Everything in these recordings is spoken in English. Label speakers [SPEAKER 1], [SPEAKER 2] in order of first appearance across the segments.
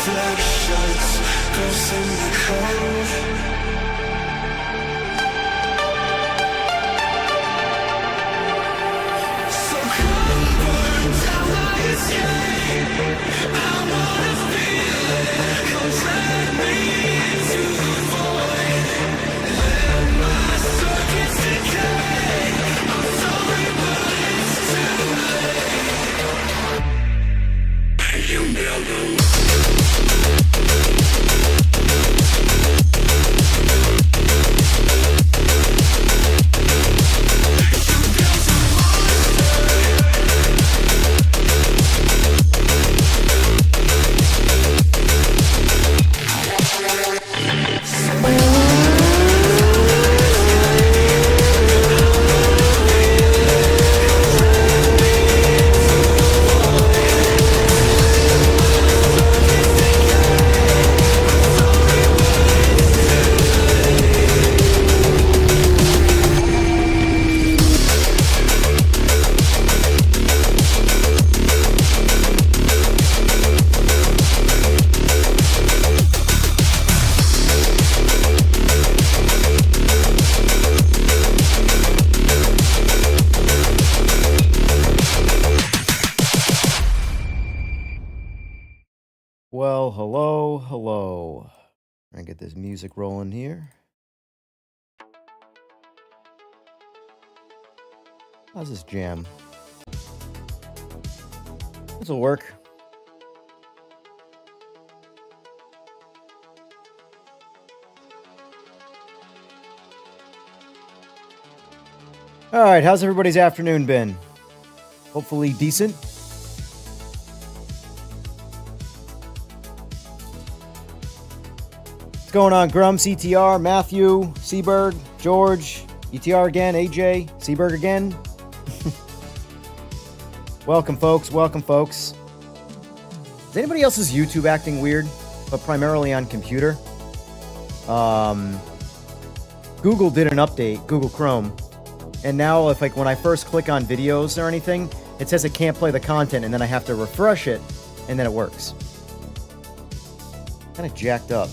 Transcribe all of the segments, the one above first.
[SPEAKER 1] reflections, ghosts in the cold. So come burn down my escape. I wanna feel it, come drag me into the void. Let my circuits decay. I'm sorry, but it's too late. You build a
[SPEAKER 2] Well, hello. Try and get this music rolling here. How's this jam? This'll work. All right, how's everybody's afternoon been? Hopefully decent. What's going on, Grum, CTR, Matthew, Seaberg, George, ETR again, AJ, Seaberg again? Welcome, folks. Is anybody else's YouTube acting weird, but primarily on computer? Google did an update, Google Chrome, and now if when I first click on videos or anything, it says it can't play the content, and then I have to refresh it, and then it works. Kind of jacked up.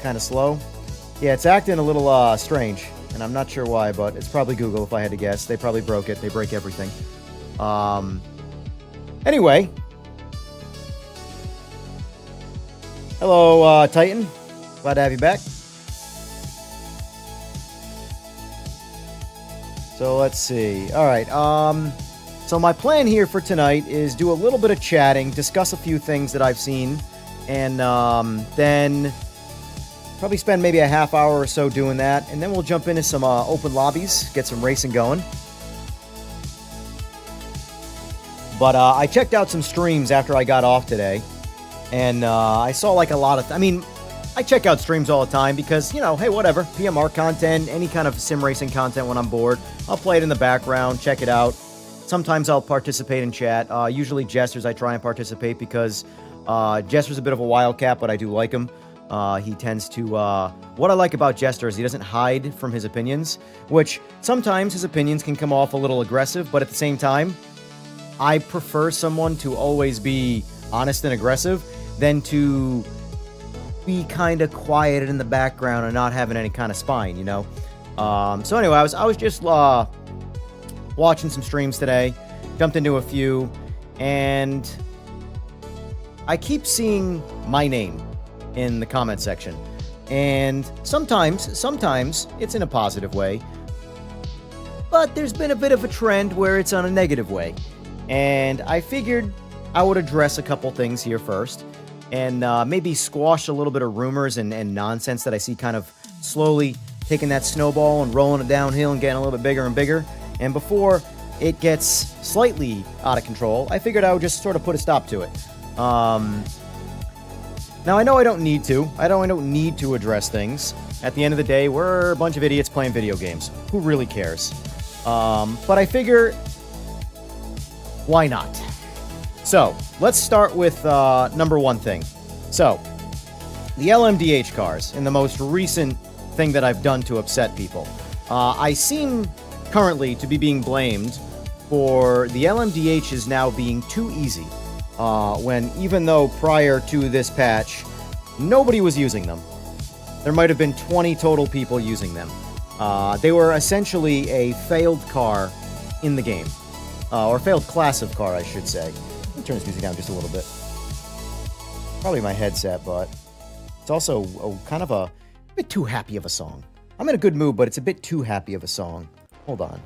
[SPEAKER 2] Kind of slow. Yeah, it's acting a little strange, and I'm not sure why, but it's probably Google if I had to guess. They probably broke it. They break everything. Anyway. Hello, Titan. Glad to have you back. So let's see. All right. So my plan here for tonight is do a little bit of chatting, discuss a few things that I've seen, and then probably spend maybe a half hour or so doing that, and then we'll jump into some open lobbies, get some racing going. But I checked out some streams after I got off today, and I saw like a lot of... I check out streams all the time because, hey, whatever. PMR content, any kind of sim racing content when I'm bored. I'll play it in the background, check it out. Sometimes I'll participate in chat. Usually Jester's I try and participate because Jester's a bit of a wildcat, but I do like him. He tends to... what I like about Jester is he doesn't hide from his opinions, which sometimes his opinions can come off a little aggressive, but at the same time, I prefer someone to always be honest and aggressive than to be kind of quiet in the background and not having any kind of spine, So anyway, I was just watching some streams today, jumped into a few, and I keep seeing my name in the comment section, and sometimes it's in a positive way, but there's been a bit of a trend where it's on a negative way, and I figured I would address a couple things here first, and maybe squash a little bit of rumors and nonsense that I see kind of slowly taking that snowball and rolling it downhill and getting a little bit bigger and bigger, and before it gets slightly out of control, I figured I would just sort of put a stop to it. Now, I know I don't need to. I don't need to address things. At the end of the day, we're a bunch of idiots playing video games. Who really cares? But I figure, why not? So, let's start with number one thing. So, the LMDH cars, in the most recent thing that I've done to upset people. I seem currently to be being blamed for the LMDH is now being too easy. when even though prior to this patch, nobody was using them. There might have been 20 total people using them. They were essentially a failed car in the game. Or failed class of car, I should say. Let me turn this music down just a little bit. Probably my headset, but it's also kind of a bit too happy of a song. I'm in a good mood, but it's a bit too happy of a song. Hold on.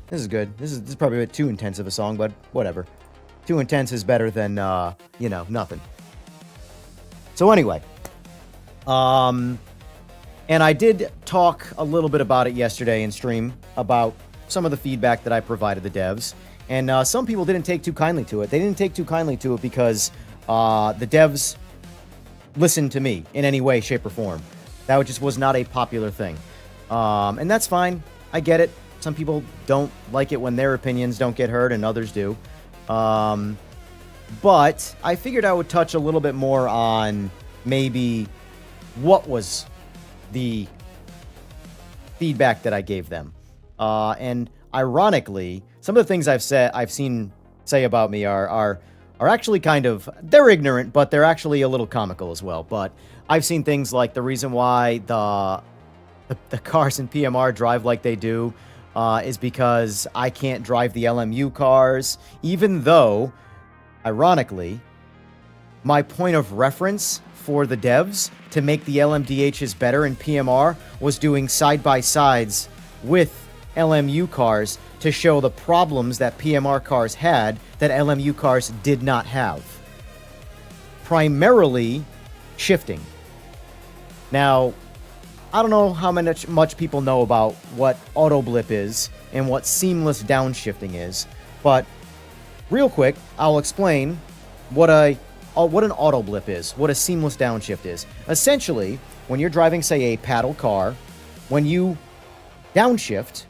[SPEAKER 2] This is good. This is probably a bit too intense of a song, but whatever. Too intense is better than, nothing. So anyway. And I did talk a little bit about it yesterday in stream, about some of the feedback that I provided the devs. And some people didn't take too kindly to it. They didn't take too kindly to it because the devs listened to me in any way, shape, or form. That just was not a popular thing. And that's fine. I get it. Some people don't like it when their opinions don't get heard and others do. But I figured I would touch a little bit more on maybe what was the feedback that I gave them. And ironically, some of the things I've seen say about me are actually kind of, they're ignorant, but they're actually a little comical as well. But I've seen things like the reason why the cars in PMR drive like they do is because I can't drive the LMU cars, even though, ironically, my point of reference for the devs to make the LMDHs better in PMR was doing side-by-sides with LMU cars to show the problems that PMR cars had that LMU cars did not have. Primarily, shifting. Now, I don't know how much people know about what auto blip is and what seamless downshifting is, but real quick, I'll explain what an auto blip is, what a seamless downshift is. Essentially, when you're driving, say, a paddle car, when you downshift,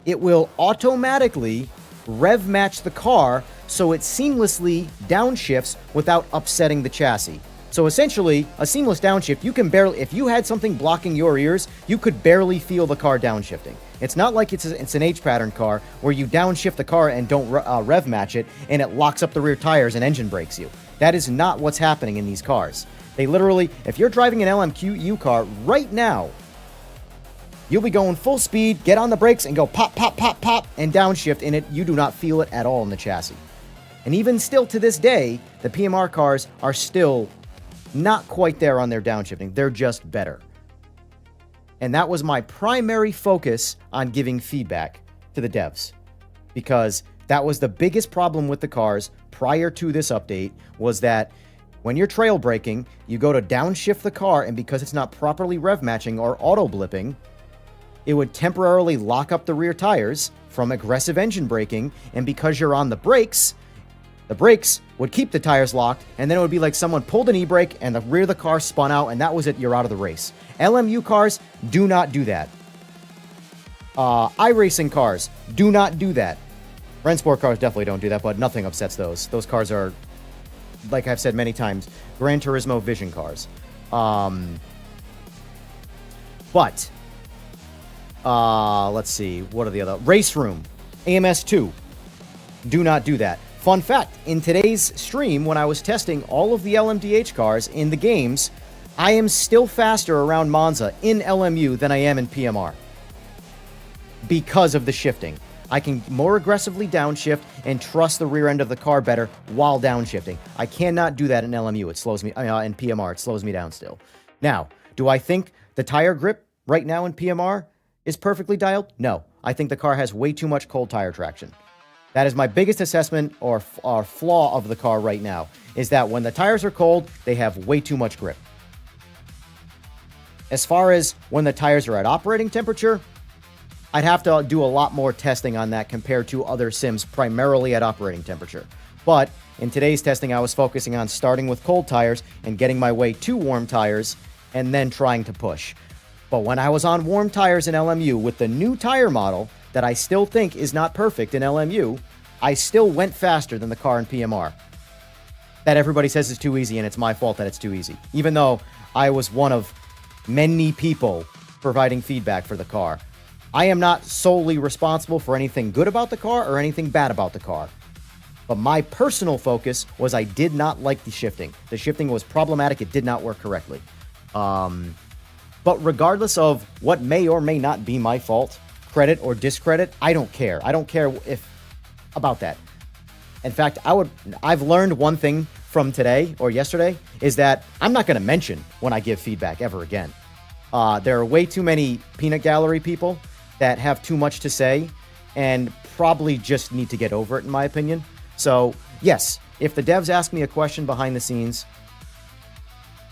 [SPEAKER 2] it will automatically rev match the car so it seamlessly downshifts without upsetting the chassis. So essentially, a seamless downshift, you can barely, if you had something blocking your ears, you could barely feel the car downshifting. It's not like it's an H-pattern car where you downshift the car and don't rev match it and it locks up the rear tires and engine brakes you. That is not what's happening in these cars. They literally, if you're driving an LMQU car right now, you'll be going full speed, get on the brakes, and go pop, pop, pop, pop, and downshift in it. You do not feel it at all in the chassis. And even still to this day, the PMR cars are still not quite there on their downshifting. They're just better. And that was my primary focus on giving feedback to the devs, because that was the biggest problem with the cars prior to this update, was that when you're trail braking, you go to downshift the car, and because it's not properly rev matching or auto blipping, it would temporarily lock up the rear tires from aggressive engine braking, and because you're on the brakes would keep the tires locked, and then it would be like someone pulled an e-brake and the rear of the car spun out, and that was it, you're out of the race. LMU cars do not do that. iRacing cars do not do that. Rennsport cars definitely don't do that, but nothing upsets those. Those cars are, like I've said many times, Gran Turismo Vision cars. Let's see, what are the other? Race Room, AMS2, do not do that. Fun fact, in today's stream, when I was testing all of the LMDH cars in the games, I am still faster around Monza in LMU than I am in PMR. Because of the shifting. I can more aggressively downshift and trust the rear end of the car better while downshifting. I cannot do that in LMU. It slows me, in PMR, it slows me down still. Now, do I think the tire grip right now in PMR is perfectly dialed? No. I think the car has way too much cold tire traction. That is my biggest assessment or flaw of the car right now, is that when the tires are cold, they have way too much grip. As far as when the tires are at operating temperature, I'd have to do a lot more testing on that compared to other sims primarily at operating temperature. But in today's testing, I was focusing on starting with cold tires and getting my way to warm tires and then trying to push. But when I was on warm tires in LMU with the new tire model that I still think is not perfect in LMU, I still went faster than the car in PMR. That everybody says is too easy, and it's my fault that it's too easy. Even though I was one of many people providing feedback for the car. I am not solely responsible for anything good about the car or anything bad about the car. But my personal focus was I did not like the shifting. The shifting was problematic. It did not work correctly. But regardless of what may or may not be my fault, credit or discredit, I don't care. I don't care about that. In fact, I've learned one thing from today or yesterday is that I'm not going to mention when I give feedback ever again. There are way too many peanut gallery people that have too much to say and probably just need to get over it, in my opinion. So, yes, if the devs ask me a question behind the scenes,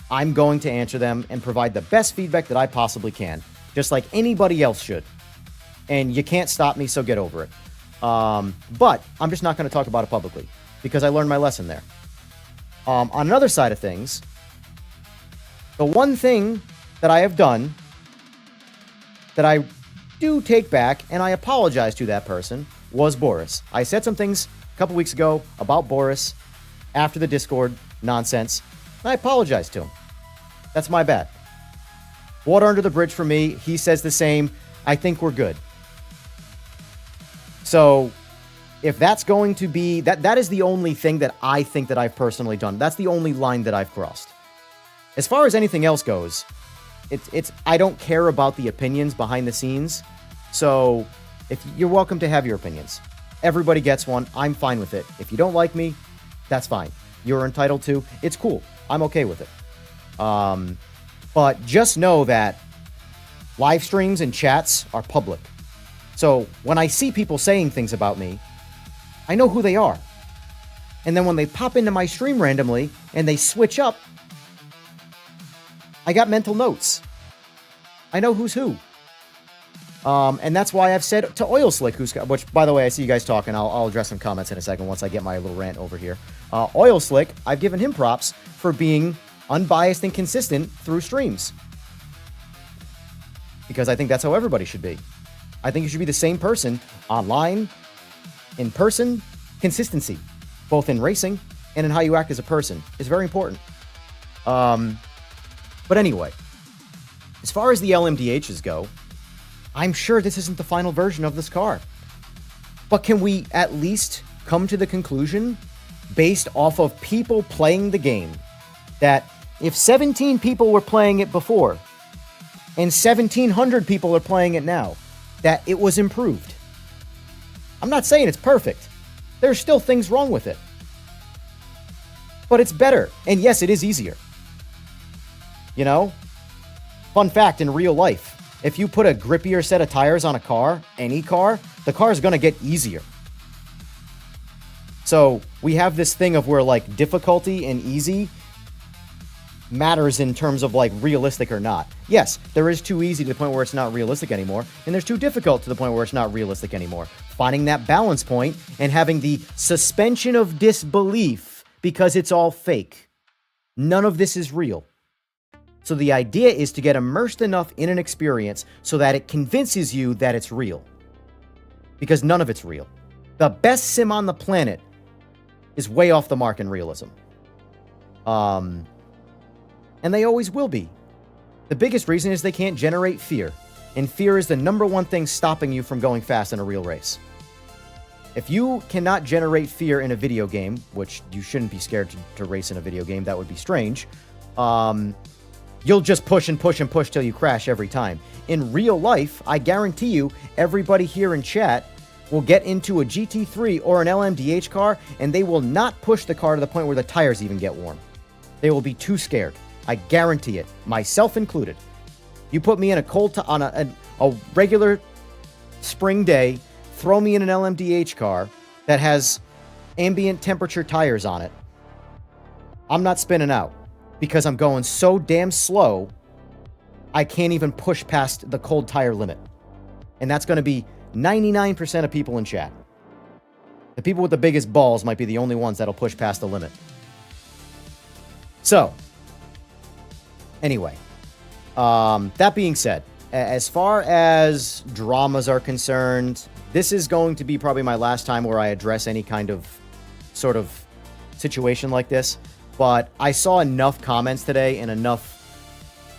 [SPEAKER 2] I'm going to answer them and provide the best feedback that I possibly can, just like anybody else should. And you can't stop me, so get over it. But I'm just not going to talk about it publicly because I learned my lesson there. On another side of things, the one thing that I have done that I do take back, and I apologize to that person, was Boris. I said some things a couple weeks ago about Boris after the Discord nonsense, and I apologize to him. That's my bad. Water under the bridge for me. He says the same. I think we're good. So, if that's going to be... That is the only thing that I think that I've personally done. That's the only line that I've crossed. As far as anything else goes, I don't care about the opinions behind the scenes. So, if you're welcome to have your opinions. Everybody gets one. I'm fine with it. If you don't like me, that's fine. You're entitled to. It's cool. I'm okay with it. But just know that live streams and chats are public. So when I see people saying things about me, I know who they are. And then when they pop into my stream randomly and they switch up, I got mental notes. I know who's who. And that's why I've said to Oil Slick, which, by the way, I see you guys talking. I'll address some comments in a second once I get my little rant over here. Oil Slick, I've given him props for being unbiased and consistent through streams. Because I think that's how everybody should be. I think you should be the same person online, in person. Consistency, both in racing and in how you act as a person, is very important. But anyway, as far as the LMDHs go, I'm sure this isn't the final version of this car. But can we at least come to the conclusion, based off of people playing the game, that if 17 people were playing it before, and 1,700 people are playing it now, that it was improved? I'm not saying it's perfect. There's still things wrong with it. But it's better. And yes, it is easier. You know? Fun fact, in real life, if you put a grippier set of tires on a car, any car, the car is going to get easier. So we have this thing of where, like, difficulty and easy matters in terms of, like, realistic or not. Yes, there is too easy to the point where it's not realistic anymore, and there's too difficult to the point where it's not realistic anymore. Finding that balance point and having the suspension of disbelief because it's all fake. None of this is real. So the idea is to get immersed enough in an experience so that it convinces you that it's real. Because none of it's real. The best sim on the planet is way off the mark in realism. And they always will be. The biggest reason is they can't generate fear. And fear is the number one thing stopping you from going fast in a real race. If you cannot generate fear in a video game, which you shouldn't be scared to race in a video game, that would be strange, you'll just push and push and push till you crash every time. In real life, I guarantee you, everybody here in chat will get into a GT3 or an LMDH car, and they will not push the car to the point where the tires even get warm. They will be too scared. I guarantee it, myself included. You put me in on a regular spring day, throw me in an LMDH car that has ambient temperature tires on it, I'm not spinning out because I'm going so damn slow, I can't even push past the cold tire limit. And that's going to be 99% of people in chat. The people with the biggest balls might be the only ones that'll push past the limit. So, anyway, that being said, as far as dramas are concerned, this is going to be probably my last time where I address any kind of sort of situation like this. But I saw enough comments today and enough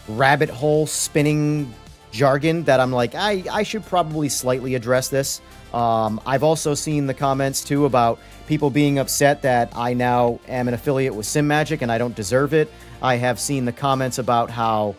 [SPEAKER 2] rabbit hole spinning jargon that I'm like, I should probably slightly address this. I've also seen the comments, too, about people being upset that I now am an affiliate with Simagic and I don't deserve it. I have seen the comments about how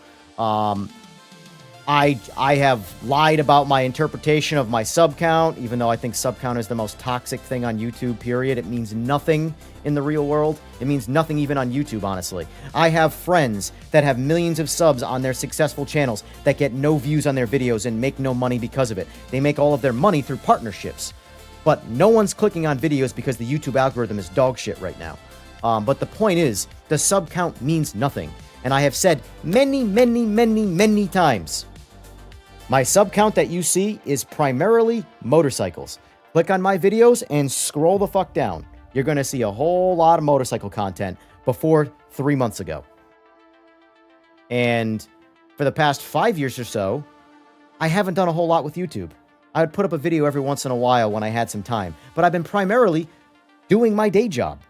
[SPEAKER 2] I have lied about my interpretation of my sub count, even though I think sub count is the most toxic thing on YouTube, period. It means nothing in the real world. It means nothing even on YouTube, honestly. I have friends that have millions of subs on their successful channels that get no views on their videos and make no money because of it. They make all of their money through partnerships. But no one's clicking on videos because the YouTube algorithm is dog shit right now. But the point is, the sub count means nothing. And I have said many, many, many, many times, my sub count that you see is primarily motorcycles. Click on my videos and scroll the fuck down. You're going to see a whole lot of motorcycle content before 3 months ago. And for the past 5 years or so, I haven't done a whole lot with YouTube. I would put up a video every once in a while when I had some time. But I've been primarily doing my day job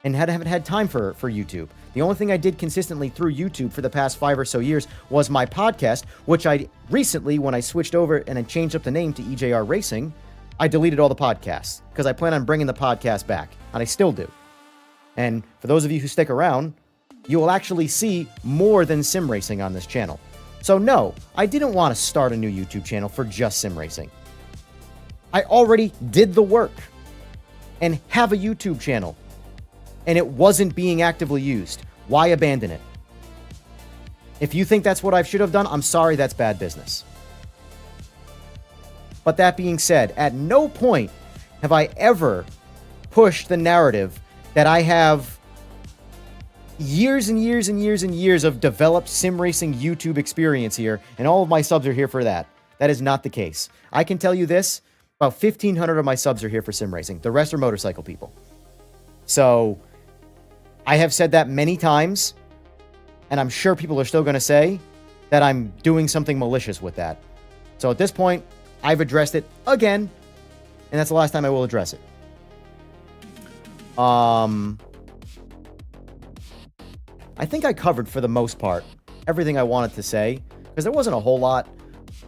[SPEAKER 2] and haven't had time for YouTube. The only thing I did consistently through YouTube for the past 5 or so years was my podcast, which I recently, when I switched over and I changed up the name to EJR Racing, I deleted all the podcasts because I plan on bringing the podcast back, and I still do. And for those of you who stick around, you will actually see more than sim racing on this channel. So no, I didn't want to start a new YouTube channel for just sim racing. I already did the work and have a YouTube channel, and it wasn't being actively used. Why abandon it? If you think that's what I should have done, I'm sorry, that's bad business. But that being said, at no point have I ever pushed the narrative that I have years and years and years and years of developed sim racing YouTube experience here, and all of my subs are here for that. That is not the case. I can tell you this, about 1,500 of my subs are here for sim racing. The rest are motorcycle people. So I have said that many times, and I'm sure people are still going to say that I'm doing something malicious with that. So at this point, I've addressed it again, and that's the last time I will address it. I think I covered, for the most part, everything I wanted to say, because there wasn't a whole lot.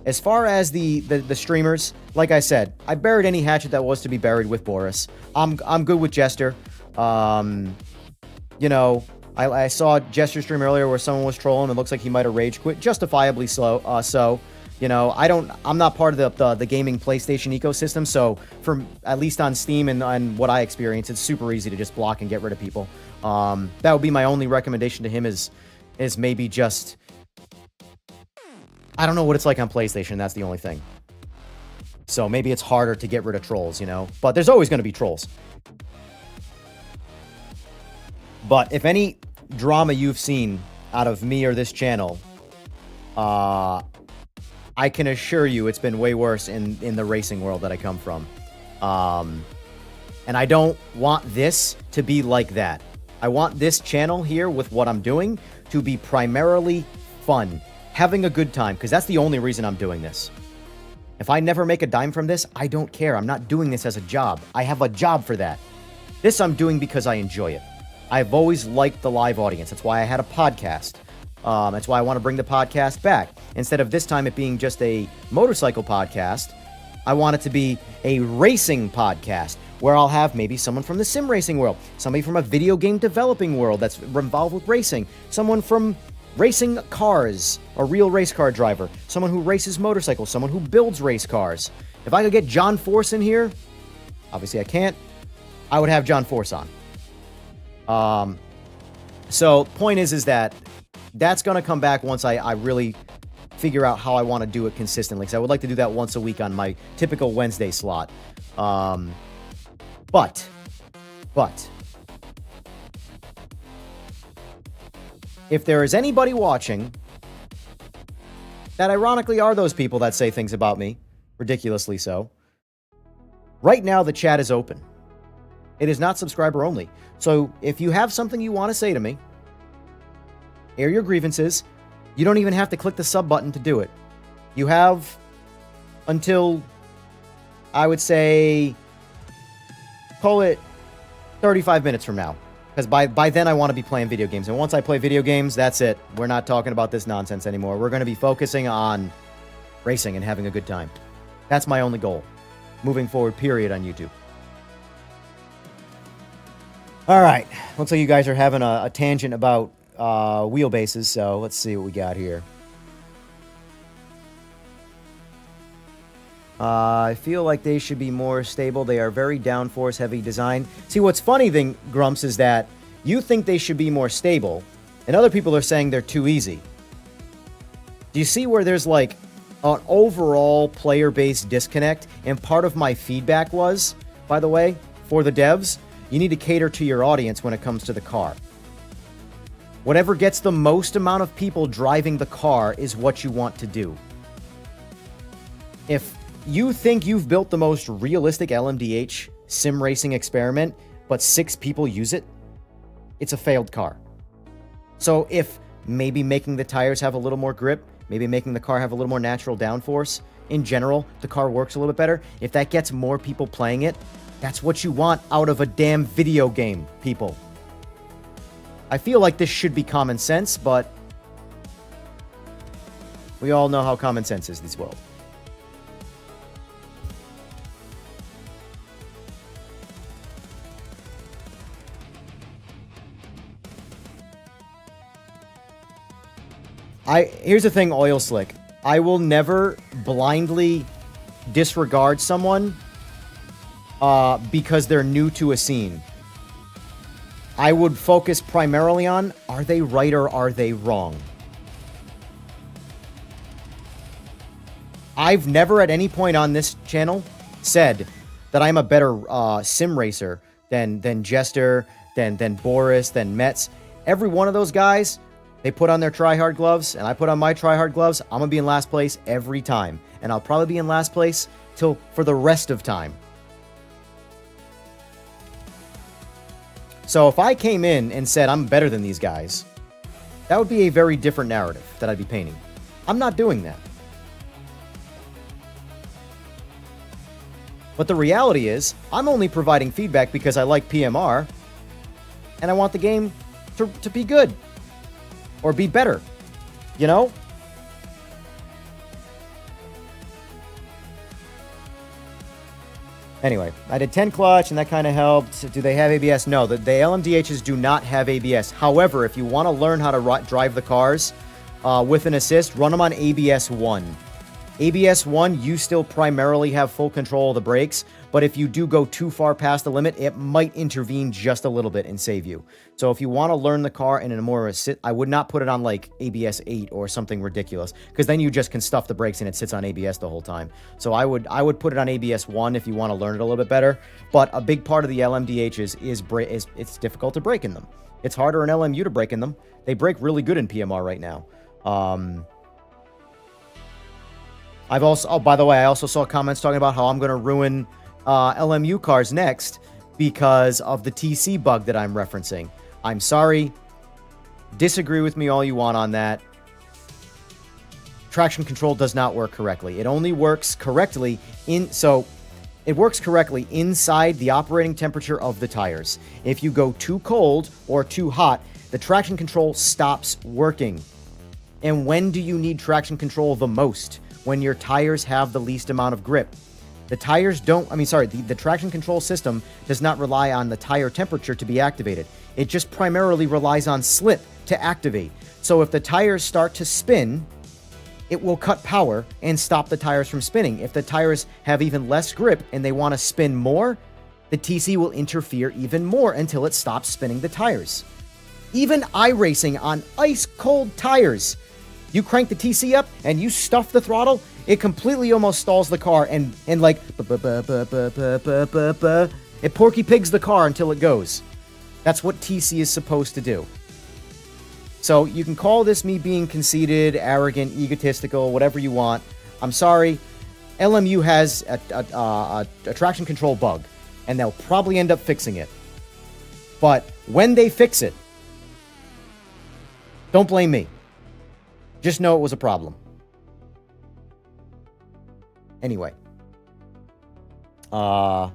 [SPEAKER 2] As far as the streamers, like I said, I buried any hatchet that was to be buried with Boris. I'm good with Jester. You know, I saw Jester stream earlier where someone was trolling. It looks like he might have rage quit, justifiably so. You know, I'm not part of the gaming PlayStation ecosystem, so at least on Steam and what I experience, it's super easy to just block and get rid of people. That would be my only recommendation to him is maybe just, I don't know what it's like on PlayStation, that's the only thing. So maybe it's harder to get rid of trolls, you know? But there's always going to be trolls. But if any drama you've seen out of me or this channel, I can assure you it's been way worse in the racing world that I come from. And I don't want this to be like that. I want this channel here with what I'm doing to be primarily fun, having a good time, because that's the only reason I'm doing this. If I never make a dime from this, I don't care. I'm not doing this as a job. I have a job for that. This I'm doing because I enjoy it. I've always liked the live audience. That's why I had a podcast. That's why I want to bring the podcast back. Instead of this time it being just a motorcycle podcast, I want it to be a racing podcast where I'll have maybe someone from the sim racing world, somebody from a video game developing world that's involved with racing, someone from racing cars, a real race car driver, someone who races motorcycles, someone who builds race cars. If I could get John Force in here, obviously I can't, I would have John Force on. So point is that that's going to come back once I really figure out how I want to do it consistently. Because I would like to do that once a week on my typical Wednesday slot. But if there is anybody watching that ironically are those people that say things about me, ridiculously so, right now the chat is open. It is not subscriber only. So if you have something you want to say to me, air your grievances. You don't even have to click the sub button to do it. You have until, I would say, call it 35 minutes from now. Because by then I want to be playing video games. And once I play video games, that's it. We're not talking about this nonsense anymore. We're going to be focusing on racing and having a good time. That's my only goal. Moving forward, period, on YouTube. All right. Looks like you guys are having a tangent about wheelbases, so let's see what we got here. I feel like they should be more stable. They are very downforce heavy design. See, what's funny thing, Grumps, is that you think they should be more stable, and other people are saying they're too easy. Do you see where there's like an overall player-based disconnect? And part of my feedback was, by the way, for the devs, you need to cater to your audience when it comes to the car. Whatever gets the most amount of people driving the car is what you want to do. If you think you've built the most realistic LMDH sim racing experiment, but 6 people use it, it's a failed car. So if maybe making the tires have a little more grip, maybe making the car have a little more natural downforce, in general, the car works a little bit better. If that gets more people playing it, that's what you want out of a damn video game, people. I feel like this should be common sense, but we all know how common sense is in this world. Here's the thing, Oil Slick. I will never blindly disregard someone because they're new to a scene. I would focus primarily on, are they right or are they wrong? I've never at any point on this channel said that I'm a better sim racer than Jester, than Boris, than Metz. Every one of those guys, they put on their try-hard gloves, and I put on my try-hard gloves. I'm going to be in last place every time. And I'll probably be in last place for the rest of time. So if I came in and said I'm better than these guys, that would be a very different narrative that I'd be painting. I'm not doing that. But the reality is, I'm only providing feedback because I like PMR, and I want the game to be good. Or be better, you know? Anyway, I did 10 clutch, and that kind of helped. Do they have ABS? No, the LMDHs do not have ABS. However, if you want to learn how to drive the cars with an assist, run them on ABS 1. ABS 1, you still primarily have full control of the brakes, but if you do go too far past the limit, it might intervene just a little bit and save you. So if you want to learn the car in a more assist, I would not put it on like ABS 8 or something ridiculous, because then you just can stuff the brakes and it sits on ABS the whole time. So I would put it on ABS 1 if you want to learn it a little bit better, but a big part of the LMDHs is it's difficult to brake in them. It's harder in LMU to brake in them. They brake really good in PMR right now. I've also, oh, by the way, I also saw comments talking about how I'm going to ruin LMU cars next because of the TC bug that I'm referencing. I'm sorry. Disagree with me all you want on that. Traction control does not work correctly. It only works correctly it works correctly inside the operating temperature of the tires. If you go too cold or too hot, the traction control stops working. And when do you need traction control the most? When your tires have the least amount of grip. The tires the traction control system does not rely on the tire temperature to be activated. It just primarily relies on slip to activate. So if the tires start to spin, it will cut power and stop the tires from spinning. If the tires have even less grip and they want to spin more, the TC will interfere even more until it stops spinning the tires. Even iRacing on ice-cold tires, you crank the TC up and you stuff the throttle, it completely almost stalls the car and like it Porky Pigs the car until it goes. That's what TC is supposed to do. So you can call this me being conceited, arrogant, egotistical, whatever you want. I'm sorry. LMU has a traction control bug, and they'll probably end up fixing it. But when they fix it, don't blame me. Just know it was a problem. Anyway. Low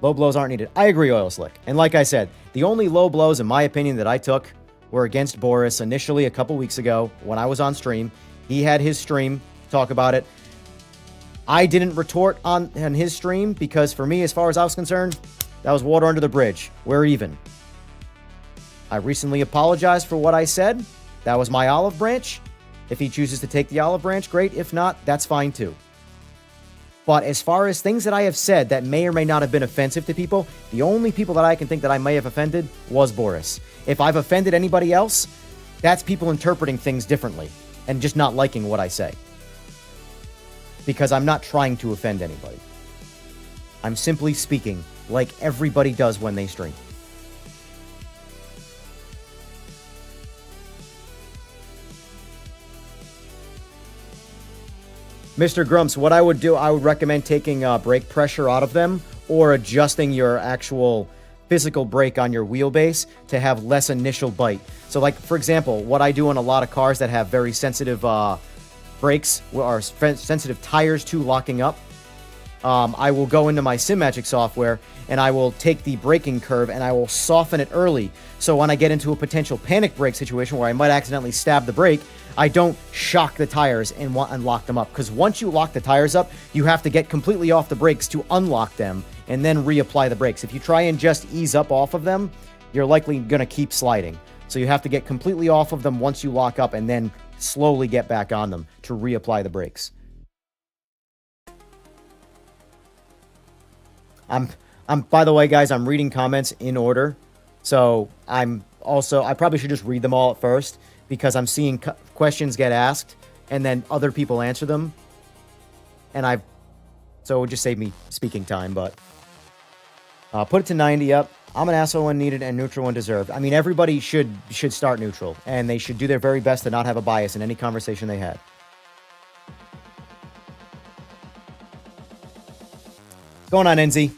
[SPEAKER 2] blows aren't needed. I agree, Oil Slick. And like I said, the only low blows, in my opinion, that I took were against Boris initially a couple weeks ago when I was on stream. He had his stream talk about it. I didn't retort on his stream because for me, as far as I was concerned, that was water under the bridge. We're even. I recently apologized for what I said. That was my olive branch. If he chooses to take the olive branch, great. If not, that's fine too. But as far as things that I have said that may or may not have been offensive to people, the only people that I can think that I may have offended was Boris. If I've offended anybody else, that's people interpreting things differently and just not liking what I say. Because I'm not trying to offend anybody. I'm simply speaking like everybody does when they stream. Mr. Grumps, what I would do, I would recommend taking brake pressure out of them or adjusting your actual physical brake on your wheelbase to have less initial bite. So like, for example, what I do on a lot of cars that have very sensitive brakes or sensitive tires to locking up, I will go into my Simagic software and I will take the braking curve and I will soften it early. So when I get into a potential panic brake situation where I might accidentally stab the brake, I don't shock the tires and lock them up. Because once you lock the tires up, you have to get completely off the brakes to unlock them and then reapply the brakes. If you try and just ease up off of them, you're likely going to keep sliding. So you have to get completely off of them once you lock up and then slowly get back on them to reapply the brakes. By the way, guys, I'm reading comments in order. So I probably should just read them all at first because I'm seeing questions get asked and then other people answer them. So it would just save me speaking time, but put it to 90 up. I'm an asshole when needed and neutral when deserved. I mean, everybody should start neutral and they should do their very best to not have a bias in any conversation they had. What's going on, NZ?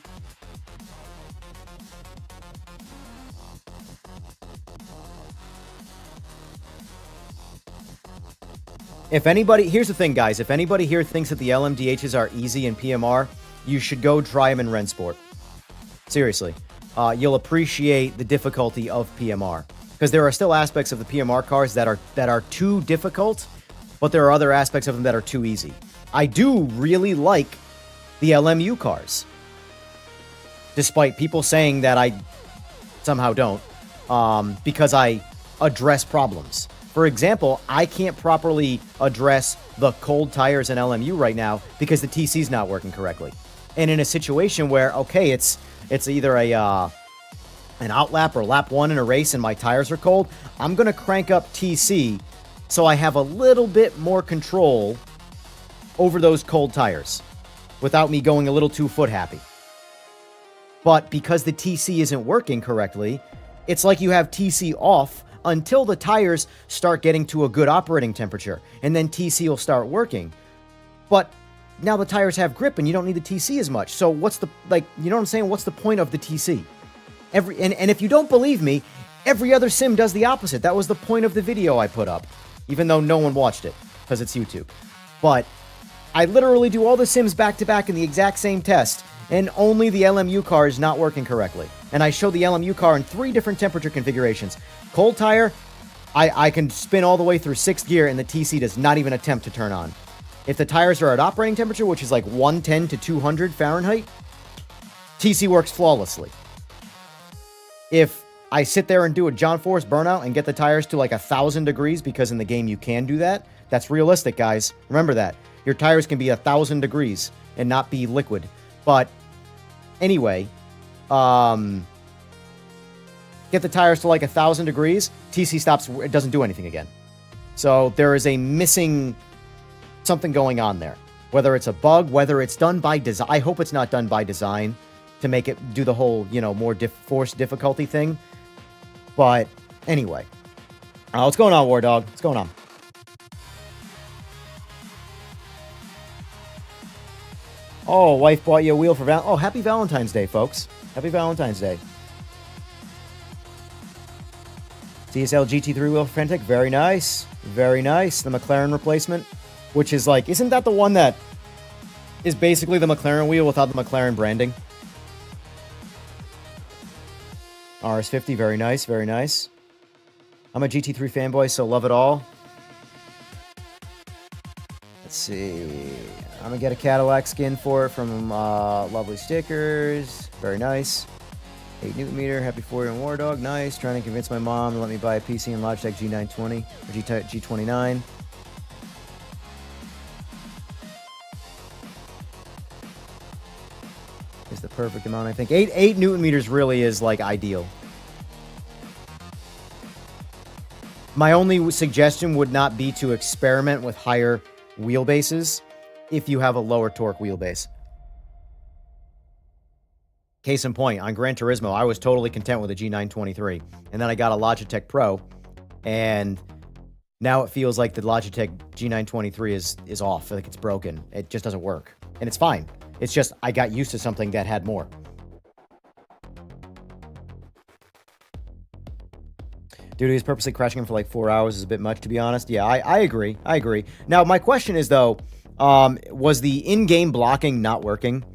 [SPEAKER 2] If anybody, here's the thing, guys. If anybody here thinks that the LMDHs are easy in PMR, you should go try them in Rensport. Seriously. You'll appreciate the difficulty of PMR. Because there are still aspects of the PMR cars that are too difficult, but there are other aspects of them that are too easy. I do really like the LMU cars. Despite people saying that I somehow don't. Because I address problems. For example, I can't properly address the cold tires in LMU right now because the TC's not working correctly. And in a situation where, okay, it's either an outlap or lap 1 in a race and my tires are cold, I'm going to crank up TC so I have a little bit more control over those cold tires without me going a little too foot happy. But because the TC isn't working correctly, it's like you have TC off until the tires start getting to a good operating temperature, and then TC will start working. But now the tires have grip, and you don't need the TC as much. So what's the, you know what I'm saying? What's the point of the TC? And if you don't believe me, every other sim does the opposite. That was the point of the video I put up, even though no one watched it, because it's YouTube. But I literally do all the sims back-to-back in the exact same test, and only the LMU car is not working correctly. And I show the LMU car in 3 different temperature configurations. Cold tire, I can spin all the way through 6th gear and the TC does not even attempt to turn on. If the tires are at operating temperature, which is like 110 to 200 Fahrenheit, TC works flawlessly. If I sit there and do a John Force burnout and get the tires to like 1,000 degrees, because in the game you can do that, that's realistic, guys. Remember that. Your tires can be 1,000 degrees and not be liquid. But anyway, get the tires to like 1,000 degrees, TC stops, it doesn't do anything again. So there is a missing something going on there. Whether it's a bug, whether it's done by design. I hope it's not done by design to make it do the whole, more forced difficulty thing. But anyway. What's going on, War Dog? What's going on? Oh, wife bought you a wheel for Oh, happy Valentine's Day, folks. Happy Valentine's Day. CSL GT3 wheel for Fentech. Very nice. Very nice. The McLaren replacement, which is like, isn't that the one that is basically the McLaren wheel without the McLaren branding? RS50. Very nice. Very nice. I'm a GT3 fanboy, so love it all. Let's see. I'm gonna get a Cadillac skin for it from Lovely Stickers. Very nice. 8 Newton meter, happy 4-year in War Dog. Nice. Trying to convince my mom to let me buy a PC and Logitech G920 or G29. Is the perfect amount, I think. 8 Newton meters really is like ideal. My only suggestion would not be to experiment with higher wheelbases if you have a lower torque wheelbase. Case in point, on Gran Turismo, I was totally content with a G923. And then I got a Logitech Pro, and now it feels like the Logitech G923 is off. Like it's broken. It just doesn't work. And it's fine. It's just I got used to something that had more. Dude, he's purposely crashing him for like 4 hours is a bit much, to be honest. Yeah, I agree. I agree. Now, my question is, though, was the in-game blocking not working,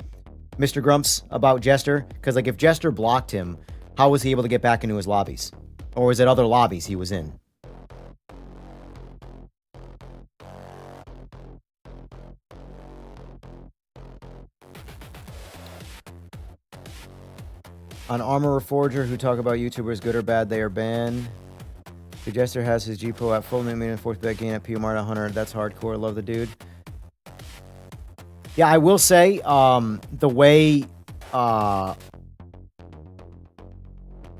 [SPEAKER 2] Mr. Grumps, about Jester? Because, like, if Jester blocked him, how was he able to get back into his lobbies? Or was it other lobbies he was in? On Armorer Forger, who talk about YouTubers good or bad, they are banned. The Jester has his G Pro at full name and fourth bet gain at PMR at 100. That's hardcore. Love the dude. Yeah, I will say, the way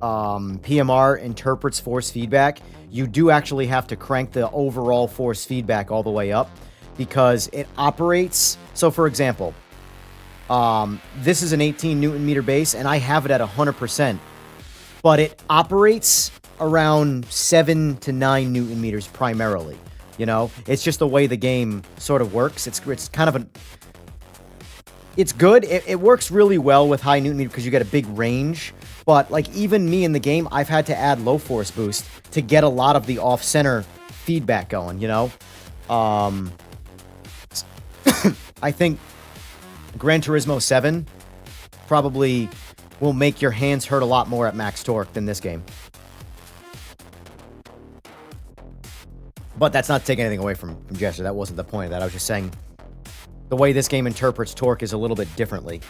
[SPEAKER 2] PMR interprets force feedback, you do actually have to crank the overall force feedback all the way up because it operates. So, for example, this is an 18 Newton meter base, and I have it at 100%, but it operates around 7 to 9 Newton meters primarily. You know, it's just the way the game sort of works. It's kind of an... It's good. It works really well with high Newton meter because you get a big range. But, like, even me in the game, I've had to add low force boost to get a lot of the off-center feedback going, you know? I think Gran Turismo 7 probably will make your hands hurt a lot more at max torque than this game. But that's not taking anything away from Jester. That wasn't the point of that. I was just saying the way this game interprets torque is a little bit differently.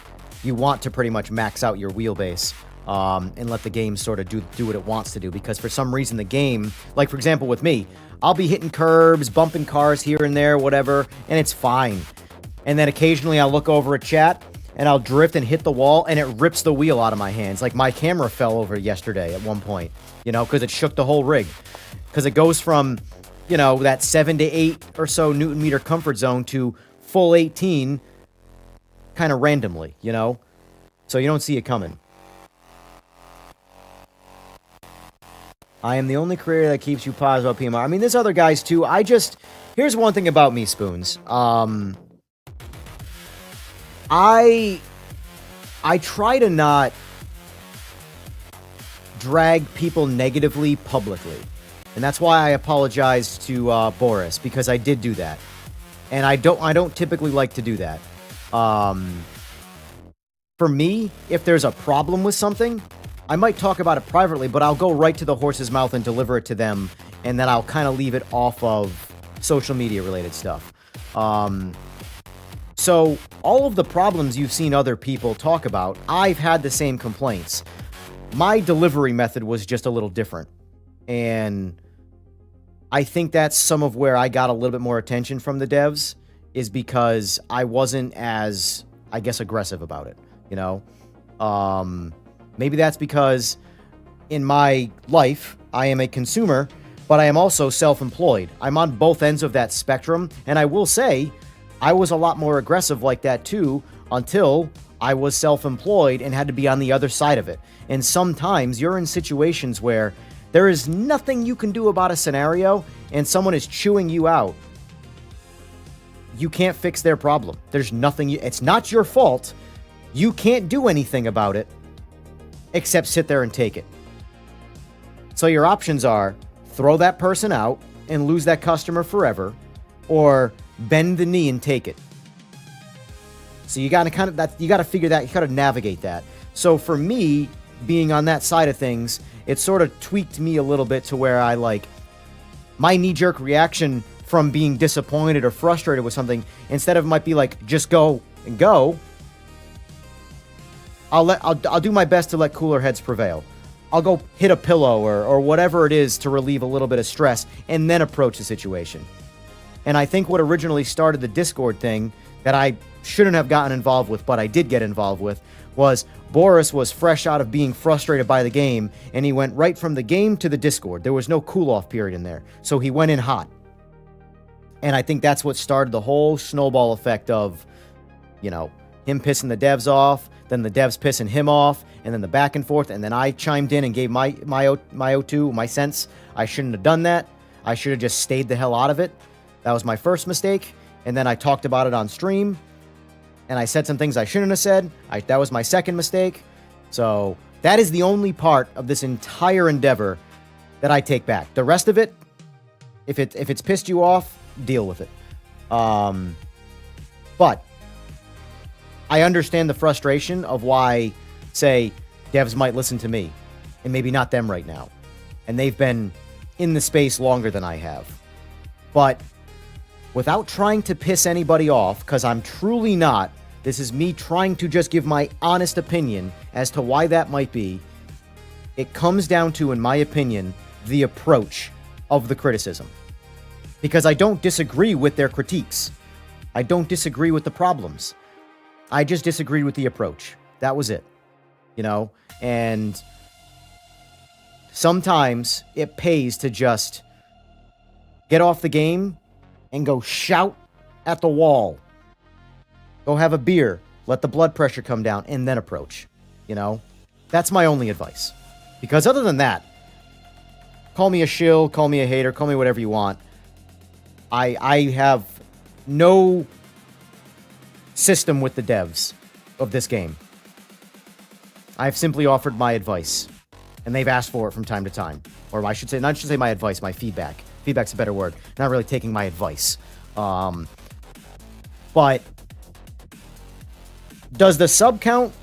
[SPEAKER 2] You want to pretty much max out your wheelbase and let the game sort of do what it wants to do. Because for some reason the game, like for example with me, I'll be hitting curbs, bumping cars here and there, whatever, and it's fine. And then occasionally I'll look over at chat and I'll drift and hit the wall and it rips the wheel out of my hands. Like my camera fell over yesterday at one point, you know, because it shook the whole rig. Because it goes from, you know, that 7 to 8 or so Newton meter comfort zone to full 18 kind of randomly, you know? So you don't see it coming. I am the only creator that keeps you positive about PMR. I mean, there's other guys too. Here's one thing about me, Spoons. I try to not drag people negatively publicly. And that's why I apologize to Boris, because I did do that. And I don't typically like to do that. For me, if there's a problem with something, I might talk about it privately, but I'll go right to the horse's mouth and deliver it to them, and then I'll kind of leave it off of social media related stuff. So all of the problems you've seen other people talk about, I've had the same complaints. My delivery method was just a little different. And I think that's some of where I got a little bit more attention from the devs, is because I wasn't as, I guess, aggressive about it, you know? Maybe that's because in my life, I am a consumer, but I am also self-employed. I'm on both ends of that spectrum, and I will say, I was a lot more aggressive like that too, until I was self-employed and had to be on the other side of it. And sometimes you're in situations where there is nothing you can do about a scenario, and someone is chewing you out. You can't fix their problem. There's nothing, it's not your fault. You can't do anything about it, except sit there and take it. So your options are throw that person out and lose that customer forever, or bend the knee and take it. So you gotta figure that, you gotta navigate that. So for me, being on that side of things, it sort of tweaked me a little bit to where I my knee-jerk reaction from being disappointed or frustrated with something, instead of might be like, just go and go, I'll do my best to let cooler heads prevail. I'll go hit a pillow or whatever it is to relieve a little bit of stress and then approach the situation. And I think what originally started the Discord thing that I shouldn't have gotten involved with, but I did get involved with, was Boris was fresh out of being frustrated by the game, and he went right from the game to the Discord. There was no cool-off period in there, so he went in hot. And I think that's what started the whole snowball effect of, you know, him pissing the devs off, then the devs pissing him off, and then the back and forth, and then I chimed in and gave my O2, my sense. I shouldn't have done that. I should have just stayed the hell out of it. That was my first mistake, and then I talked about it on stream, and I said some things I shouldn't have said. That was my second mistake. So that is the only part of this entire endeavor that I take back. The rest of it, if it's pissed you off, deal with it. But I understand the frustration of why, say, devs might listen to me, and maybe not them right now. And they've been in the space longer than I have. But without trying to piss anybody off, because I'm truly not, this is me trying to just give my honest opinion as to why that might be. It comes down to, in my opinion, the approach of the criticism. Because I don't disagree with their critiques. I don't disagree with the problems. I just disagreed with the approach. That was it. You know? And sometimes it pays to just get off the game and go shout at the wall. Go have a beer. Let the blood pressure come down and then approach. You know? That's my only advice. Because other than that, call me a shill, call me a hater, call me whatever you want. I have no system with the devs of this game. I've simply offered my advice, and they've asked for it from time to time. Or I should say, not just say my advice, my feedback. Feedback's a better word. Not really taking my advice. But does the sub count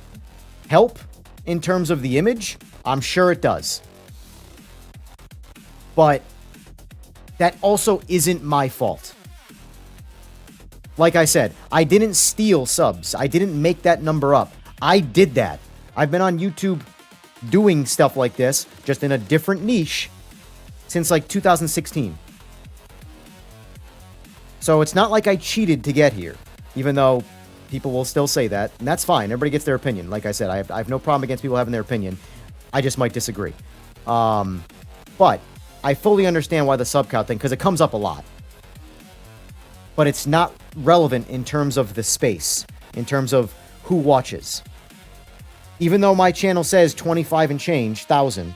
[SPEAKER 2] help in terms of the image? I'm sure it does. But that also isn't my fault. Like I said, I didn't steal subs. I didn't make that number up. I did that. I've been on YouTube doing stuff like this, just in a different niche, since like 2016. So it's not like I cheated to get here, even though people will still say that, and that's fine. Everybody gets their opinion. Like I said, I have no problem against people having their opinion. I just might disagree. But I fully understand why the sub count thing, because it comes up a lot. But it's not relevant in terms of the space, in terms of who watches. Even though my channel says 25 and change thousand,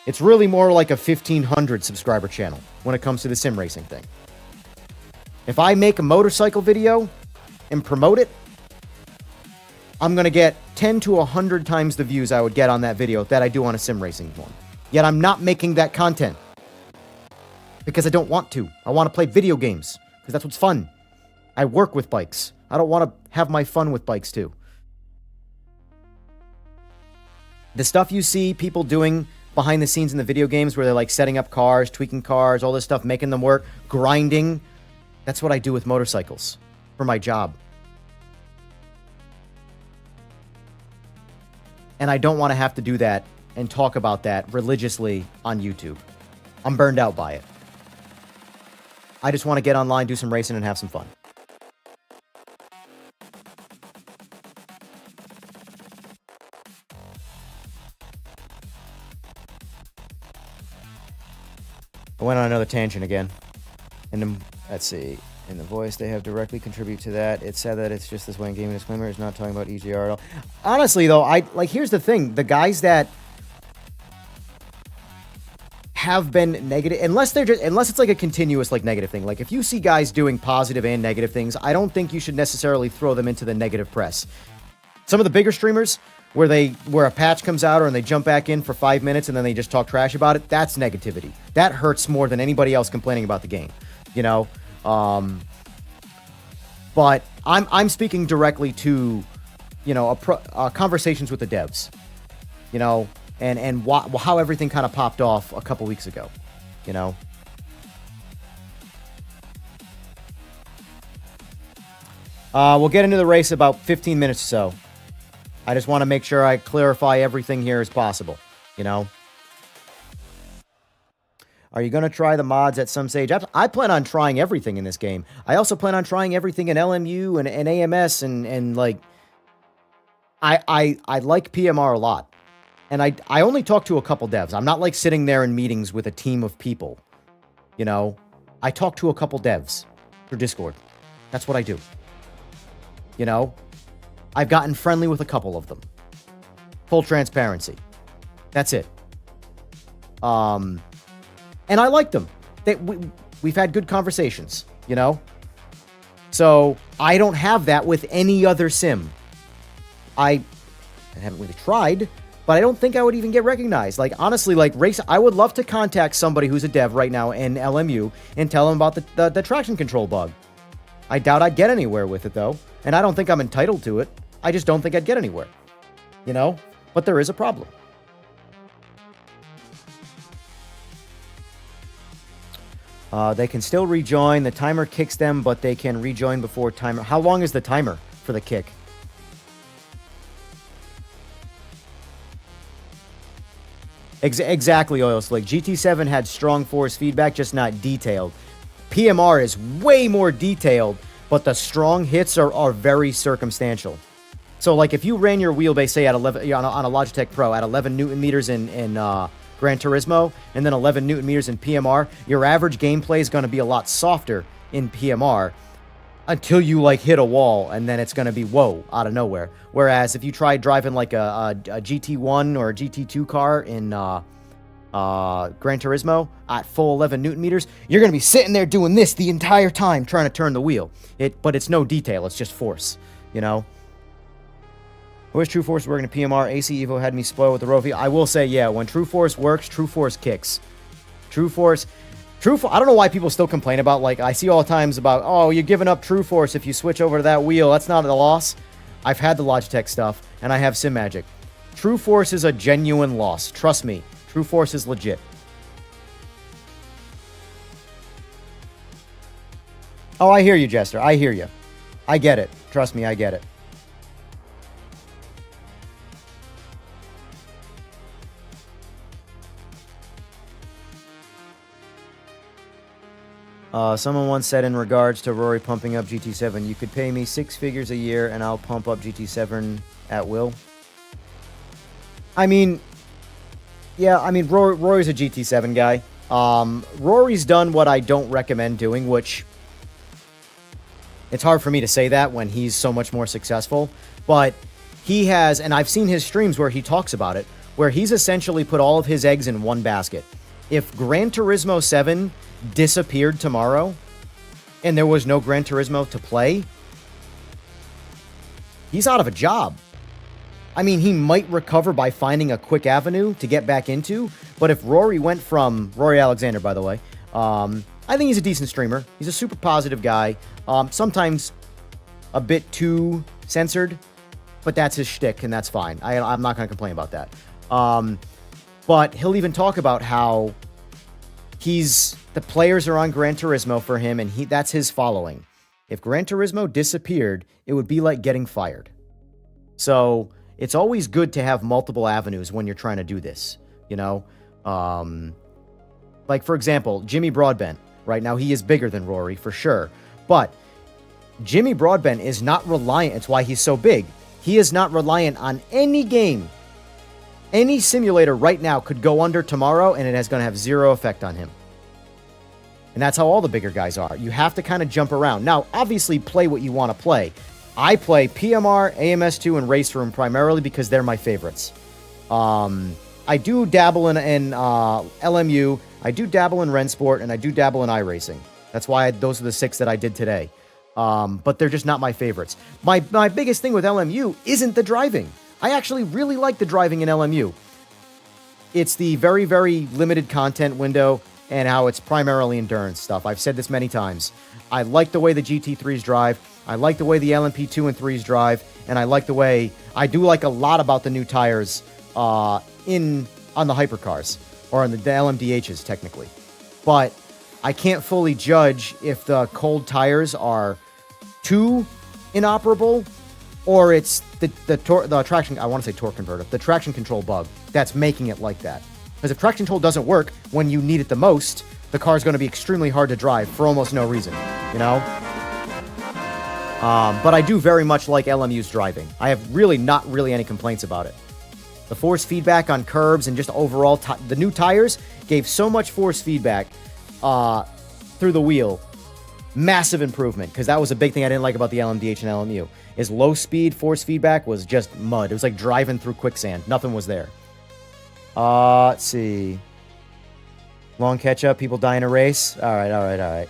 [SPEAKER 2] it's really more like a 1,500 subscriber channel when it comes to the sim racing thing. If I make a motorcycle video and promote it, I'm going to get 10 to 100 times the views I would get on that video that I do on a sim racing one. Yet I'm not making that content. Because I don't want to. I want to play video games. Because that's what's fun. I work with bikes. I don't want to have my fun with bikes too. The stuff you see people doing behind the scenes in the video games where they're like setting up cars, tweaking cars, all this stuff, making them work, grinding. That's what I do with motorcycles for my job. And I don't want to have to do that and talk about that religiously on YouTube. I'm burned out by it. I just want to get online, do some racing, and have some fun. I went on another tangent again. And then, let's see. In the voice, they have directly contribute to that. It said that it's just this way in gaming disclaimer. It's not talking about EGR at all. Honestly, though, here's the thing. The guys that have been negative, unless it's like a continuous like negative thing. Like if you see guys doing positive and negative things, I don't think you should necessarily throw them into the negative press. Some of the bigger streamers where a patch comes out or and they jump back in for 5 minutes and then they just talk trash about it, that's negativity. That hurts more than anybody else complaining about the game, you know. But I'm speaking directly to, you know, conversations with the devs, you know. And how everything kind of popped off a couple weeks ago, you know? We'll get into the race about 15 minutes or so. I just want to make sure I clarify everything here as possible, you know? Are you going to try the mods at some stage? I plan on trying everything in this game. I also plan on trying everything in LMU and AMS and like... I like PMR a lot. And I only talk to a couple devs. I'm not like sitting there in meetings with a team of people. You know? I talk to a couple devs through Discord. That's what I do. You know? I've gotten friendly with a couple of them. Full transparency. That's it. And I like them. We've had good conversations, you know? So, I don't have that with any other sim. I haven't really tried, but I don't think I would even get recognized. Like, honestly, like, I would love to contact somebody who's a dev right now in LMU and tell them about the traction control bug. I doubt I'd get anywhere with it, though. And I don't think I'm entitled to it. I just don't think I'd get anywhere. You know? But there is a problem. They can still rejoin. The timer kicks them, but they can rejoin before timer. How long is the timer for the kick? Exactly, Oil Slick. GT7 had strong force feedback, just not detailed. PMR is way more detailed, but the strong hits are very circumstantial. So, like, if you ran your wheelbase, say, at 11 on a Logitech Pro at 11 Newton meters in Gran Turismo, and then 11 Newton meters in PMR, your average gameplay is going to be a lot softer in PMR until you, like, hit a wall, and then it's going to be, whoa, out of nowhere. Whereas if you try driving, like, a GT1 or a GT2 car in Gran Turismo at full 11 Newton meters, you're going to be sitting there doing this the entire time trying to turn the wheel. But it's no detail. It's just force, you know? I wish True Force working in PMR. AC Evo had me spoiled with the Rovi. I will say, yeah, when True Force works, True Force kicks. True Force... I don't know why people still complain about, like, I see all the times about, oh, you're giving up True Force if you switch over to that wheel. That's not a loss. I've had the Logitech stuff, and I have Simagic. True Force is a genuine loss. Trust me. True Force is legit. Oh, I hear you, Jester. I hear you. I get it. Trust me, I get it. Someone once said in regards to Rory pumping up GT7, you could pay me 6 figures a year and I'll pump up GT7 at will. I mean, yeah, I mean, Rory's a GT7 guy. Rory's done what I don't recommend doing, which it's hard for me to say that when he's so much more successful, but he has, and I've seen his streams where he talks about it, where he's essentially put all of his eggs in one basket. If Gran Turismo 7 disappeared tomorrow and there was no Gran Turismo to play, he's out of a job. I mean, he might recover by finding a quick avenue to get back into, but if Rory went from... Rory Alexander, by the way. I think he's a decent streamer. He's a super positive guy. Sometimes a bit too censored, but that's his shtick, and that's fine. I'm not going to complain about that. But he'll even talk about how the players are on Gran Turismo for him, and that's his following. If Gran Turismo disappeared, it would be like getting fired. So it's always good to have multiple avenues when you're trying to do this, you know? Like, for example, Jimmy Broadbent. Right now, he is bigger than Rory, for sure. But Jimmy Broadbent is not reliant. It's why he's so big. He is not reliant on any game. Any simulator right now could go under tomorrow, and it is going to have zero effect on him. And that's how all the bigger guys are. You have to kind of jump around. Now, obviously, play what you want to play. I play PMR, AMS2, and Race Room primarily because they're my favorites. I do dabble in LMU, I do dabble in Rensport, and I do dabble in iRacing. That's why those are the 6 that I did today. But they're just not my favorites. My biggest thing with LMU isn't the driving. I actually really like the driving in LMU. It's the very, very limited content window and how it's primarily endurance stuff. I've said this many times. I like the way the GT3s drive. I like the way the LMP2 and 3s drive. And I like the way... I do like a lot about the new tires on the hypercars. Or on the LMDHs, technically. But I can't fully judge if the cold tires are too inoperable, or it's the traction, I want to say torque converter, the traction control bug that's making it like that. Because if traction control doesn't work when you need it the most, the car is going to be extremely hard to drive for almost no reason, you know? But I do very much like LMU's driving. I have really not really any complaints about it. The force feedback on curbs and just overall, the new tires gave so much force feedback through the wheel. Massive improvement, because that was a big thing I didn't like about the LMDH and LMU. Is low speed force feedback was just mud. It was like driving through quicksand. Nothing was there. Let's see. Long catch up, people die in a race. All right.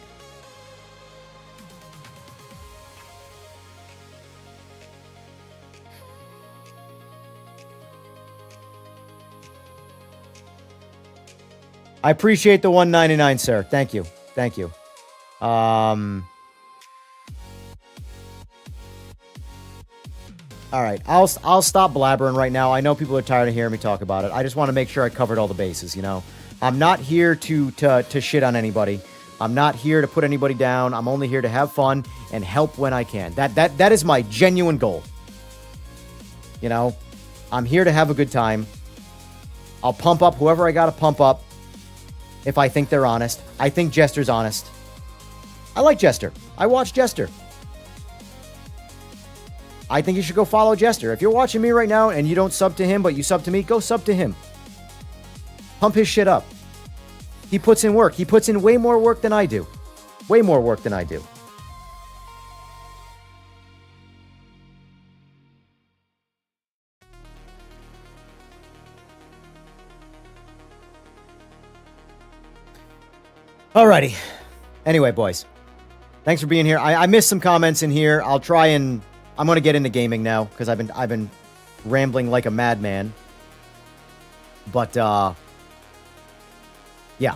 [SPEAKER 2] I appreciate the $1.99, sir. Thank you. All right, I'll stop blabbering right now. I know people are tired of hearing me talk about it. I just want to make sure I covered all the bases, you know. I'm not here to shit on anybody. I'm not here to put anybody down. I'm only here to have fun and help when I can. That is my genuine goal. You know, I'm here to have a good time. I'll pump up whoever I got to pump up if I think they're honest. I think Jester's honest. I like Jester. I watch Jester. I think you should go follow Jester. If you're watching me right now and you don't sub to him, but you sub to me, go sub to him. Pump his shit up. He puts in work. He puts in way more work than I do. Way more work than I do. Alrighty. Anyway, boys. Thanks for being here. I missed some comments in here. I'll try and... I'm going to get into gaming now, because I've been rambling like a madman. But, yeah.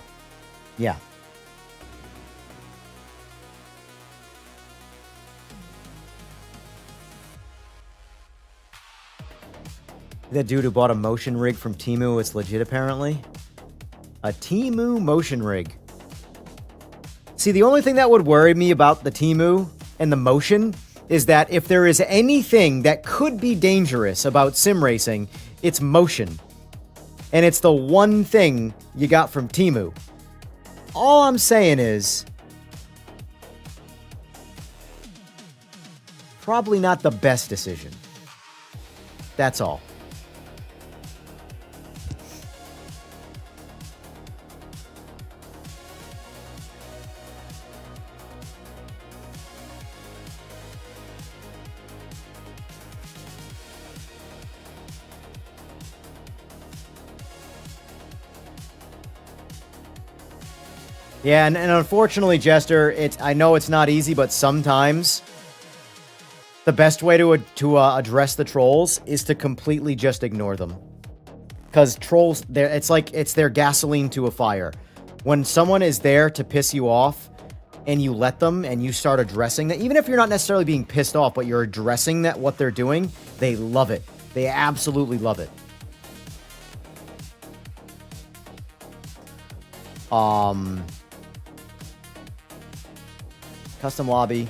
[SPEAKER 2] That dude who bought a motion rig from Temu, it's legit apparently. A Temu motion rig. See, the only thing that would worry me about the Temu and the motion is that if there is anything that could be dangerous about sim racing, it's motion. And it's the one thing you got from Temu. All I'm saying is, probably not the best decision. That's all. Yeah, and unfortunately, Jester, I know it's not easy, but sometimes the best way to address the trolls is to completely just ignore them. Because trolls, it's their gasoline to a fire. When someone is there to piss you off, and you let them, and you start addressing that, even if you're not necessarily being pissed off, but you're addressing what they're doing, they love it. They absolutely love it. Custom lobby.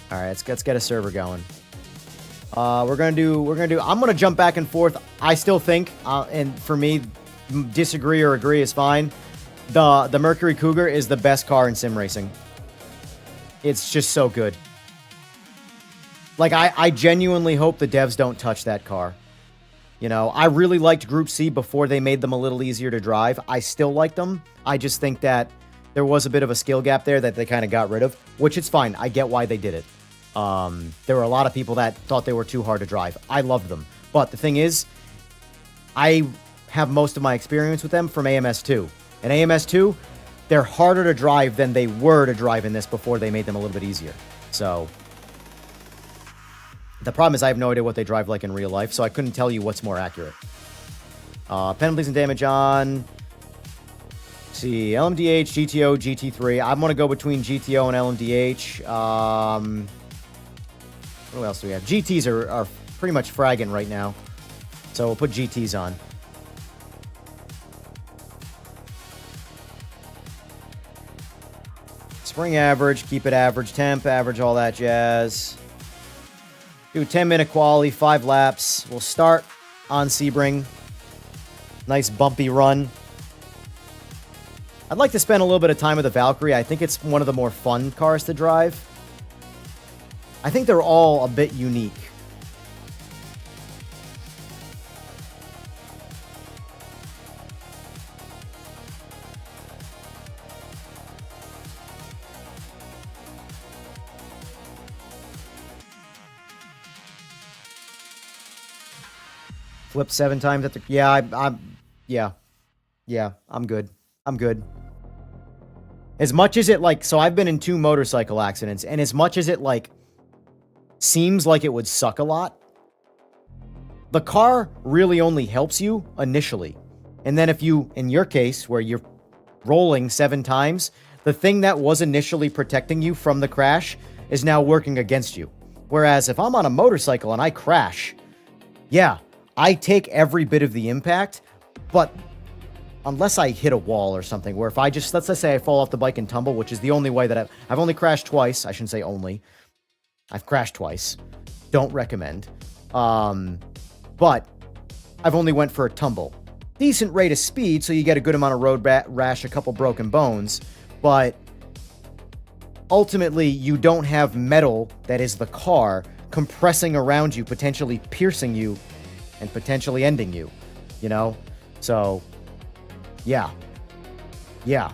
[SPEAKER 2] All right, let's get a server going. I'm gonna jump back and forth. I still think, and for me, disagree or agree is fine. The Mercury Cougar is the best car in sim racing. It's just so good. Like, I genuinely hope the devs don't touch that car. You know, I really liked Group C before they made them a little easier to drive. I still like them. I just think that there was a bit of a skill gap there that they kind of got rid of, which it's fine. I get why they did it. There were a lot of people that thought they were too hard to drive. I loved them. But the thing is, I have most of my experience with them from AMS2. And AMS2, they're harder to drive than they were to drive in this before they made them a little bit easier. So, the problem is I have no idea what they drive like in real life, so I couldn't tell you what's more accurate. Penalties and damage on... see, LMDH, GTO, GT3. I'm going to go between GTO and LMDH. What else do we have? GTs are pretty much fragging right now. So we'll put GTs on. Spring average, keep it average, temp average, all that jazz. Do 10-minute quality, 5 laps. We'll start on Sebring. Nice bumpy run. I'd like to spend a little bit of time with the Valkyrie. I think it's one of the more fun cars to drive. I think they're all a bit unique. Flip 7 times at the... Yeah, I'm good. I'm good. As much as it, like... So I've been in 2 motorcycle accidents, and as much as it, like, seems like it would suck a lot, the car really only helps you initially. And then if you, in your case, where you're rolling 7 times, the thing that was initially protecting you from the crash is now working against you. Whereas if I'm on a motorcycle and I crash, yeah, I take every bit of the impact, but unless I hit a wall or something, where if I just, let's say I fall off the bike and tumble, which is the only way that I've only crashed twice. I shouldn't say only. I've crashed twice. Don't recommend. But I've only went for a tumble. Decent rate of speed, so you get a good amount of road rash, a couple broken bones, but ultimately you don't have metal that is the car compressing around you, potentially piercing you, and potentially ending you, you know? So, yeah. Yeah.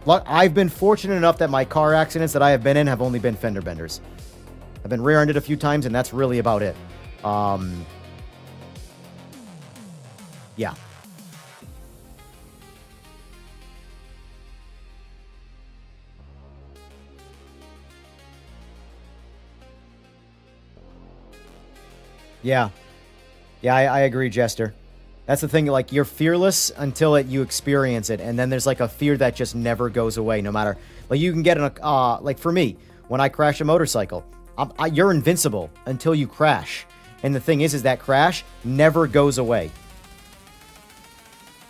[SPEAKER 2] Look, I've been fortunate enough that my car accidents that I have been in have only been fender benders. I've been rear-ended a few times, and that's really about it. Yeah. Yeah. Yeah, I agree, Jester. That's the thing, like, you're fearless until you experience it, and then there's, like, a fear that just never goes away, no matter... Like, you can get in a... like, for me, when I crash a motorcycle, you're invincible until you crash. And the thing is that crash never goes away.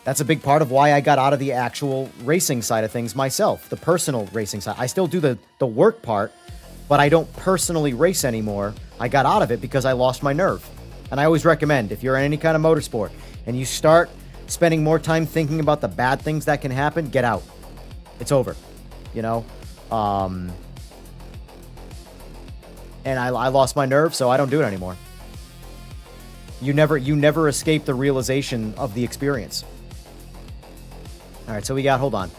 [SPEAKER 2] That's a big part of why I got out of the actual racing side of things myself, the personal racing side. I still do the work part, but I don't personally race anymore. I got out of it because I lost my nerve. And I always recommend, if you're in any kind of motorsport and you start spending more time thinking about the bad things that can happen, get out. It's over, you know? And I lost my nerve, so I don't do it anymore. You never escape the realization of the experience. All right, so we got, hold on.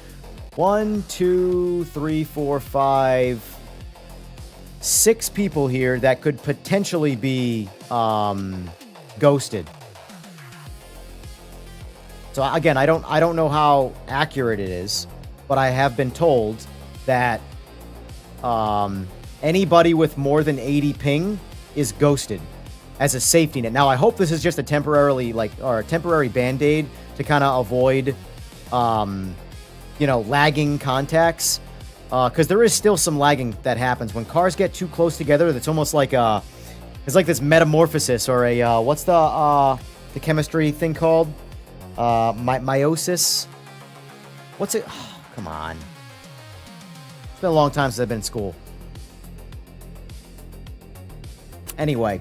[SPEAKER 2] 1, 2, 3, 4, 5, 6 people here that could potentially be ghosted. So again, I don't know how accurate it is, but I have been told that anybody with more than 80 ping is ghosted as a safety net. Now, I hope this is just a temporary band-aid to kind of avoid lagging contacts. Because there is still some lagging that happens when cars get too close together. That's almost like it's like this metamorphosis or a what's the chemistry thing called? Meiosis. What's it? Oh, come on. It's been a long time since I've been in school. Anyway,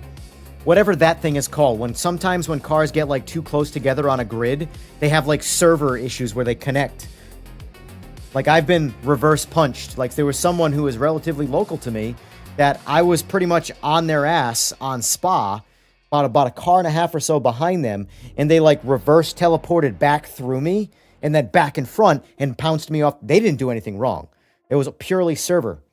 [SPEAKER 2] whatever that thing is called. Sometimes when cars get like too close together on a grid, they have like server issues where they connect. Like, I've been reverse punched. Like, there was someone who was relatively local to me that I was pretty much on their ass on Spa, about a car and a half or so behind them, and they, like, reverse teleported back through me and then back in front and pounced me off. They didn't do anything wrong. It was purely server.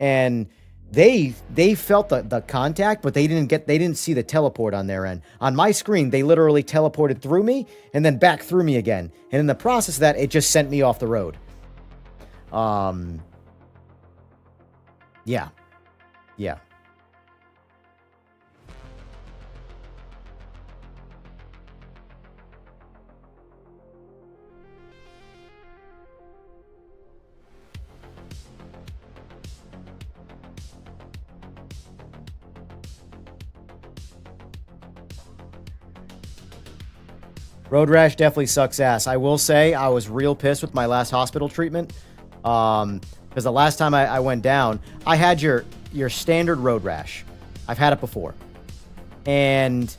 [SPEAKER 2] And they felt the contact, but they didn't see the teleport on their end. On my screen, they literally teleported through me and then back through me again. And in the process of that, it just sent me off the road. Yeah. Yeah. Road rash definitely sucks ass. I will say I was real pissed with my last hospital treatment. Because the last time I went down, I had your standard road rash. I've had it before. And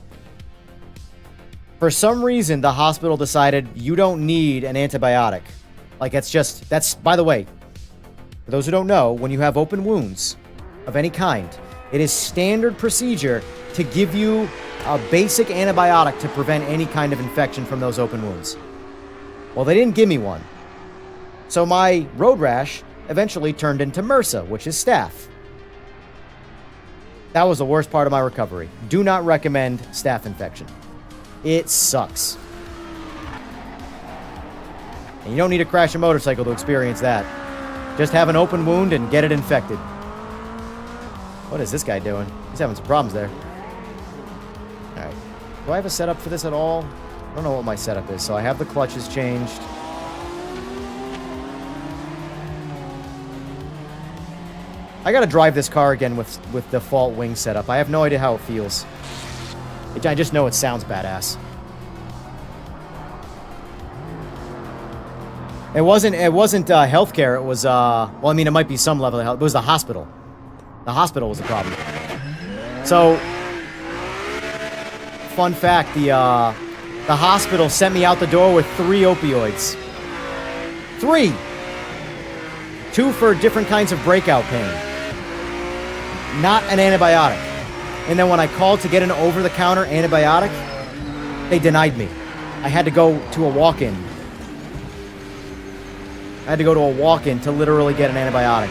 [SPEAKER 2] for some reason, the hospital decided you don't need an antibiotic. Like, that's, by the way, for those who don't know, when you have open wounds of any kind, it is standard procedure to give you a basic antibiotic to prevent any kind of infection from those open wounds. Well, they didn't give me one. So my road rash eventually turned into MRSA, which is staph. That was the worst part of my recovery. Do not recommend staph infection. It sucks. And you don't need to crash a motorcycle to experience that. Just have an open wound and get it infected. What is this guy doing? He's having some problems there. Alright. Do I have a setup for this at all? I don't know what my setup is. So I have the clutches changed. I gotta drive this car again with default wing setup. I have no idea how it feels. I just know it sounds badass. It wasn't healthcare. It was well, I mean, it might be some level of health. It was the hospital. The hospital was the problem. So, fun fact: the hospital sent me out the door with 3 opioids. 3. 2 for different kinds of breakout pain. Not an antibiotic. And then when I called to get an over-the-counter antibiotic, they denied me. I had to go to a walk-in. I had to go to a walk-in to literally get an antibiotic.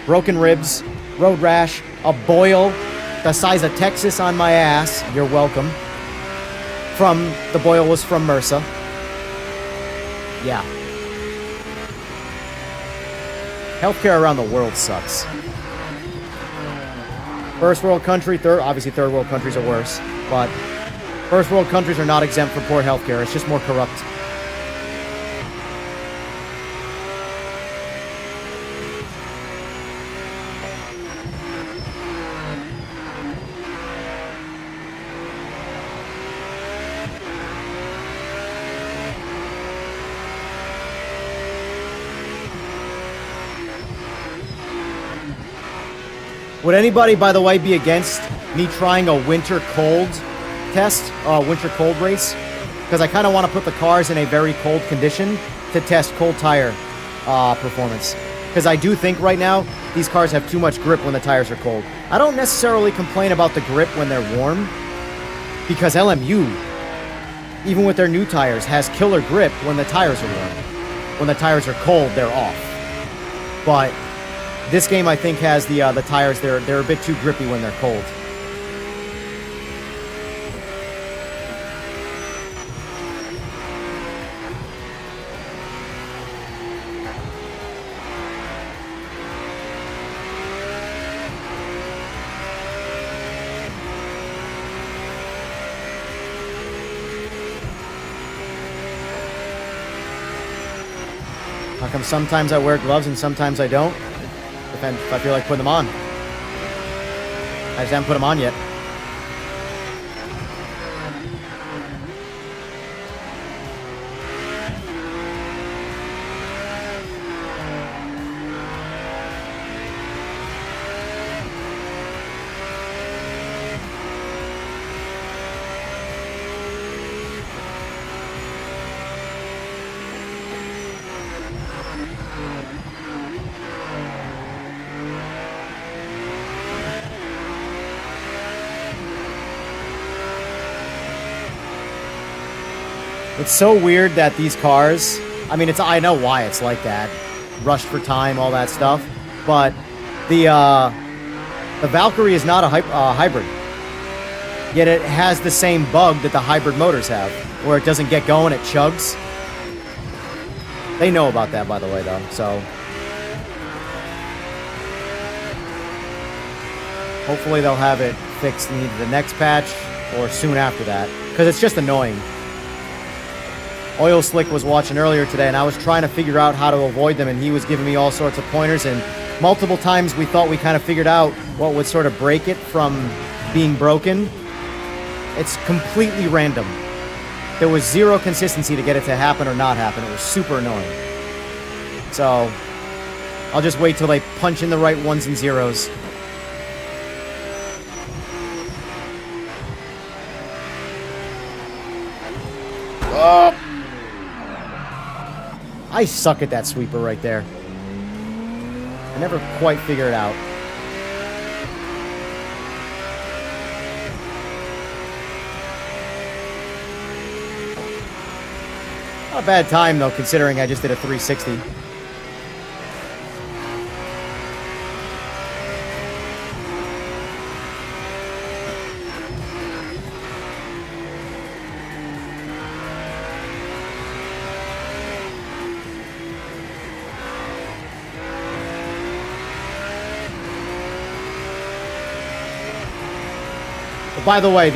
[SPEAKER 2] Broken ribs, road rash, a boil the size of Texas on my ass. You're welcome. The boil was from MRSA. Yeah. Healthcare around the world sucks. First world country, obviously third world countries are worse, but first world countries are not exempt from poor healthcare. It's just more corrupt. Would anybody, by the way, be against me trying a winter cold test, winter cold race? Because I kind of want to put the cars in a very cold condition to test cold tire performance. Because I do think right now, these cars have too much grip when the tires are cold. I don't necessarily complain about the grip when they're warm, because LMU, even with their new tires, has killer grip when the tires are warm. When the tires are cold, they're off. But this game, I think, has the tires. They're a bit too grippy when they're cold. How come sometimes I wear gloves and sometimes I don't? Depends if I feel like putting them on. I just haven't put them on yet. It's so weird that these cars, I mean, I know why it's like that. Rushed for time, all that stuff. But the Valkyrie is not a hybrid. Yet it has the same bug that the hybrid motors have, where it doesn't get going, it chugs. They know about that, by the way, though, so hopefully they'll have it fixed in either the next patch or soon after that, because it's just annoying. Oil Slick was watching earlier today, and I was trying to figure out how to avoid them, and he was giving me all sorts of pointers, and multiple times we thought we kind of figured out what would sort of break it from being broken. It's completely random. There was zero consistency to get it to happen or not happen. It was super annoying. So, I'll just wait till they punch in the right ones and zeros. Oh! I suck at that sweeper right there. I never quite figure it out. Not a bad time, though, considering I just did a 360. By the way,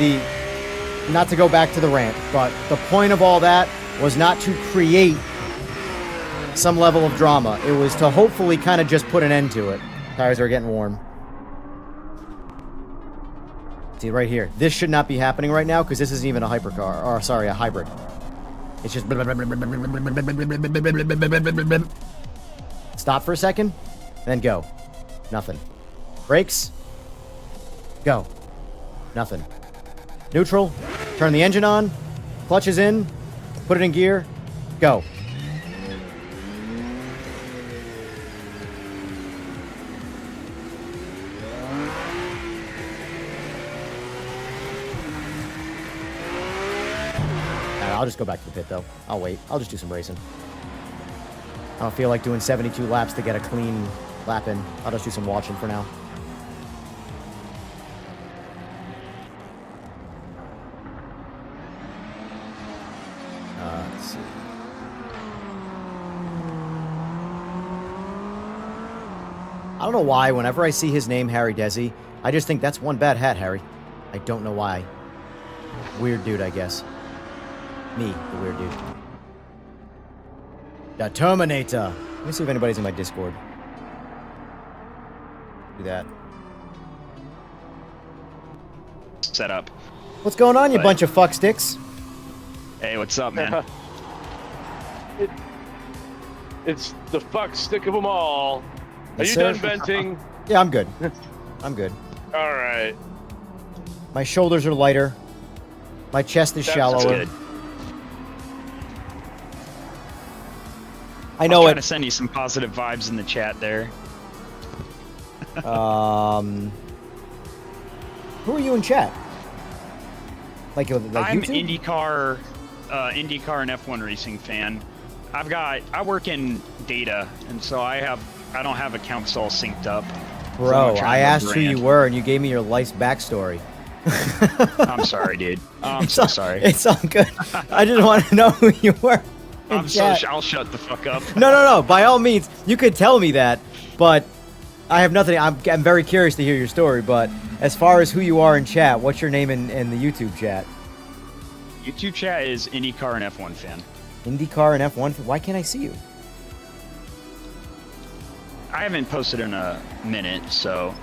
[SPEAKER 2] not to go back to the rant, but the point of all that was not to create some level of drama. It was to hopefully kind of just put an end to it. Tires are getting warm. See, right here. This should not be happening right now because this isn't even a hypercar. Or, sorry, a hybrid. It's just... Stop for a second, then go. Nothing. Brakes. Go. Nothing. Neutral. Turn the engine on. Clutch is in. Put it in gear. Go. I'll just go back to the pit, though. I'll wait. I'll just do some racing. I don't feel like doing 72 laps to get a clean lap in. I'll just do some watching for now. Let's see. I don't know why, whenever I see his name, Harry Desi, I just think that's one bad hat, Harry. I don't know why. Weird dude, I guess. Me, the weird dude. The Terminator. Let me see if anybody's in my Discord. Do that.
[SPEAKER 3] Set up.
[SPEAKER 2] What's going on, you bunch of fucksticks?
[SPEAKER 3] Hey, what's up, man?
[SPEAKER 4] It's the fuck stick of them all. Are
[SPEAKER 2] Yes,
[SPEAKER 4] you
[SPEAKER 2] sir?
[SPEAKER 4] done venting?
[SPEAKER 2] Yeah, I'm good. I'm good.
[SPEAKER 4] All right.
[SPEAKER 2] My shoulders are lighter. My chest is
[SPEAKER 4] That's
[SPEAKER 2] shallower.
[SPEAKER 3] Good.
[SPEAKER 2] I know
[SPEAKER 3] trying to
[SPEAKER 2] it.
[SPEAKER 3] send you some positive vibes in the chat there.
[SPEAKER 2] Who are you in chat? Like
[SPEAKER 3] I'm
[SPEAKER 2] YouTube?
[SPEAKER 3] IndyCar and F1 racing fan. I work in data, and so I don't have accounts all synced up. So
[SPEAKER 2] Bro,
[SPEAKER 3] I'm trying
[SPEAKER 2] I
[SPEAKER 3] to
[SPEAKER 2] asked who
[SPEAKER 3] brand.
[SPEAKER 2] you were, and you gave me your life's backstory.
[SPEAKER 3] I'm sorry, dude. I'm
[SPEAKER 2] It's
[SPEAKER 3] so
[SPEAKER 2] all-
[SPEAKER 3] sorry.
[SPEAKER 2] It's all good. I just want to know who you were. in
[SPEAKER 3] I'll shut the fuck up.
[SPEAKER 2] No. By all means, you could tell me that, but I have nothing. I'm very curious to hear your story. But as far as who you are in chat, what's your name in the YouTube chat?
[SPEAKER 3] YouTube chat is IndyCar and F1 fan.
[SPEAKER 2] IndyCar and F1. Why can't I see you?
[SPEAKER 3] I haven't posted in a minute, so.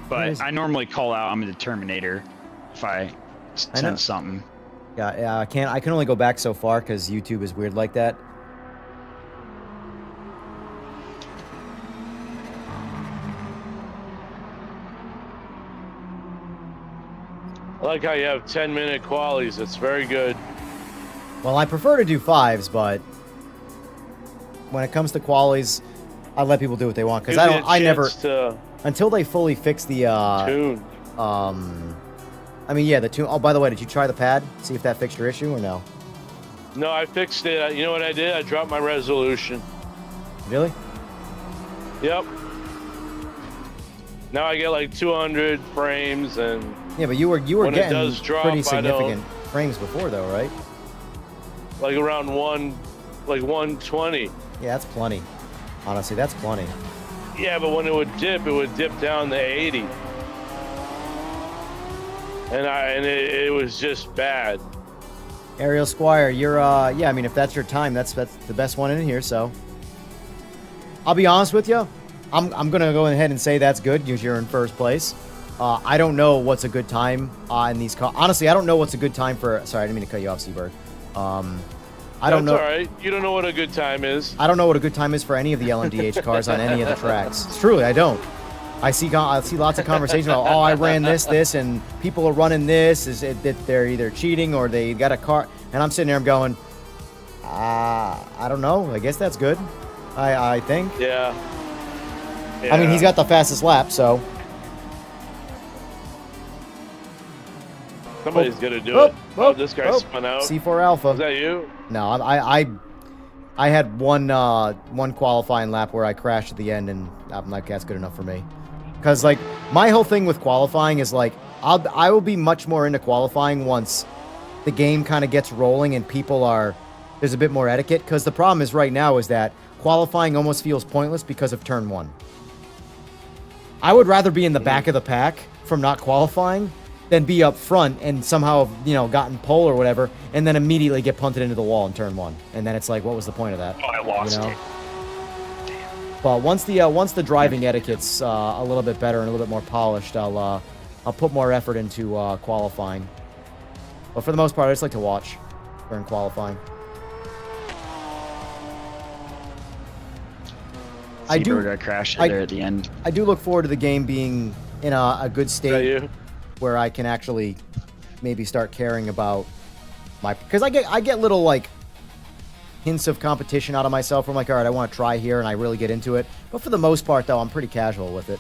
[SPEAKER 2] What is-
[SPEAKER 3] But I normally call out I'm the Terminator if I
[SPEAKER 2] know.
[SPEAKER 3] send something.
[SPEAKER 2] Yeah, I can't. I can only go back so far because YouTube is weird like that.
[SPEAKER 4] I like how you have 10-minute qualies. It's very good.
[SPEAKER 2] Well, I prefer to do fives, but when it comes to qualies, I let people do what they want because
[SPEAKER 4] Gives
[SPEAKER 2] I
[SPEAKER 4] you
[SPEAKER 2] don't.
[SPEAKER 4] a
[SPEAKER 2] I never
[SPEAKER 4] chance to
[SPEAKER 2] until they fully fix the.
[SPEAKER 4] tune.
[SPEAKER 2] I mean, yeah, the tune. Oh, by the way, did you try the pad? See if that fixed your issue or no?
[SPEAKER 4] No, I fixed it. You know what I did? I dropped my resolution.
[SPEAKER 2] Really?
[SPEAKER 4] Yep. Now I get like 200 frames, and
[SPEAKER 2] Yeah, but you were
[SPEAKER 4] When it
[SPEAKER 2] getting
[SPEAKER 4] does drop,
[SPEAKER 2] pretty
[SPEAKER 4] I
[SPEAKER 2] significant frames before, though, right?
[SPEAKER 4] like around 120.
[SPEAKER 2] Yeah, that's plenty. Honestly, that's plenty.
[SPEAKER 4] Yeah, but when it would dip down to 80. And it was just bad.
[SPEAKER 2] Ariel Squire, you're yeah. I mean, if that's your time, that's the best one in here. So, I'll be honest with you. I'm gonna go ahead and say that's good because you're in first place. I don't know what's a good time in these cars. Honestly, I don't know what's a good time for. Sorry, I didn't mean to cut you off, Seabird. I don't know.
[SPEAKER 4] That's all right. You don't know what a good time is.
[SPEAKER 2] I don't know what a good time is for any of the LMDH cars on any of the tracks. Truly, I don't. I see lots of conversation about, oh, I ran this, and people are running this. Is it that they're either cheating or they got a car? And I'm sitting there, I'm going, I don't know. I guess that's good. I think.
[SPEAKER 4] Yeah.
[SPEAKER 2] I mean, he's got the fastest lap, so.
[SPEAKER 4] Somebody's gonna do it. Oh, this guy spun out.
[SPEAKER 2] C4 Alpha.
[SPEAKER 4] Is that you?
[SPEAKER 2] No, I had one qualifying lap where I crashed at the end, and I'm like, that's good enough for me. Because like my whole thing with qualifying is like I will be much more into qualifying once the game kind of gets rolling and there's a bit more etiquette. Because the problem is right now is that qualifying almost feels pointless because of turn 1. I would rather be in the back of the pack from not qualifying than be up front and somehow, gotten pole or whatever, and then immediately get punted into the wall in turn 1. And then it's like, what was the point of that?
[SPEAKER 3] Oh, I lost it.
[SPEAKER 2] But once the driving etiquette's a little bit better and a little bit more polished, I'll put more effort into qualifying. But for the most part, I just like to watch during qualifying.
[SPEAKER 3] I crashed there at the end.
[SPEAKER 2] I do look forward to the game being in a good state where I can actually maybe start caring about because I get little like hints of competition out of myself. I'm like, all right, I want to try here, and I really get into it. But for the most part, though, I'm pretty casual with it.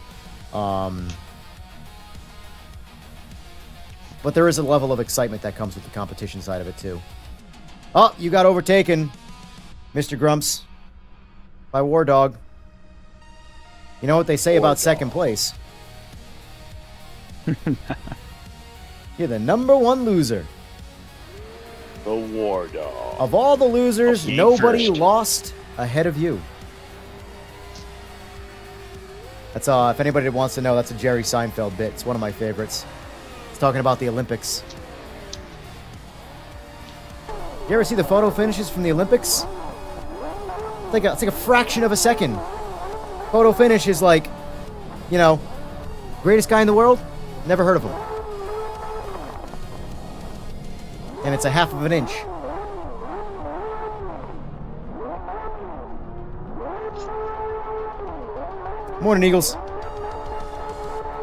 [SPEAKER 2] But there is a level of excitement that comes with the competition side of it too. Oh, you got overtaken, Mr. Grumps, by War Dog. You know what they say about second place? You're the #1 loser.
[SPEAKER 4] The War Dog.
[SPEAKER 2] Of all the losers, nobody lost ahead of you. That's if anybody wants to know, that's a Jerry Seinfeld bit. It's one of my favorites. It's talking about the Olympics. You ever see the photo finishes from the Olympics? It's like a fraction of a second. Photo finish is like, greatest guy in the world? Never heard of him. And it's a half of an inch. Morning, Eagles.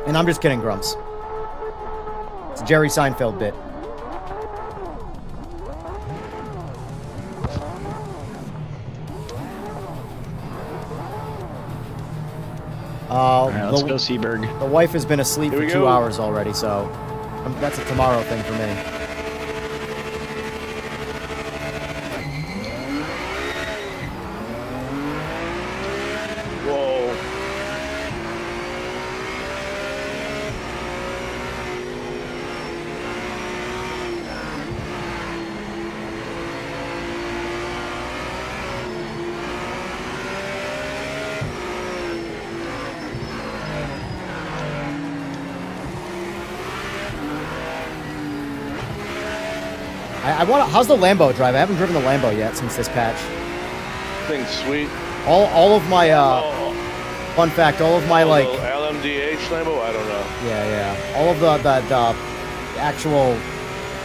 [SPEAKER 2] And I'm just kidding, Grumps. It's a Jerry Seinfeld bit.
[SPEAKER 3] Alright, let's go, Seaberg.
[SPEAKER 2] The wife has been asleep for 2 hours already, so that's a tomorrow thing for me.
[SPEAKER 4] Whoa.
[SPEAKER 2] How's the Lambo drive? I haven't driven the Lambo yet since this patch.
[SPEAKER 4] Thing's sweet.
[SPEAKER 2] All of my fun fact, all of my like
[SPEAKER 4] LMDH Lambo, I don't know.
[SPEAKER 2] Yeah. All of the actual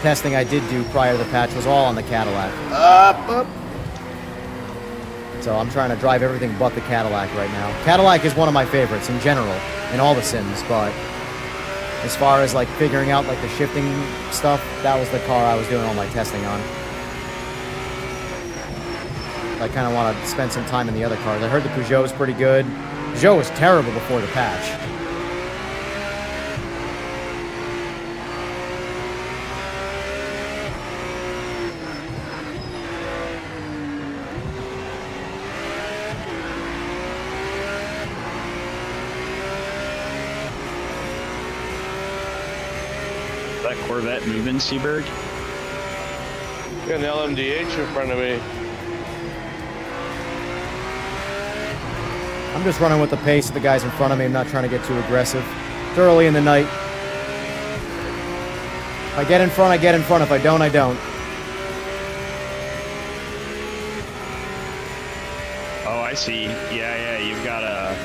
[SPEAKER 2] testing I did do prior to the patch was all on the Cadillac. Up. So I'm trying to drive everything but the Cadillac right now. Cadillac is one of my favorites in general in all the sims, but as far as like figuring out like the shifting stuff, that was the car I was doing all my testing on. I kind of want to spend some time in the other cars. I heard the Peugeot was pretty good. Peugeot was terrible before the patch.
[SPEAKER 3] That Corvette moving, Seaberg?
[SPEAKER 4] Got an LMDH in front of me.
[SPEAKER 2] I'm just running with the pace of the guys in front of me. I'm not trying to get too aggressive. It's early in the night. If I get in front, I get in front. If I don't, I don't.
[SPEAKER 3] Oh, I see. Yeah, you've got a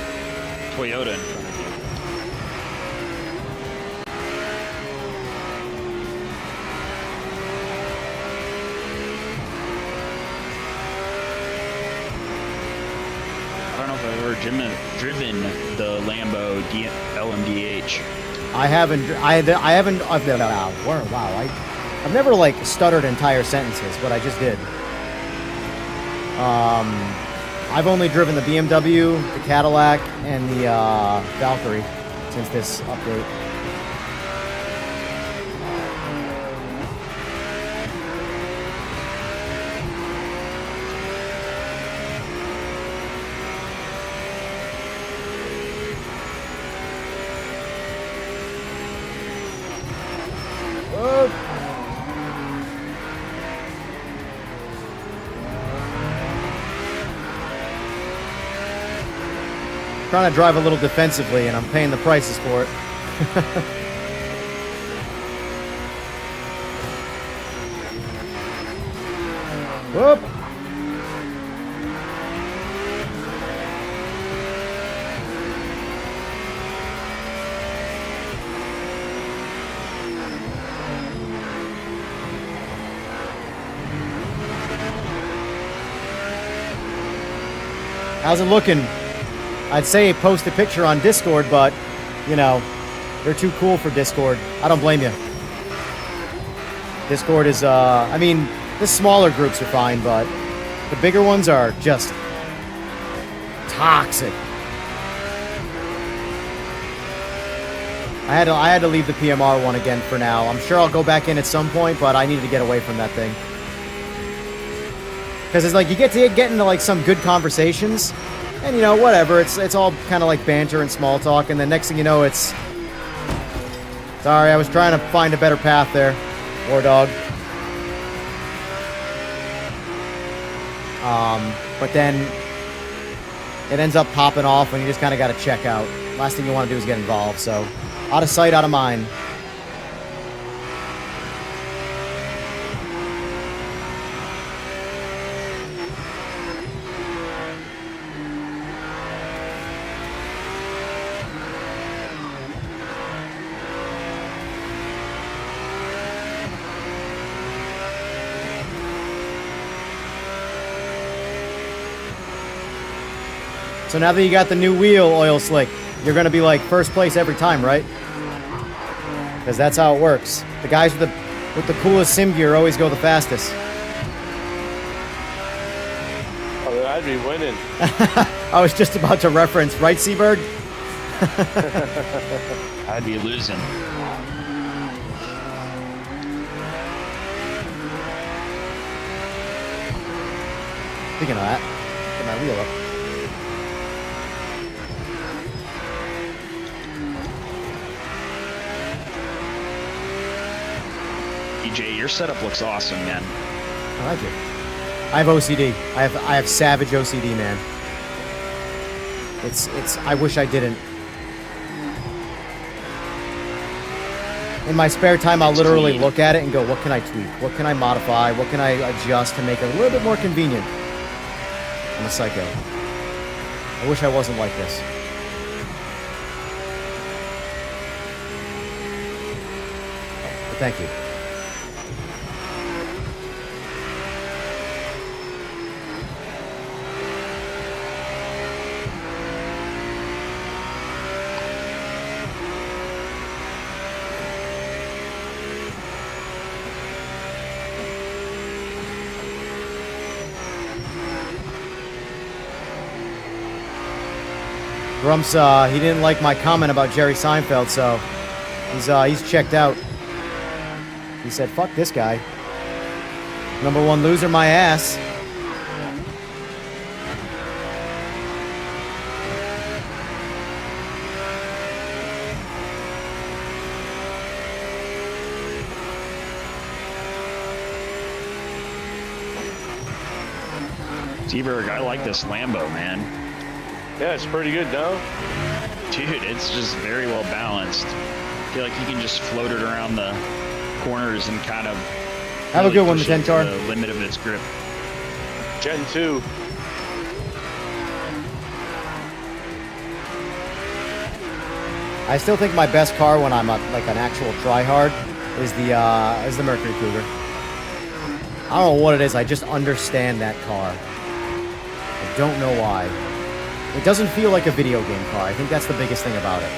[SPEAKER 3] Toyota in front of you. I don't know if I've ever driven the Lambo LMDH.
[SPEAKER 2] I haven't. Wow. I've never, like, stuttered entire sentences, but I just did. I've only driven the BMW, the Cadillac, and the Valkyrie since this update. Trying to drive a little defensively, and I'm paying the prices for it. Whoop! How's it looking? I'd say post a picture on Discord, but, you know, they're too cool for Discord. I don't blame you. Discord is, I mean, the smaller groups are fine, but the bigger ones are just toxic. I had to leave the PMR one again for now. I'm sure I'll go back in at some point, but I needed to get away from that thing. Because it's like, you get into, like, some good conversations, and, you know, whatever, it's all kind of like banter and small talk, and the next thing you know, it's... Sorry, I was trying to find a better path there, war dog. But then it ends up popping off, and you just kind of got to check out. Last thing you want to do is get involved, so out of sight, out of mind. So now that you got the new wheel, Oil Slick, you're going to be like first place every time, right? Because that's how it works. The guys with the coolest sim gear always go the fastest.
[SPEAKER 4] Oh, I'd be winning.
[SPEAKER 2] I was just about to reference, right, Seabird?
[SPEAKER 3] I'd be losing.
[SPEAKER 2] Speaking of that, get my wheel up.
[SPEAKER 3] EJ, your setup looks awesome, man.
[SPEAKER 2] I like it. I have OCD. I have savage OCD, man. It's I wish I didn't. In my spare time, I'll literally look at it and go, what can I tweak? What can I modify? What can I adjust to make it a little bit more convenient? I'm a psycho. I wish I wasn't like this. But thank you. Grumps, he didn't like my comment about Jerry Seinfeld, so he's checked out. He said, fuck this guy. Number one loser, my ass.
[SPEAKER 3] T-Berg, I like this Lambo, man.
[SPEAKER 4] Yeah, it's pretty good, no?
[SPEAKER 3] Dude, it's just very well balanced. I feel like you can just float it around the corners and kind of
[SPEAKER 2] have a good one, the 10 car.
[SPEAKER 3] The limit of its grip.
[SPEAKER 4] Gen 2.
[SPEAKER 2] I still think my best car when I'm like an actual tryhard is the Mercury Cougar. I don't know what it is. I just understand that car. I don't know why. It doesn't feel like a video game car. I think that's the biggest thing about it.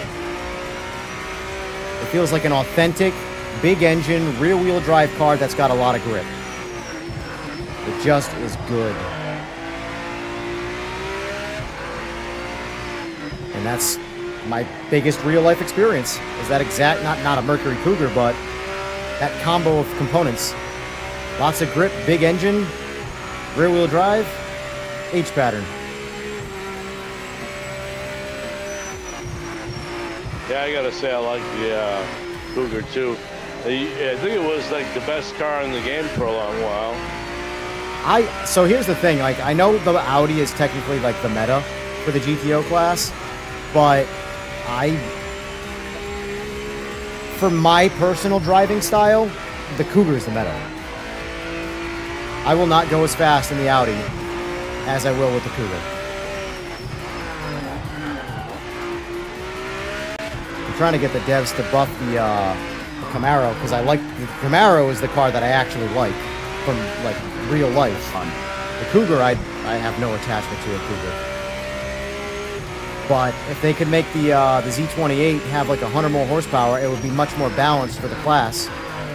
[SPEAKER 2] It feels like an authentic big engine, rear-wheel drive car that's got a lot of grip. It just is good. And that's my biggest real-life experience. Is that exact, not a Mercury Cougar, but that combo of components. Lots of grip, big engine, rear-wheel drive, H-pattern.
[SPEAKER 4] Yeah, I gotta say I like the Cougar too. I think it was like the best car in the game for a long while.
[SPEAKER 2] So here's the thing, like, I know the Audi is technically like the meta for the GTO class, but for my personal driving style, the Cougar is the meta. I will not go as fast in the Audi as I will with the Cougar. I'm trying to get the devs to buff the Camaro, because the Camaro is the car that I actually like from like real life. The Cougar, I have no attachment to a Cougar. But if they could make the Z28 have like 100 more horsepower, it would be much more balanced for the class,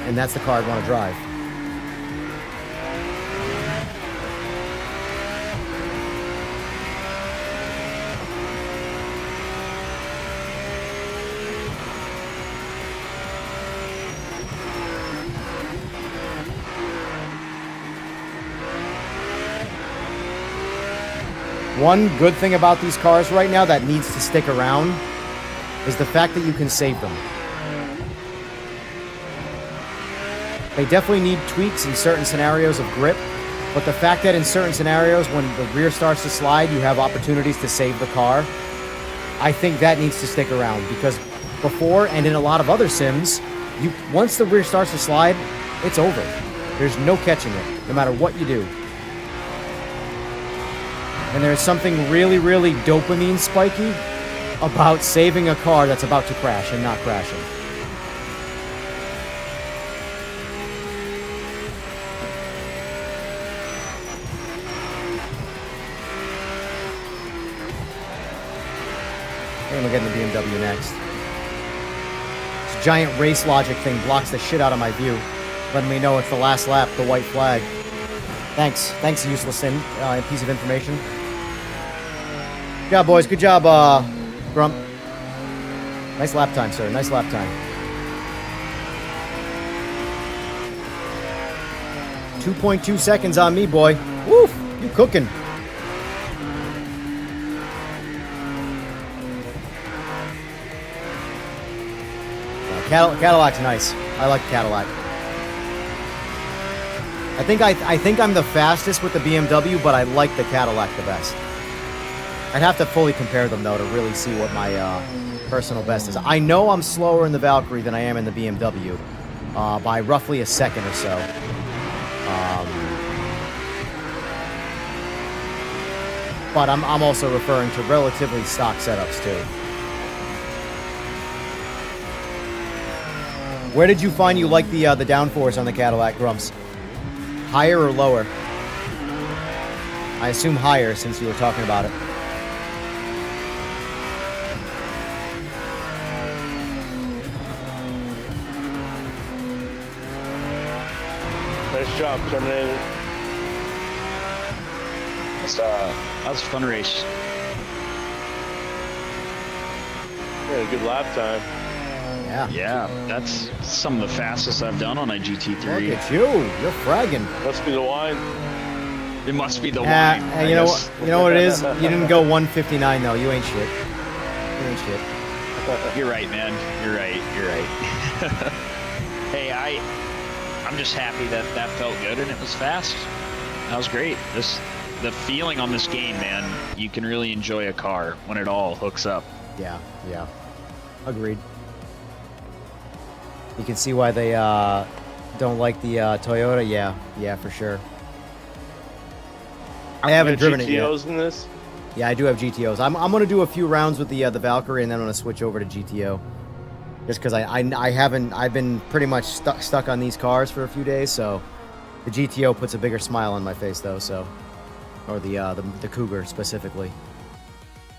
[SPEAKER 2] and that's the car I'd want to drive. One good thing about these cars right now that needs to stick around is the fact that you can save them. They definitely need tweaks in certain scenarios of grip, but the fact that in certain scenarios when the rear starts to slide, you have opportunities to save the car, I think that needs to stick around, because before and in a lot of other sims, once the rear starts to slide, it's over. There's no catching it, no matter what you do. And there's something really, really dopamine spiky about saving a car that's about to crash and not crashing. And we're getting the BMW next. This giant race logic thing blocks the shit out of my view, letting me know it's the last lap, the white flag. Thanks, useless piece of information. Good job, boys. Good job, Grump. Nice lap time, sir. Nice lap time. 2.2 seconds on me, boy. Woof! You cooking. Cadillac's nice. I like the Cadillac. I think I'm the fastest with the BMW, but I like the Cadillac the best. I'd have to fully compare them, though, to really see what my personal best is. I know I'm slower in the Valkyrie than I am in the BMW, by roughly a second or so. But I'm also referring to relatively stock setups, too. Where did you find you like the downforce on the Cadillac, Grumps? Higher or lower? I assume higher, since you were talking about it.
[SPEAKER 4] Nice job, Terminator.
[SPEAKER 3] That was a fun race.
[SPEAKER 4] You had a good lap time.
[SPEAKER 2] Yeah.
[SPEAKER 3] Yeah, that's some of the fastest I've done on a GT3.
[SPEAKER 2] Look at you. You're fragging.
[SPEAKER 4] Must be the wine.
[SPEAKER 3] It must be the wine.
[SPEAKER 2] You know what it is? You didn't go 159, though. You ain't shit. You ain't shit.
[SPEAKER 3] You're right, man. You're right. Hey, I'm just happy that felt good and it was fast. That was great. The feeling on this game, man, you can really enjoy a car when it all hooks up.
[SPEAKER 2] Yeah. Agreed. You can see why they don't like the Toyota. Yeah, for sure. I haven't driven it yet.
[SPEAKER 4] GTOs in this?
[SPEAKER 2] Yeah, I do have GTOs. I'm going to do a few rounds with the Valkyrie, and then I'm going to switch over to GTO. Just because I've been pretty much stuck on these cars for a few days, so the GTO puts a bigger smile on my face, though. So, or the Cougar specifically.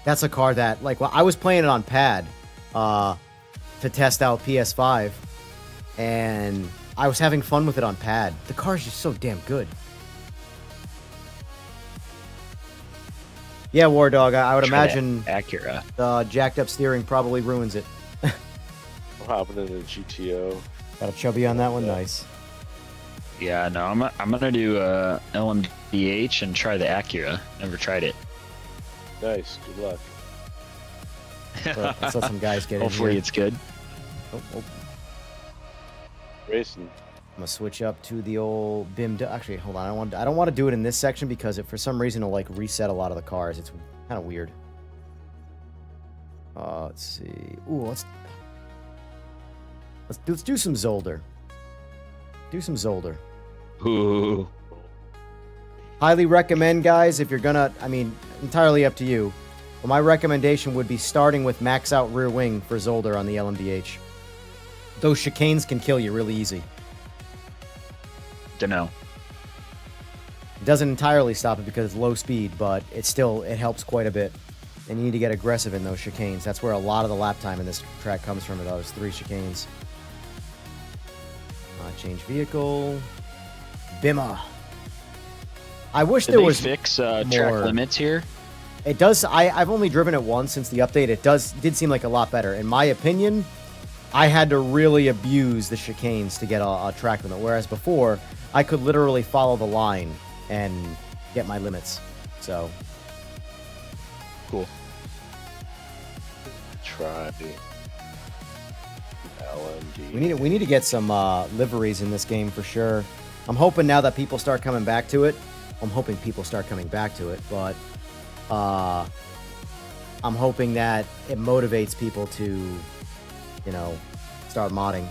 [SPEAKER 2] That's a car that, like, well, I was playing it on pad to test out PS5, and I was having fun with it on pad. The car's just so damn good. Yeah, War Dog, I would
[SPEAKER 3] Try
[SPEAKER 2] imagine
[SPEAKER 3] Acura.
[SPEAKER 2] the jacked up steering probably ruins it.
[SPEAKER 4] I'm hopping in the GTO.
[SPEAKER 2] Got a chubby on that one, nice.
[SPEAKER 3] Yeah, no, I'm gonna do LMDH and try the Acura. Never tried it.
[SPEAKER 4] Nice, good luck.
[SPEAKER 2] Let's let some guys get in
[SPEAKER 3] Hopefully
[SPEAKER 2] here.
[SPEAKER 3] it's good.
[SPEAKER 2] Oh.
[SPEAKER 4] Racing.
[SPEAKER 2] I'm gonna switch up to the old BIM. Actually, hold on. I don't want to do it in this section because for some reason it'll like reset a lot of the cars. It's kind of weird. Let's see. Ooh, let's do some Zolder. Do some Zolder.
[SPEAKER 3] Ooh.
[SPEAKER 2] Highly recommend, guys, if you're gonna. I mean, entirely up to you. But my recommendation would be starting with max out rear wing for Zolder on the LMDH. Those chicanes can kill you really easy.
[SPEAKER 3] Dunno.
[SPEAKER 2] It doesn't entirely stop it because it's low speed, but it helps quite a bit. And you need to get aggressive in those chicanes. That's where a lot of the lap time in this track comes from, those 3 chicanes. Change vehicle. Bimmer. I wish
[SPEAKER 3] Did
[SPEAKER 2] there
[SPEAKER 3] they
[SPEAKER 2] was
[SPEAKER 3] fix
[SPEAKER 2] more.
[SPEAKER 3] track limits here?
[SPEAKER 2] It does. I've only driven it once since the update. It did seem like a lot better. In my opinion, I had to really abuse the chicanes to get a track limit, whereas before, I could literally follow the line and get my limits. So,
[SPEAKER 3] Cool.
[SPEAKER 4] Try LMD.
[SPEAKER 2] we need to get some liveries in this game for sure. I'm hoping now that people start coming back to it. But I'm hoping that it motivates people to, start modding.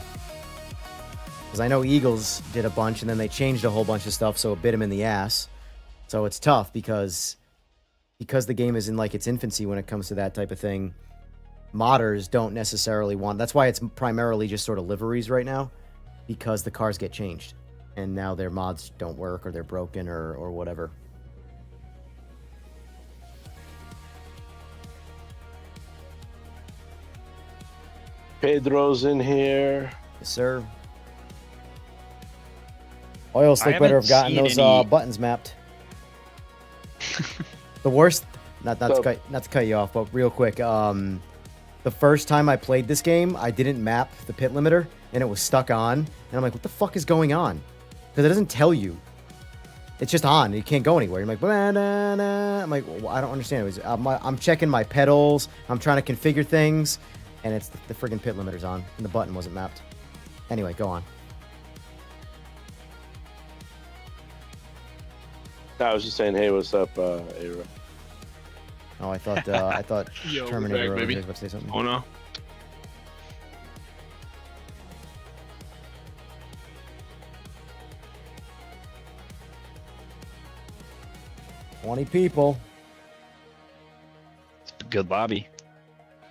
[SPEAKER 2] Because I know Eagles did a bunch, and then they changed a whole bunch of stuff, so it bit them in the ass. So it's tough because the game is in like its infancy when it comes to that type of thing. Modders don't necessarily want. That's why it's primarily just sort of liveries right now, because the cars get changed, and now their mods don't work or they're broken or whatever.
[SPEAKER 4] Pedro's in here.
[SPEAKER 2] Yes, sir. Oil Slick
[SPEAKER 3] haven't
[SPEAKER 2] better have gotten
[SPEAKER 3] seen
[SPEAKER 2] those
[SPEAKER 3] any-
[SPEAKER 2] buttons mapped. The worst, not to cut you off, but real quick. The first time I played this game, I didn't map the pit limiter, and it was stuck on. And I'm like, what the fuck is going on? Because it doesn't tell you. It's just on. You can't go anywhere. You're like, "Ba-da-da." I'm like, well, I don't understand. I'm checking my pedals. I'm trying to configure things, and it's the friggin' pit limiter's on, and the button wasn't mapped. Anyway, go on.
[SPEAKER 4] I was just saying, hey, what's up, Ava?
[SPEAKER 2] Oh, I thought
[SPEAKER 5] Yo, we're
[SPEAKER 2] Terminator
[SPEAKER 5] back,
[SPEAKER 2] was
[SPEAKER 5] baby.
[SPEAKER 2] about to say something.
[SPEAKER 5] Oh no.
[SPEAKER 2] People.
[SPEAKER 3] It's a good lobby.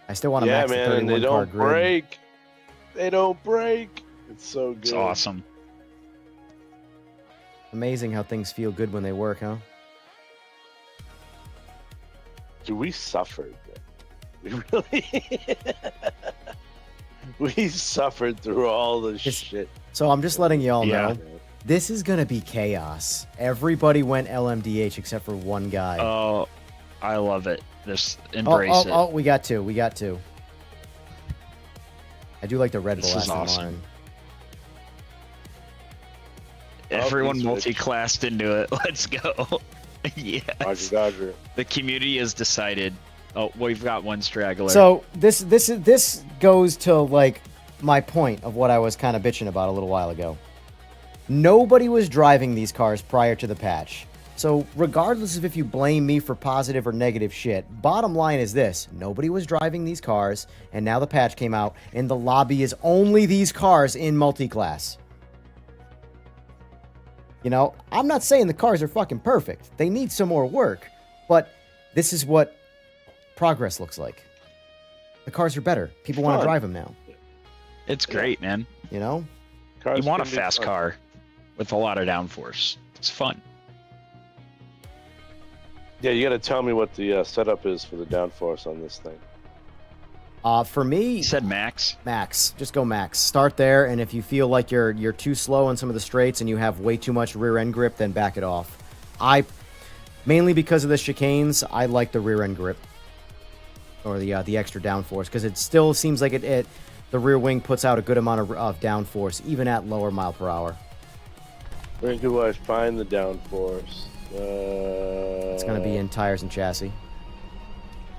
[SPEAKER 2] I still want to
[SPEAKER 4] Yeah,
[SPEAKER 2] max
[SPEAKER 4] man,
[SPEAKER 2] the
[SPEAKER 4] and they
[SPEAKER 2] 31 car
[SPEAKER 4] don't
[SPEAKER 2] grid.
[SPEAKER 4] break. They don't break. It's so good.
[SPEAKER 3] It's awesome.
[SPEAKER 2] Amazing how things feel good when they work, huh?
[SPEAKER 4] Dude, we suffered. We really... we suffered through all the shit.
[SPEAKER 2] So I'm just letting y'all
[SPEAKER 3] Yeah.
[SPEAKER 2] know, this is gonna be chaos. Everybody went LMDH except for one guy.
[SPEAKER 3] Oh, I love it. Just embrace it.
[SPEAKER 2] Oh, we got two. I do like the Red Bull
[SPEAKER 3] This is
[SPEAKER 2] Aston
[SPEAKER 3] awesome.
[SPEAKER 2] Martin.
[SPEAKER 3] Everyone
[SPEAKER 4] please switch.
[SPEAKER 3] multi-classed into it. Let's go. Yes.
[SPEAKER 4] Roger, Dodger.
[SPEAKER 3] The community has decided. Oh, we've got one straggler.
[SPEAKER 2] So this goes to like my point of what I was kind of bitching about a little while ago. Nobody was driving these cars prior to the patch. So regardless of if you blame me for positive or negative shit, bottom line is this. Nobody was driving these cars, and now the patch came out, and the lobby is only these cars in multi-class. You know, I'm not saying the cars are fucking perfect. They need some more work. But this is what progress looks like. The cars are better. People want to
[SPEAKER 4] Fun.
[SPEAKER 2] drive them now.
[SPEAKER 3] it's great, man.
[SPEAKER 2] You know?
[SPEAKER 4] Cars
[SPEAKER 3] You want a
[SPEAKER 4] can be
[SPEAKER 3] fast
[SPEAKER 4] fun.
[SPEAKER 3] car with a lot of downforce. It's fun.
[SPEAKER 4] Yeah, you got to tell me what the setup is for the downforce on this thing.
[SPEAKER 2] For me,
[SPEAKER 3] You said max.
[SPEAKER 2] max. Just go max. Start there, and if you feel like you're too slow on some of the straights and you have way too much rear end grip, then back it off. Mainly because of the chicanes, I like the rear end grip or the extra downforce because it still seems like the rear wing puts out a good amount of downforce even at lower mile per hour.
[SPEAKER 4] Where do I find the downforce?
[SPEAKER 2] It's going to be in tires and chassis.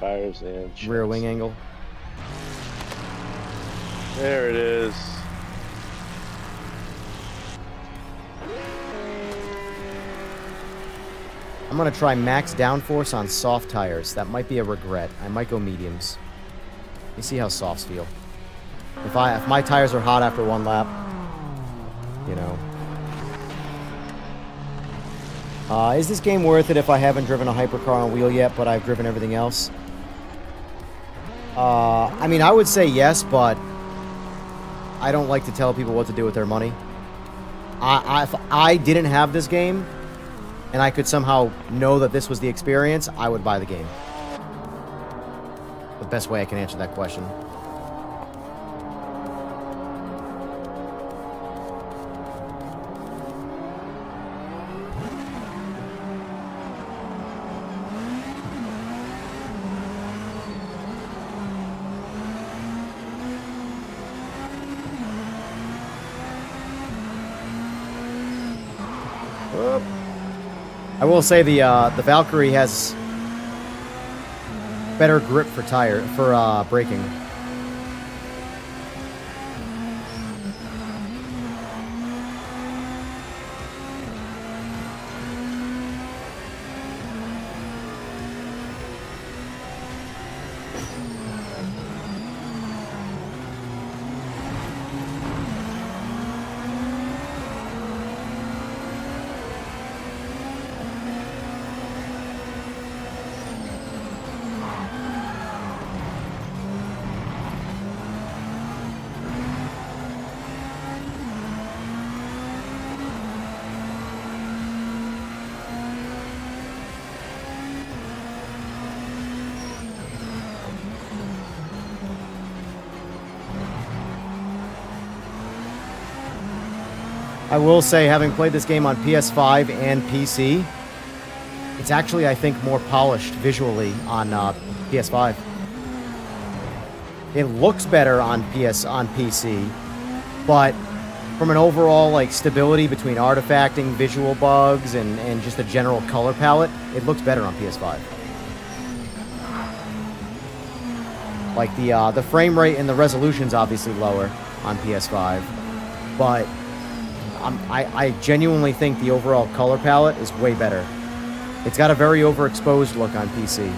[SPEAKER 4] Tires and chassis.
[SPEAKER 2] Rear wing angle.
[SPEAKER 4] There it is.
[SPEAKER 2] I'm going to try max downforce on soft tires. That might be a regret. I might go mediums. You see how softs feel. If my tires are hot after one lap, you know. Is this game worth it if I haven't driven a hypercar on wheel yet, but I've driven everything else? I mean, I would say yes, but I don't like to tell people what to do with their money. If I didn't have this game, and I could somehow know that this was the experience, I would buy the game. The best way I can answer that question. I will say the Valkyrie has better grip for braking. I will say, having played this game on PS5 and PC, it's actually, I think, more polished visually on PS5. It looks better on PC, but from an overall like stability between artifacting, visual bugs, and just a general color palette, it looks better on PS5. Like the frame rate and the resolution's obviously lower on PS5, but I genuinely think the overall color palette is way better. It's got a very overexposed look on PC.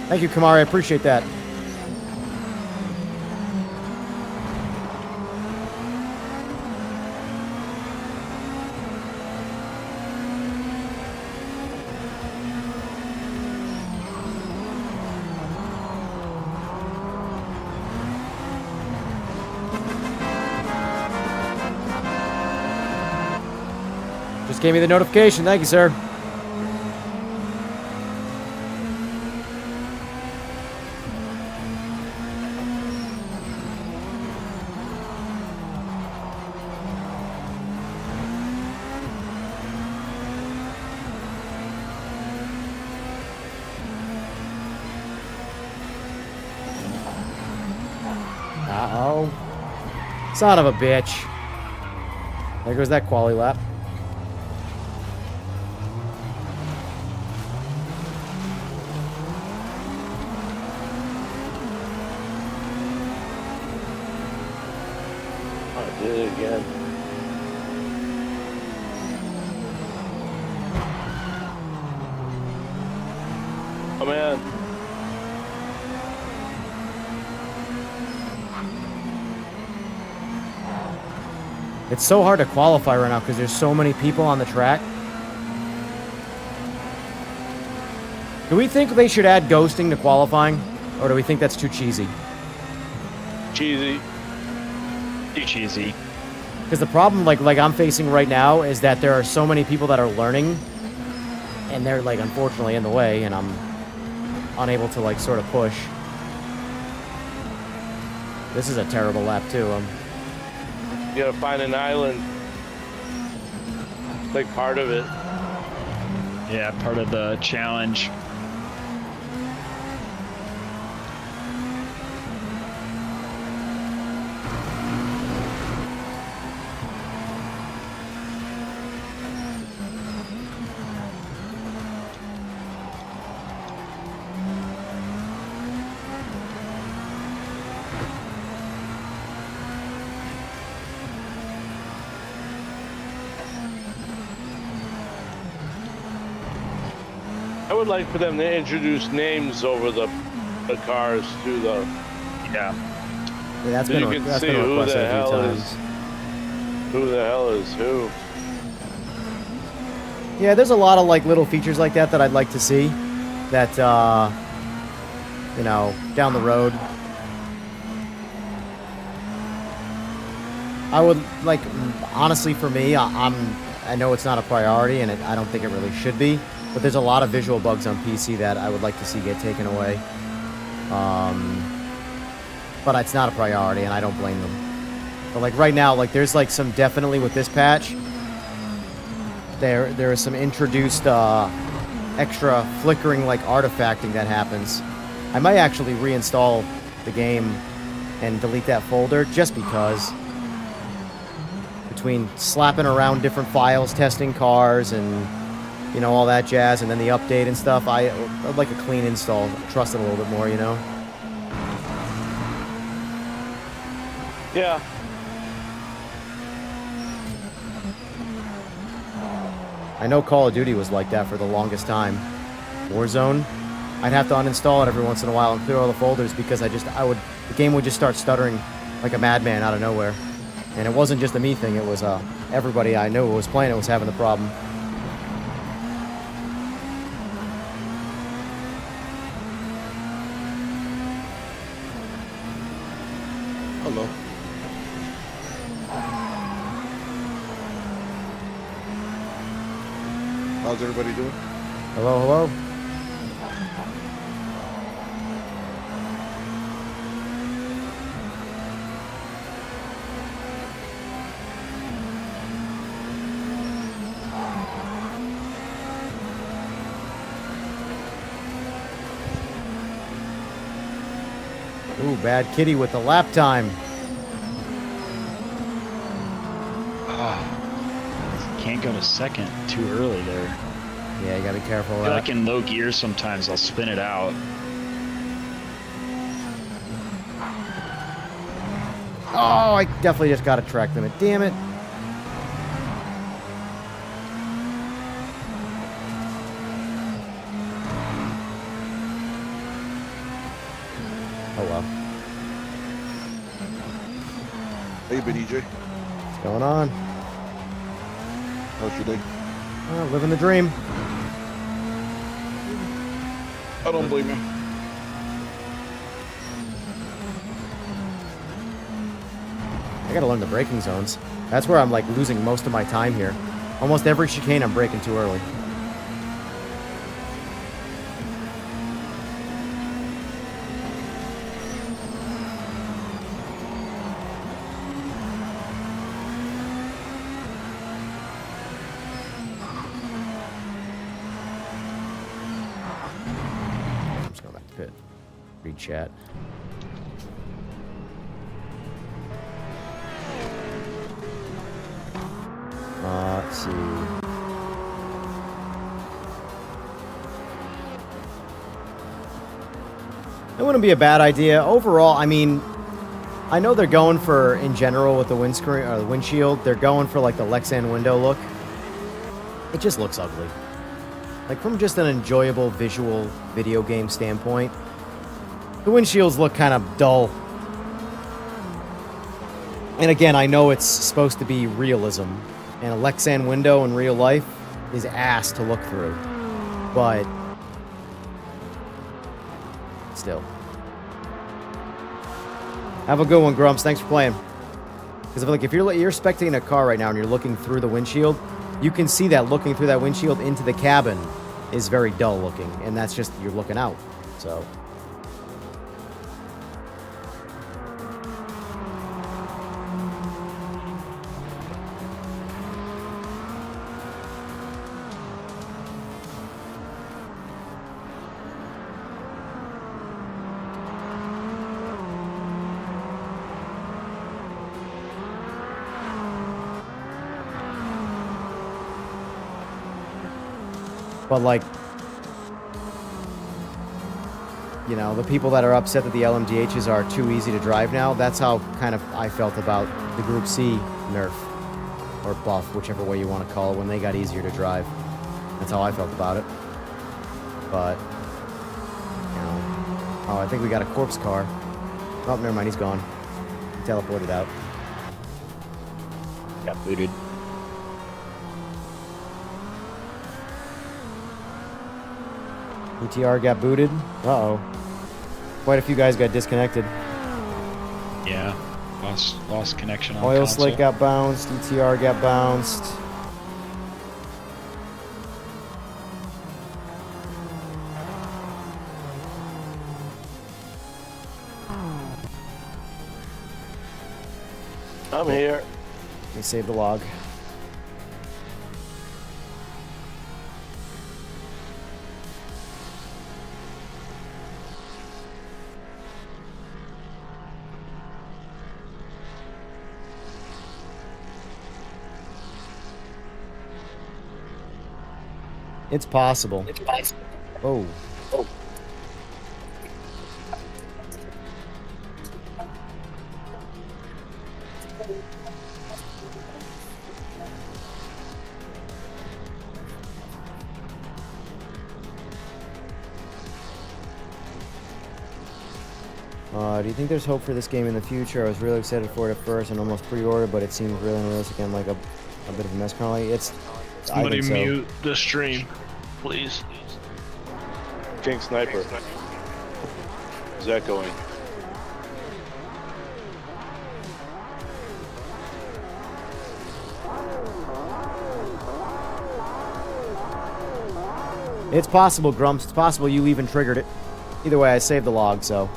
[SPEAKER 2] Thank you, Kamari. I appreciate that. Just gave me the notification. Thank you, sir. Uh-oh. Son of a bitch. There goes that quali lap.
[SPEAKER 4] I did it again. Oh man.
[SPEAKER 2] It's so hard to qualify right now because there's so many people on the track. Do we think they should add ghosting to qualifying? Or do we think that's too cheesy?
[SPEAKER 4] Cheesy.
[SPEAKER 3] Too cheesy.
[SPEAKER 2] Because the problem, like I'm facing right now, is that there are so many people that are learning, and they're like unfortunately in the way, and I'm unable to like sort of push. This is a terrible lap too.
[SPEAKER 4] You gotta find an island. Like part of it.
[SPEAKER 3] Yeah, part of the challenge.
[SPEAKER 4] I would like for them to introduce names over the cars to the.
[SPEAKER 3] Yeah.
[SPEAKER 2] Yeah, that's
[SPEAKER 4] So
[SPEAKER 2] been,
[SPEAKER 4] you can
[SPEAKER 2] that's
[SPEAKER 4] see
[SPEAKER 2] been
[SPEAKER 4] who
[SPEAKER 2] requested
[SPEAKER 4] the
[SPEAKER 2] a few
[SPEAKER 4] hell
[SPEAKER 2] times.
[SPEAKER 4] Who the hell is who?
[SPEAKER 2] Yeah, there's a lot of like little features like that that I'd like to see. That you know, down the road. I would like, honestly, for me, I know it's not a priority, and I don't think it really should be. But there's a lot of visual bugs on PC that I would like to see get taken away. But it's not a priority, and I don't blame them. But like right now, like there's like some definitely with this patch, there is some introduced extra flickering like artifacting that happens. I might actually reinstall the game and delete that folder just because. Between slapping around different files, testing cars, and you know all that jazz, and then the update and stuff, I'd like a clean install. Trust it a little bit more, you know.
[SPEAKER 4] Yeah.
[SPEAKER 2] I know Call of Duty was like that for the longest time. Warzone, I'd have to uninstall it every once in a while and clear all the folders because the game would just start stuttering like a madman out of nowhere. And it wasn't just a me thing, it was everybody I knew who was playing it was having the problem.
[SPEAKER 5] Hello. How's everybody doing?
[SPEAKER 2] Hello, hello? Ooh, bad kitty with the lap time.
[SPEAKER 3] Can't go to second too early there.
[SPEAKER 2] Yeah, you gotta be careful
[SPEAKER 3] I
[SPEAKER 2] of
[SPEAKER 3] feel
[SPEAKER 2] that.
[SPEAKER 3] like in low gear sometimes I'll spin it out.
[SPEAKER 2] Oh, I definitely just got a track limit. Damn it. Oh well.
[SPEAKER 5] Hey, Big EJ.
[SPEAKER 2] What's going on?
[SPEAKER 5] How's your day?
[SPEAKER 2] Living the dream.
[SPEAKER 5] I don't blame you.
[SPEAKER 2] I gotta learn the braking zones. That's where I'm like losing most of my time here. Almost every chicane I'm braking too early. I'm just going back to pit. Read chat. Let's see. It wouldn't be a bad idea. Overall, I mean, I know they're going for, in general, with the windscreen or the windshield, they're going for like the Lexan window look. It just looks ugly. Like from just an enjoyable visual video game standpoint, the windshields look kind of dull. And again, I know it's supposed to be realism. And a Lexan window in real life is ass to look through. But still. Have a good one, Grumps. Thanks for playing. Because like if you're spectating a car right now and you're looking through the windshield, you can see that looking through that windshield into the cabin is very dull looking, and that's just you're looking out. So. But, like, you know, the people that are upset that the LMDHs are too easy to drive now, that's how kind of I felt about the Group C nerf, or buff, whichever way you want to call it, when they got easier to drive. That's how I felt about it. But, you know, oh, I think we got a corpse car. Oh, never mind, he's gone. He teleported out.
[SPEAKER 3] Got booted.
[SPEAKER 2] ETR got booted. Uh-oh. Quite a few guys got disconnected.
[SPEAKER 3] Yeah, lost connection on
[SPEAKER 2] Oil
[SPEAKER 3] console.
[SPEAKER 2] slick got bounced. ETR got bounced.
[SPEAKER 4] I'm here.
[SPEAKER 2] Let me save the log. It's possible. Oh. Do you think there's hope for this game in the future? I was really excited for it at first and almost pre-ordered, but it seems really unrealistic and like a bit of a mess currently.
[SPEAKER 6] Somebody
[SPEAKER 2] I think so.
[SPEAKER 6] mute the stream, please.
[SPEAKER 4] King Sniper. Is that going?
[SPEAKER 2] It's possible, Grumps. It's possible you even triggered it. Either way, I saved the log, so.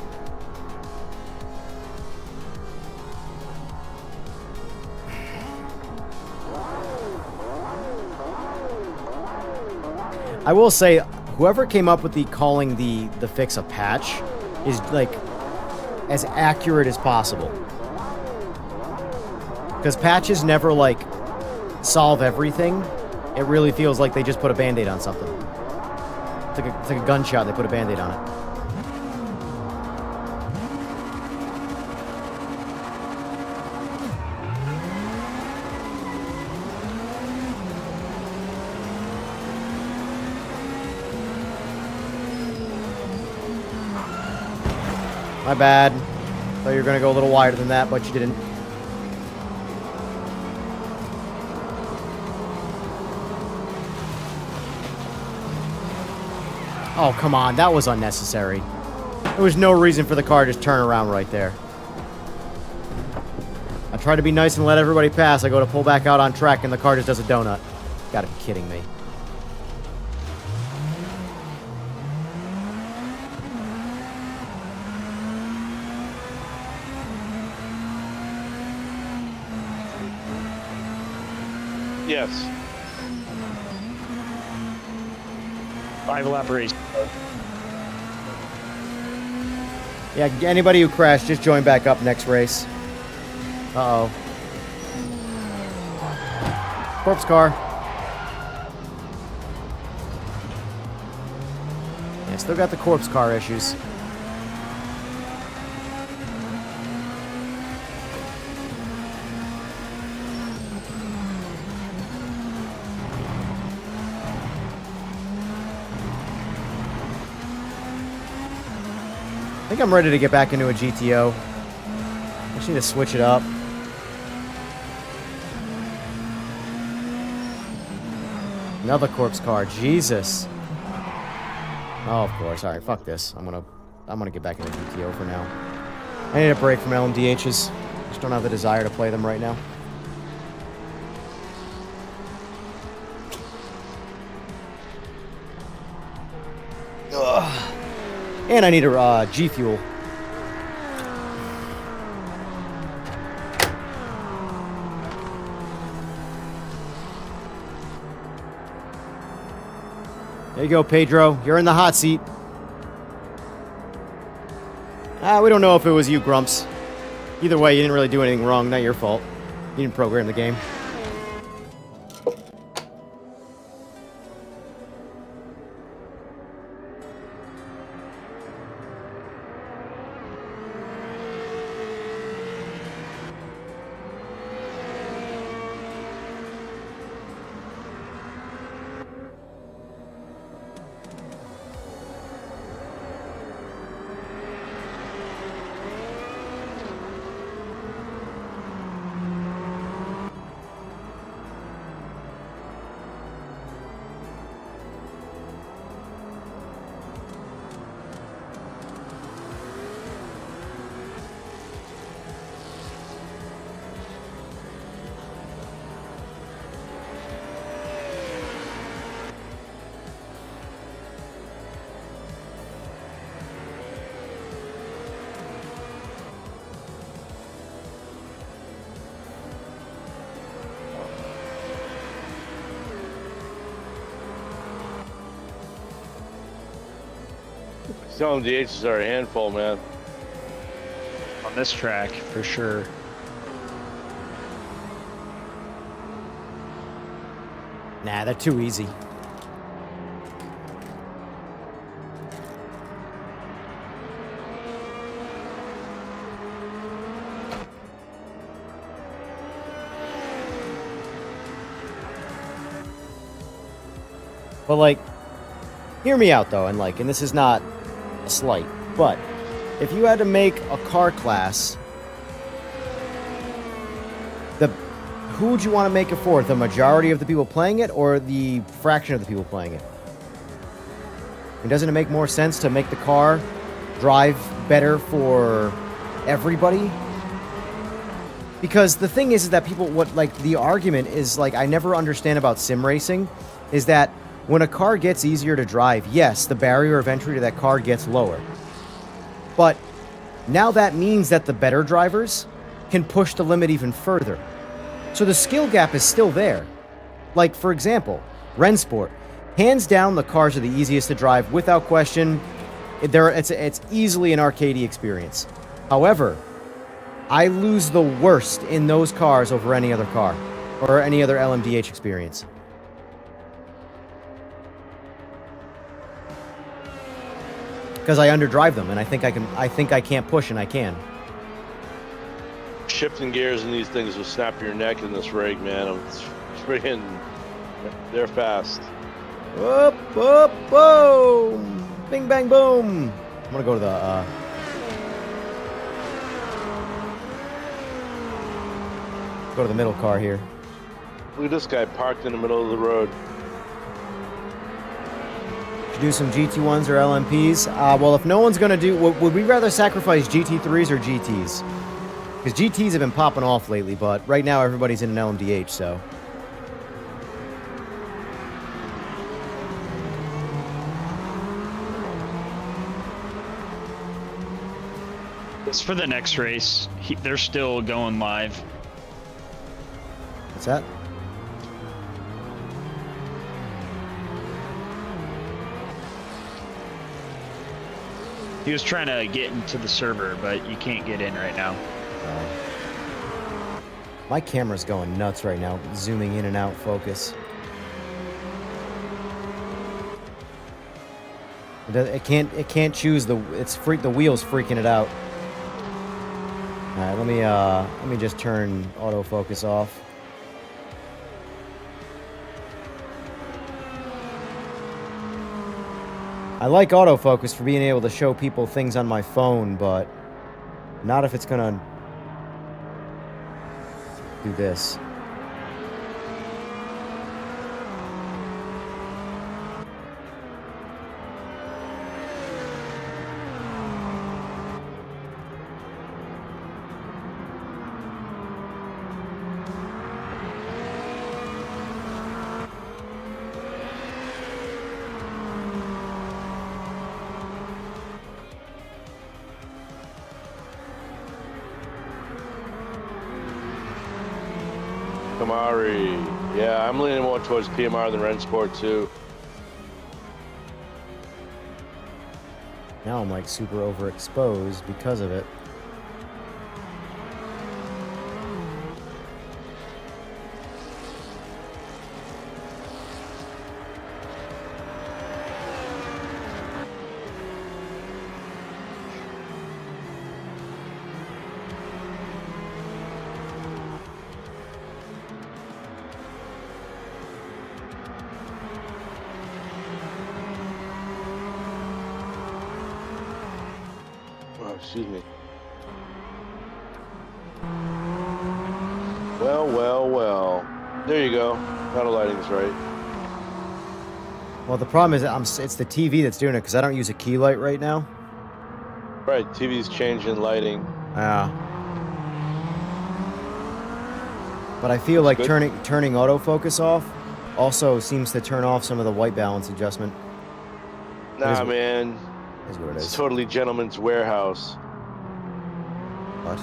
[SPEAKER 2] I will say, whoever came up with calling the fix a patch is, like, as accurate as possible. Because patches never, like, solve everything. It really feels like they just put a Band-Aid on something. It's like a gunshot, they put a Band-Aid on it. My bad. Thought you were going to go a little wider than that, but you didn't. Oh, come on. That was unnecessary. There was no reason for the car to just turn around right there. I try to be nice and let everybody pass. I go to pull back out on track, and the car just does a donut. You gotta be kidding me.
[SPEAKER 4] Yes.
[SPEAKER 3] 5 lap race.
[SPEAKER 2] Yeah, anybody who crashed, just join back up next race. Uh-oh. Corpse car. Yeah, still got the corpse car issues. I think I'm ready to get back into a GTO. I just need to switch it up. Another corpse car. Jesus. Oh, of course. All right, fuck this. I'm gonna get back into GTO for now. I need a break from LMDHs. Just don't have the desire to play them right now. Ugh. And I need a G Fuel. There you go, Pedro. You're in the hot seat. We don't know if it was you, Grumps. Either way, you didn't really do anything wrong. Not your fault. You didn't program the game.
[SPEAKER 4] Some DHs are a handful, man.
[SPEAKER 3] On this track, for sure.
[SPEAKER 2] Nah, they're too easy. But, like, hear me out, though, and this is not a slight, but if you had to make a car class, who would you want to make it for? The majority of the people playing it, or the fraction of the people playing it? And doesn't it make more sense to make the car drive better for everybody? Because the thing is that people, the argument is, I never understand about sim racing, is that when a car gets easier to drive, yes, the barrier of entry to that car gets lower. But now that means that the better drivers can push the limit even further. So the skill gap is still there. Like, for example, Rensport. Hands down, the cars are the easiest to drive, without question. It's easily an arcadey experience. However, I lose the worst in those cars over any other car, or any other LMDH experience. Because I underdrive them, and I think I can't push, and I can.
[SPEAKER 4] Shifting gears in these things will snap your neck in this rig, man. It's freaking, they're fast.
[SPEAKER 2] Whoop, whoop, boom! Bing, bang, boom! I'm gonna go to the, go to the middle car here.
[SPEAKER 4] Look at this guy parked in the middle of the road.
[SPEAKER 2] Should do some GT1s or LMPs. Well, if no one's gonna do, would we rather sacrifice GT3s or GTs? Because GTs have been popping off lately, but right now everybody's in an LMDH, so.
[SPEAKER 3] It's for the next race. They're still going live.
[SPEAKER 2] What's that?
[SPEAKER 3] He was trying to get into the server, but you can't get in right now.
[SPEAKER 2] My camera's going nuts right now, zooming in and out focus. It can't choose the wheel's freaking it out. All right, let me just turn autofocus off. I like autofocus for being able to show people things on my phone, but not if it's gonna do this.
[SPEAKER 4] Kamari. Yeah, I'm leaning more towards PMR than Rensport too.
[SPEAKER 2] Now I'm like super overexposed because of it.
[SPEAKER 4] Oh, excuse me. Well, well, well. There you go. Now the lighting's right.
[SPEAKER 2] Well, the problem is it's the TV that's doing it because I don't use a key light right now.
[SPEAKER 4] Right, TV's changing lighting.
[SPEAKER 2] Yeah. But I feel like
[SPEAKER 4] good.
[SPEAKER 2] turning autofocus off also seems to turn off some of the white balance adjustment.
[SPEAKER 4] Nah, man.
[SPEAKER 2] Is what it
[SPEAKER 4] It's
[SPEAKER 2] is.
[SPEAKER 4] totally gentleman's warehouse.
[SPEAKER 2] What?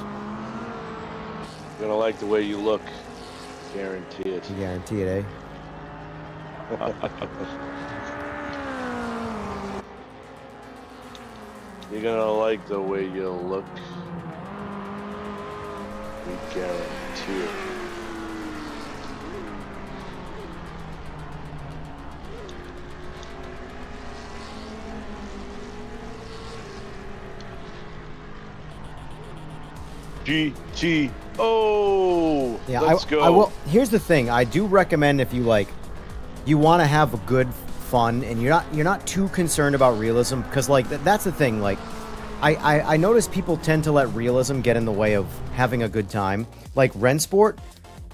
[SPEAKER 4] You're gonna like the way you look. Guarantee it.
[SPEAKER 2] You guarantee it, eh?
[SPEAKER 4] You're gonna like the way you look. We guarantee it. GTO.
[SPEAKER 2] Yeah,
[SPEAKER 4] Let's go.
[SPEAKER 2] I will. Here's the thing. I do recommend if you you want to have a good fun and you're not too concerned about realism because that's the thing. Like, I notice people tend to let realism get in the way of having a good time. Like Rensport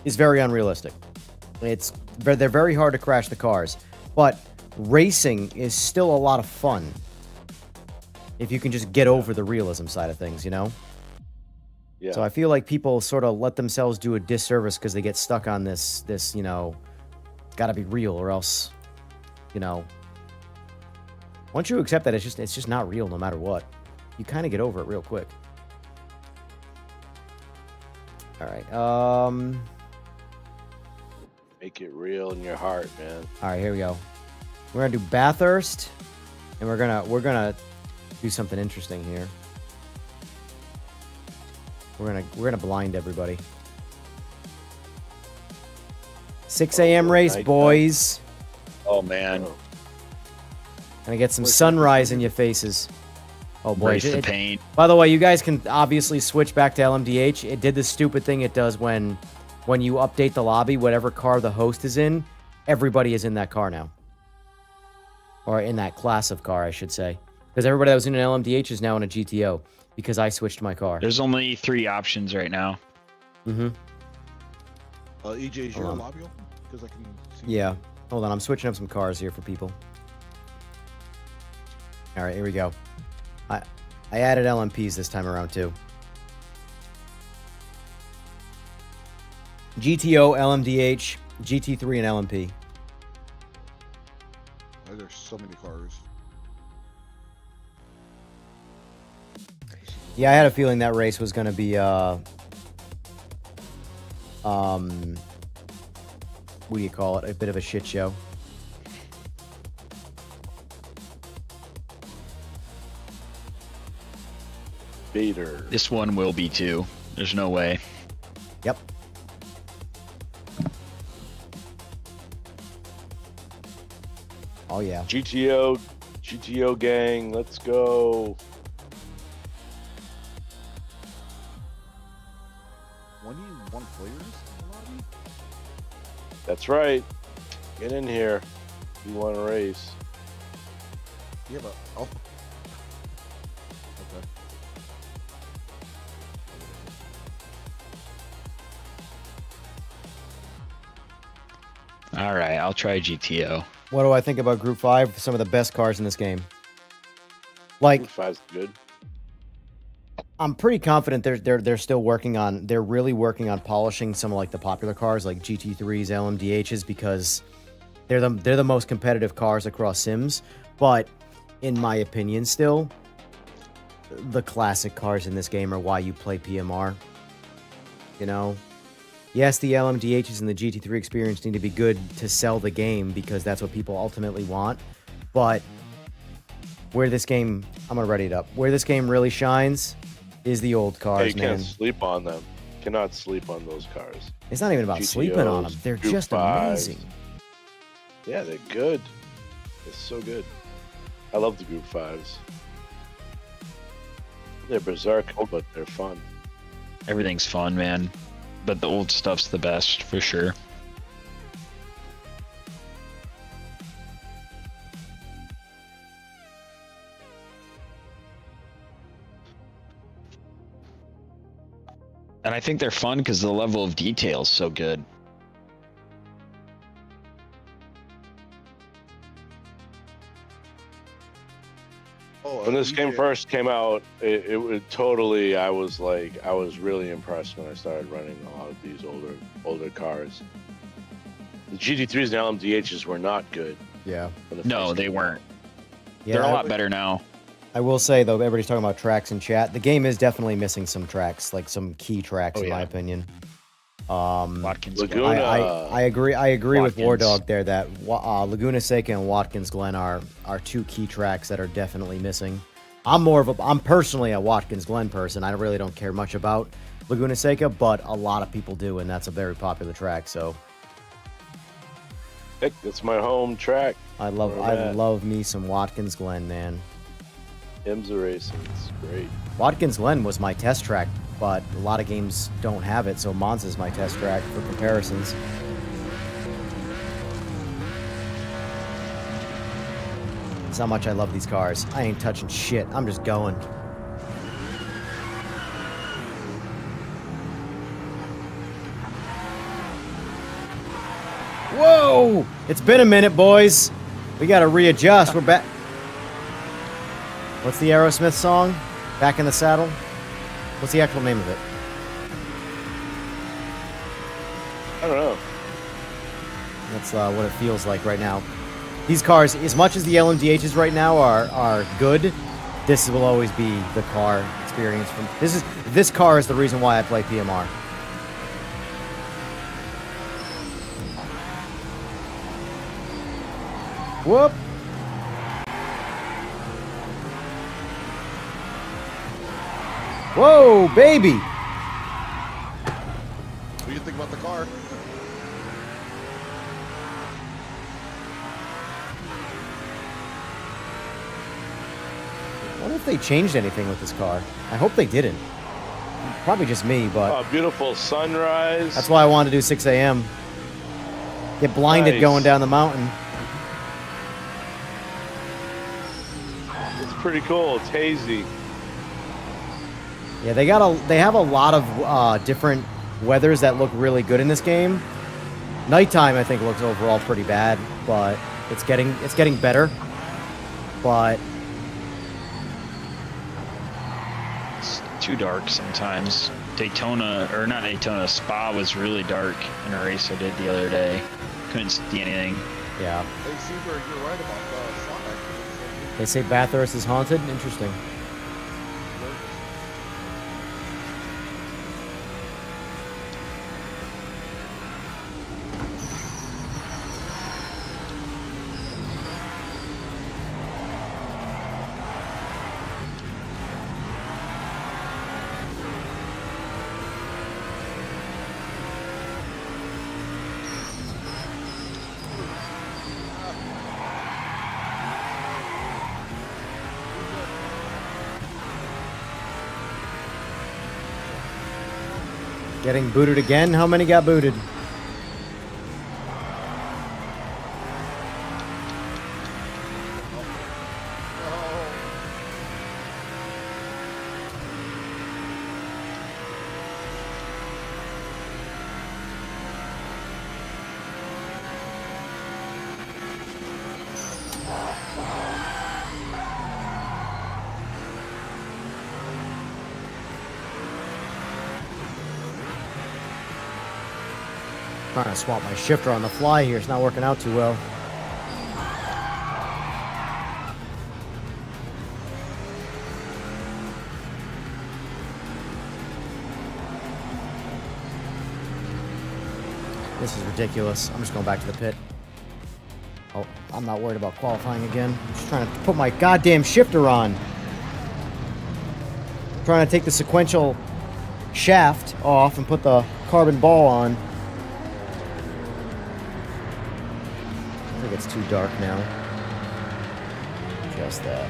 [SPEAKER 2] is very unrealistic. They're very hard to crash the cars, but racing is still a lot of fun if you can just get over the realism side of things, you know?
[SPEAKER 4] Yeah.
[SPEAKER 2] So I feel like people sort of let themselves do a disservice because they get stuck on this, got to be real or else, once you accept that it's just not real no matter what, you kind of get over it real quick. All right.
[SPEAKER 4] Make it real in your heart, man.
[SPEAKER 2] All right, here we go. We're gonna do Bathurst, and we're gonna do something interesting here. We're gonna blind everybody. 6 a.m. race, boys.
[SPEAKER 3] Oh man,
[SPEAKER 2] Gonna get some sunrise in your faces. Oh boy!
[SPEAKER 3] race the paint.
[SPEAKER 2] By the way, you guys can obviously switch back to LMDH. It did the stupid thing it does when you update the lobby. Whatever car the host is in, everybody is in that car now, or in that class of car, I should say, because everybody that was in an LMDH is now in a GTO because I switched my car.
[SPEAKER 3] There's only 3 options right now.
[SPEAKER 2] Mm-hmm.
[SPEAKER 5] EJ, is your
[SPEAKER 2] Hold on.
[SPEAKER 5] lobby open? Because I can see.
[SPEAKER 2] Yeah. Hold on, I'm switching up some cars here for people. All right, here we go. I added LMPs this time around too. GTO, LMDH, GT3, and LMP.
[SPEAKER 5] Oh, there's so many cars.
[SPEAKER 2] Yeah, I had a feeling that race was going to be what do you call it? A bit of a shit show.
[SPEAKER 4] Vader.
[SPEAKER 3] This one will be too. There's no way.
[SPEAKER 2] Yep. Oh yeah.
[SPEAKER 4] GTO gang, let's go.
[SPEAKER 5] 21 players in the lobby?
[SPEAKER 4] That's right. Get in here. You want to race.
[SPEAKER 5] Yeah, but oh. Okay.
[SPEAKER 3] All right, I'll try GTO.
[SPEAKER 2] What do I think about Group 5? Some of the best cars in this game. Like,
[SPEAKER 4] Group 5's good.
[SPEAKER 2] I'm pretty confident they're still working on. They're really working on polishing some of like the popular cars, like GT3s, LMDHs, because they're the most competitive cars across sims. But in my opinion, still, the classic cars in this game are why you play PMR. You know, yes, the LMDHs and the GT3 experience need to be good to sell the game because that's what people ultimately want. But where this game, I'm gonna ready it up. Where this game really shines is the old
[SPEAKER 4] Hey,
[SPEAKER 2] cars,
[SPEAKER 4] you
[SPEAKER 2] man.
[SPEAKER 4] can't sleep on them. Cannot sleep on those cars.
[SPEAKER 2] It's not even about sleeping on them.
[SPEAKER 4] GTOs,
[SPEAKER 2] They're
[SPEAKER 4] Group
[SPEAKER 2] just
[SPEAKER 4] 5s.
[SPEAKER 2] amazing.
[SPEAKER 4] Yeah, they're good. They're so good. I love the Group 5s. They're berserk, but they're fun.
[SPEAKER 3] Everything's fun, man. But the old stuff's the best for sure. And I think they're fun because the level of detail is so good.
[SPEAKER 5] Oh,
[SPEAKER 4] When this game
[SPEAKER 5] DJ.
[SPEAKER 4] first came out, it would totally. I was really impressed when I started running a lot of these older cars. The GT3s and LMDHs were not good.
[SPEAKER 2] Yeah.
[SPEAKER 4] when
[SPEAKER 3] No,
[SPEAKER 4] first
[SPEAKER 3] they
[SPEAKER 4] came
[SPEAKER 3] weren't.
[SPEAKER 2] Yeah,
[SPEAKER 3] They're a
[SPEAKER 2] I-
[SPEAKER 3] lot better now.
[SPEAKER 2] I will say though, everybody's talking about tracks in chat. The game is definitely missing some tracks, like some key tracks,
[SPEAKER 3] Oh,
[SPEAKER 2] in my
[SPEAKER 3] yeah.
[SPEAKER 2] opinion.
[SPEAKER 3] Watkins.
[SPEAKER 4] Laguna-
[SPEAKER 2] I agree. I agree with War
[SPEAKER 3] Watkins.
[SPEAKER 2] Dog there that Laguna Seca and Watkins Glen are two key tracks that are definitely missing. I'm personally a Watkins Glen person. I really don't care much about Laguna Seca, but a lot of people do, and that's a very popular track. So
[SPEAKER 4] Heck, it's my home track.
[SPEAKER 2] I
[SPEAKER 4] Where I'm at.
[SPEAKER 2] love me some Watkins Glen, man.
[SPEAKER 4] IMSA racing. It's great.
[SPEAKER 2] Watkins Glen was my test track, but a lot of games don't have it, so Monza's my test track for comparisons. That's how much I love these cars. I ain't touching shit. I'm just going. Whoa! It's been a minute, boys. We gotta readjust. We're back. What's the Aerosmith song? Back in the Saddle? What's the actual name of it?
[SPEAKER 4] I don't know.
[SPEAKER 2] That's what it feels like right now. These cars, as much as the LMDHs right now are good, this will always be the car experience. This car is the reason why I play PMR. Whoop! Whoa, baby!
[SPEAKER 5] What do you think about the car?
[SPEAKER 2] I wonder if they changed anything with this car. I hope they didn't. Probably just me, but
[SPEAKER 4] Oh, beautiful sunrise.
[SPEAKER 2] that's why I wanted to do 6 a.m. Get blinded
[SPEAKER 4] Nice.
[SPEAKER 2] going down the mountain.
[SPEAKER 4] It's pretty cool. It's hazy.
[SPEAKER 2] Yeah, they have a lot of different weathers that look really good in this game. Nighttime, I think, looks overall pretty bad, but it's getting better. But
[SPEAKER 3] It's too dark sometimes. Daytona, or not Daytona, Spa was really dark in a race I did the other day. Couldn't see anything.
[SPEAKER 2] yeah,
[SPEAKER 5] Hey, Seaberg, you're right about Sonic.
[SPEAKER 2] they say Bathurst is haunted. Interesting. Getting booted again? How many got booted? Trying to swap my shifter on the fly here. It's not working out too well. This is ridiculous. I'm just going back to the pit. Oh, I'm not worried about qualifying again. I'm just trying to put my goddamn shifter on. Trying to take the sequential shaft off and put the carbon ball on. I think it's too dark now. Just that.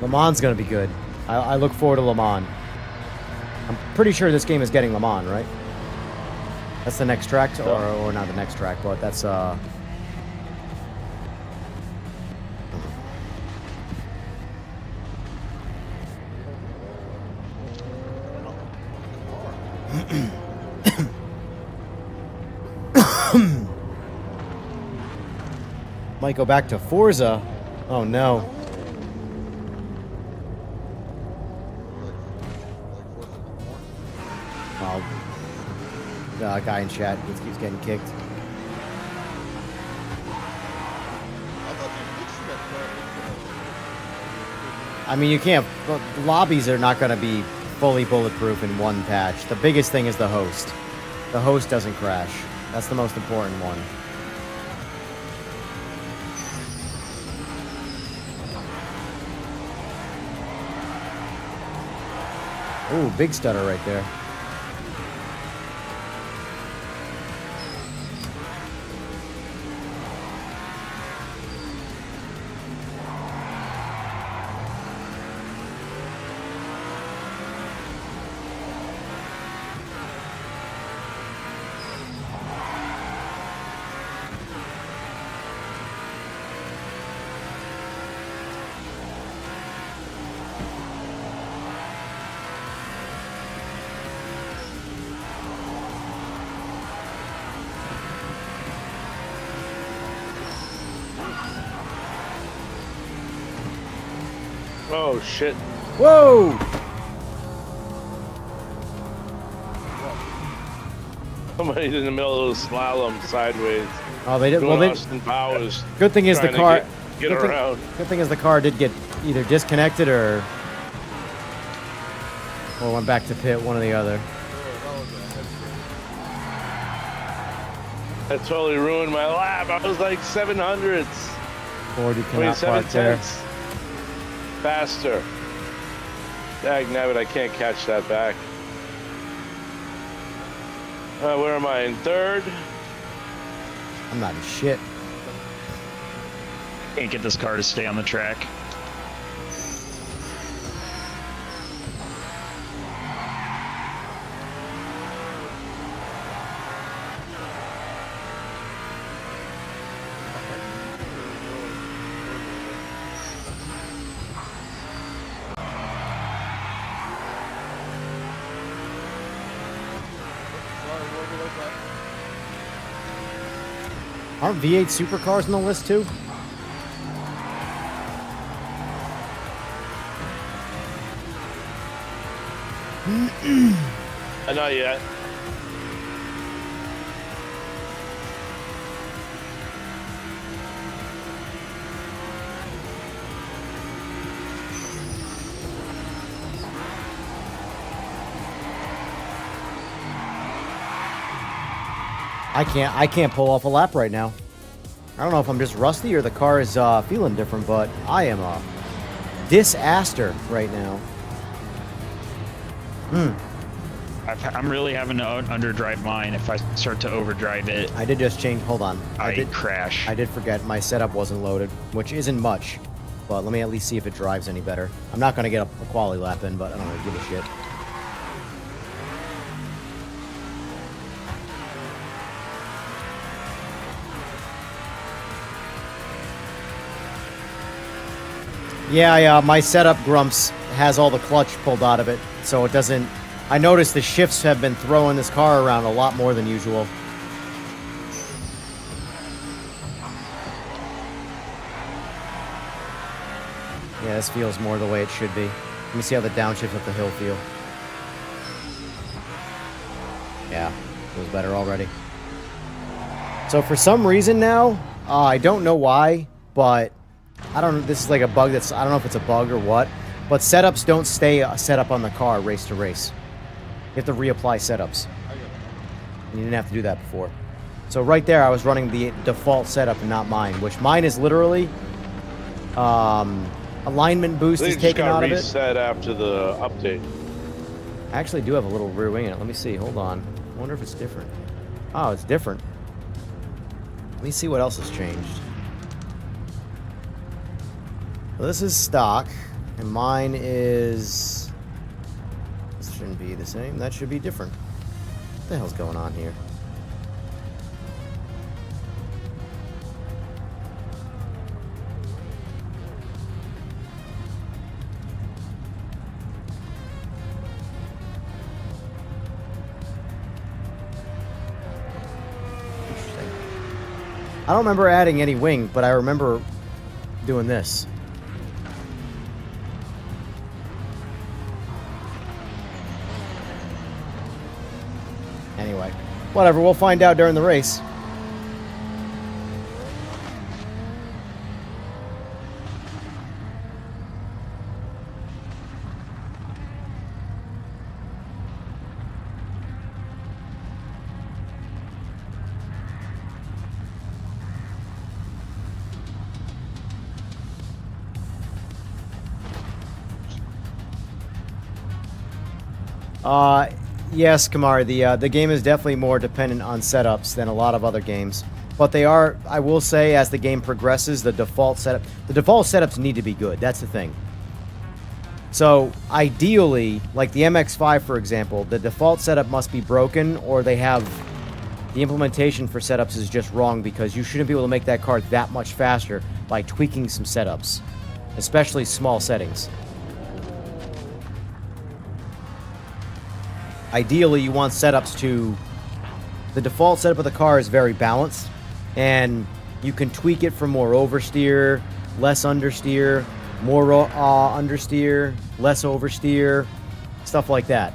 [SPEAKER 2] Le Mans going to be good. I look forward to Le Mans. I'm pretty sure this game is getting Le Mans, right? That's the next track, or not the next track, but that's might go back to Forza. Oh no. The guy in chat keeps getting kicked.
[SPEAKER 5] I thought you fixed that car.
[SPEAKER 2] I mean, you can't. The lobbies are not going to be fully bulletproof in one patch. The biggest thing is the host. The host doesn't crash. That's the most important one. Ooh, big stutter right there.
[SPEAKER 4] Oh shit!
[SPEAKER 2] Whoa!
[SPEAKER 4] Somebody's in the middle of the slalom sideways.
[SPEAKER 2] Oh, they did.
[SPEAKER 4] Doing
[SPEAKER 2] Well, they,
[SPEAKER 4] Austin Powers.
[SPEAKER 2] good thing is the
[SPEAKER 4] trying to
[SPEAKER 2] car.
[SPEAKER 4] Get
[SPEAKER 2] good,
[SPEAKER 4] around.
[SPEAKER 2] good thing is the car did get either disconnected or went back to pit. One or the other.
[SPEAKER 4] That totally ruined my lap. I was like 700s.
[SPEAKER 2] Ford, you cannot
[SPEAKER 4] 27
[SPEAKER 2] park there.
[SPEAKER 4] tenths. Faster. Dag nabbit, I can't catch that back. Where am I? In third?
[SPEAKER 2] I'm not in shit.
[SPEAKER 3] Can't get this car to stay on the track.
[SPEAKER 2] Aren't V8 supercars on the list too?
[SPEAKER 4] Not yet.
[SPEAKER 2] I can't pull off a lap right now. I don't know if I'm just rusty or the car is feeling different, but I am a disaster right now.
[SPEAKER 3] I'm really having to underdrive mine. If I start to overdrive it,
[SPEAKER 2] I did just change. Hold on.
[SPEAKER 3] I crash.
[SPEAKER 2] I did forget my setup wasn't loaded, which isn't much. But let me at least see if it drives any better. I'm not going to get a quality lap in, but I don't really give a shit. Yeah, my setup Grumps has all the clutch pulled out of it, so it doesn't I noticed the shifts have been throwing this car around a lot more than usual. Yeah, this feels more the way it should be. Let me see how the downshift up the hill feel. Yeah, feels better already. So for some reason now, I don't know why, but I don't know, this is like a bug that's, I don't know if it's a bug or what, but setups don't stay set up on the car race to race. You have to reapply setups. And you didn't have to do that before. So right there, I was running the default setup and not mine, which mine is literally alignment boost is taken out of it.
[SPEAKER 4] Reset after the update.
[SPEAKER 2] I actually do have a little rear wing in it. Let me see. Hold on. I wonder if it's different. Oh, it's different. Let me see what else has changed. Well, this is stock, and mine is... This shouldn't be the same. That should be different. What the hell's going on here? Interesting. I don't remember adding any wing, but I remember doing this. Anyway, whatever, we'll find out during the race. Yes, Kamari, the game is definitely more dependent on setups than a lot of other games. But they are, I will say, as the game progresses, the default setups need to be good. That's the thing. So, ideally, like the MX-5, for example, the default setup must be broken, or they have... The implementation for setups is just wrong, because you shouldn't be able to make that car that much faster by tweaking some setups. Especially small settings. Ideally, you want setups to... The default setup of the car is very balanced, and you can tweak it for more oversteer, less understeer, more understeer, less oversteer, stuff like that.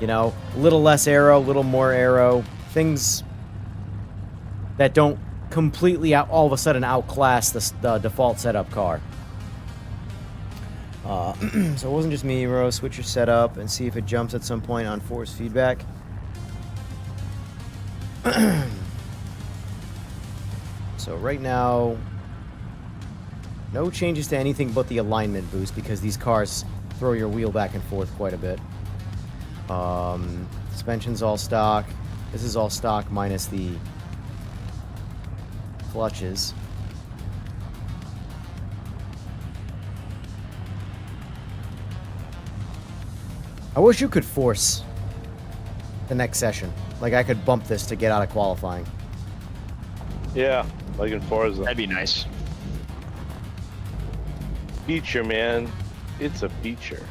[SPEAKER 2] You know, a little less aero, a little more aero, things that don't completely all of a sudden outclass the default setup car. So it wasn't just me, Rose. Switch your setup and see if it jumps at some point on force feedback. So right now, no changes to anything but the alignment boost, because these cars throw your wheel back and forth quite a bit. Suspension's all stock. This is all stock minus the clutches. I wish you could force the next session. Like, I could bump this to get out of qualifying.
[SPEAKER 4] Yeah, like in Forza.
[SPEAKER 3] That'd be nice.
[SPEAKER 4] Feature, man. It's a feature.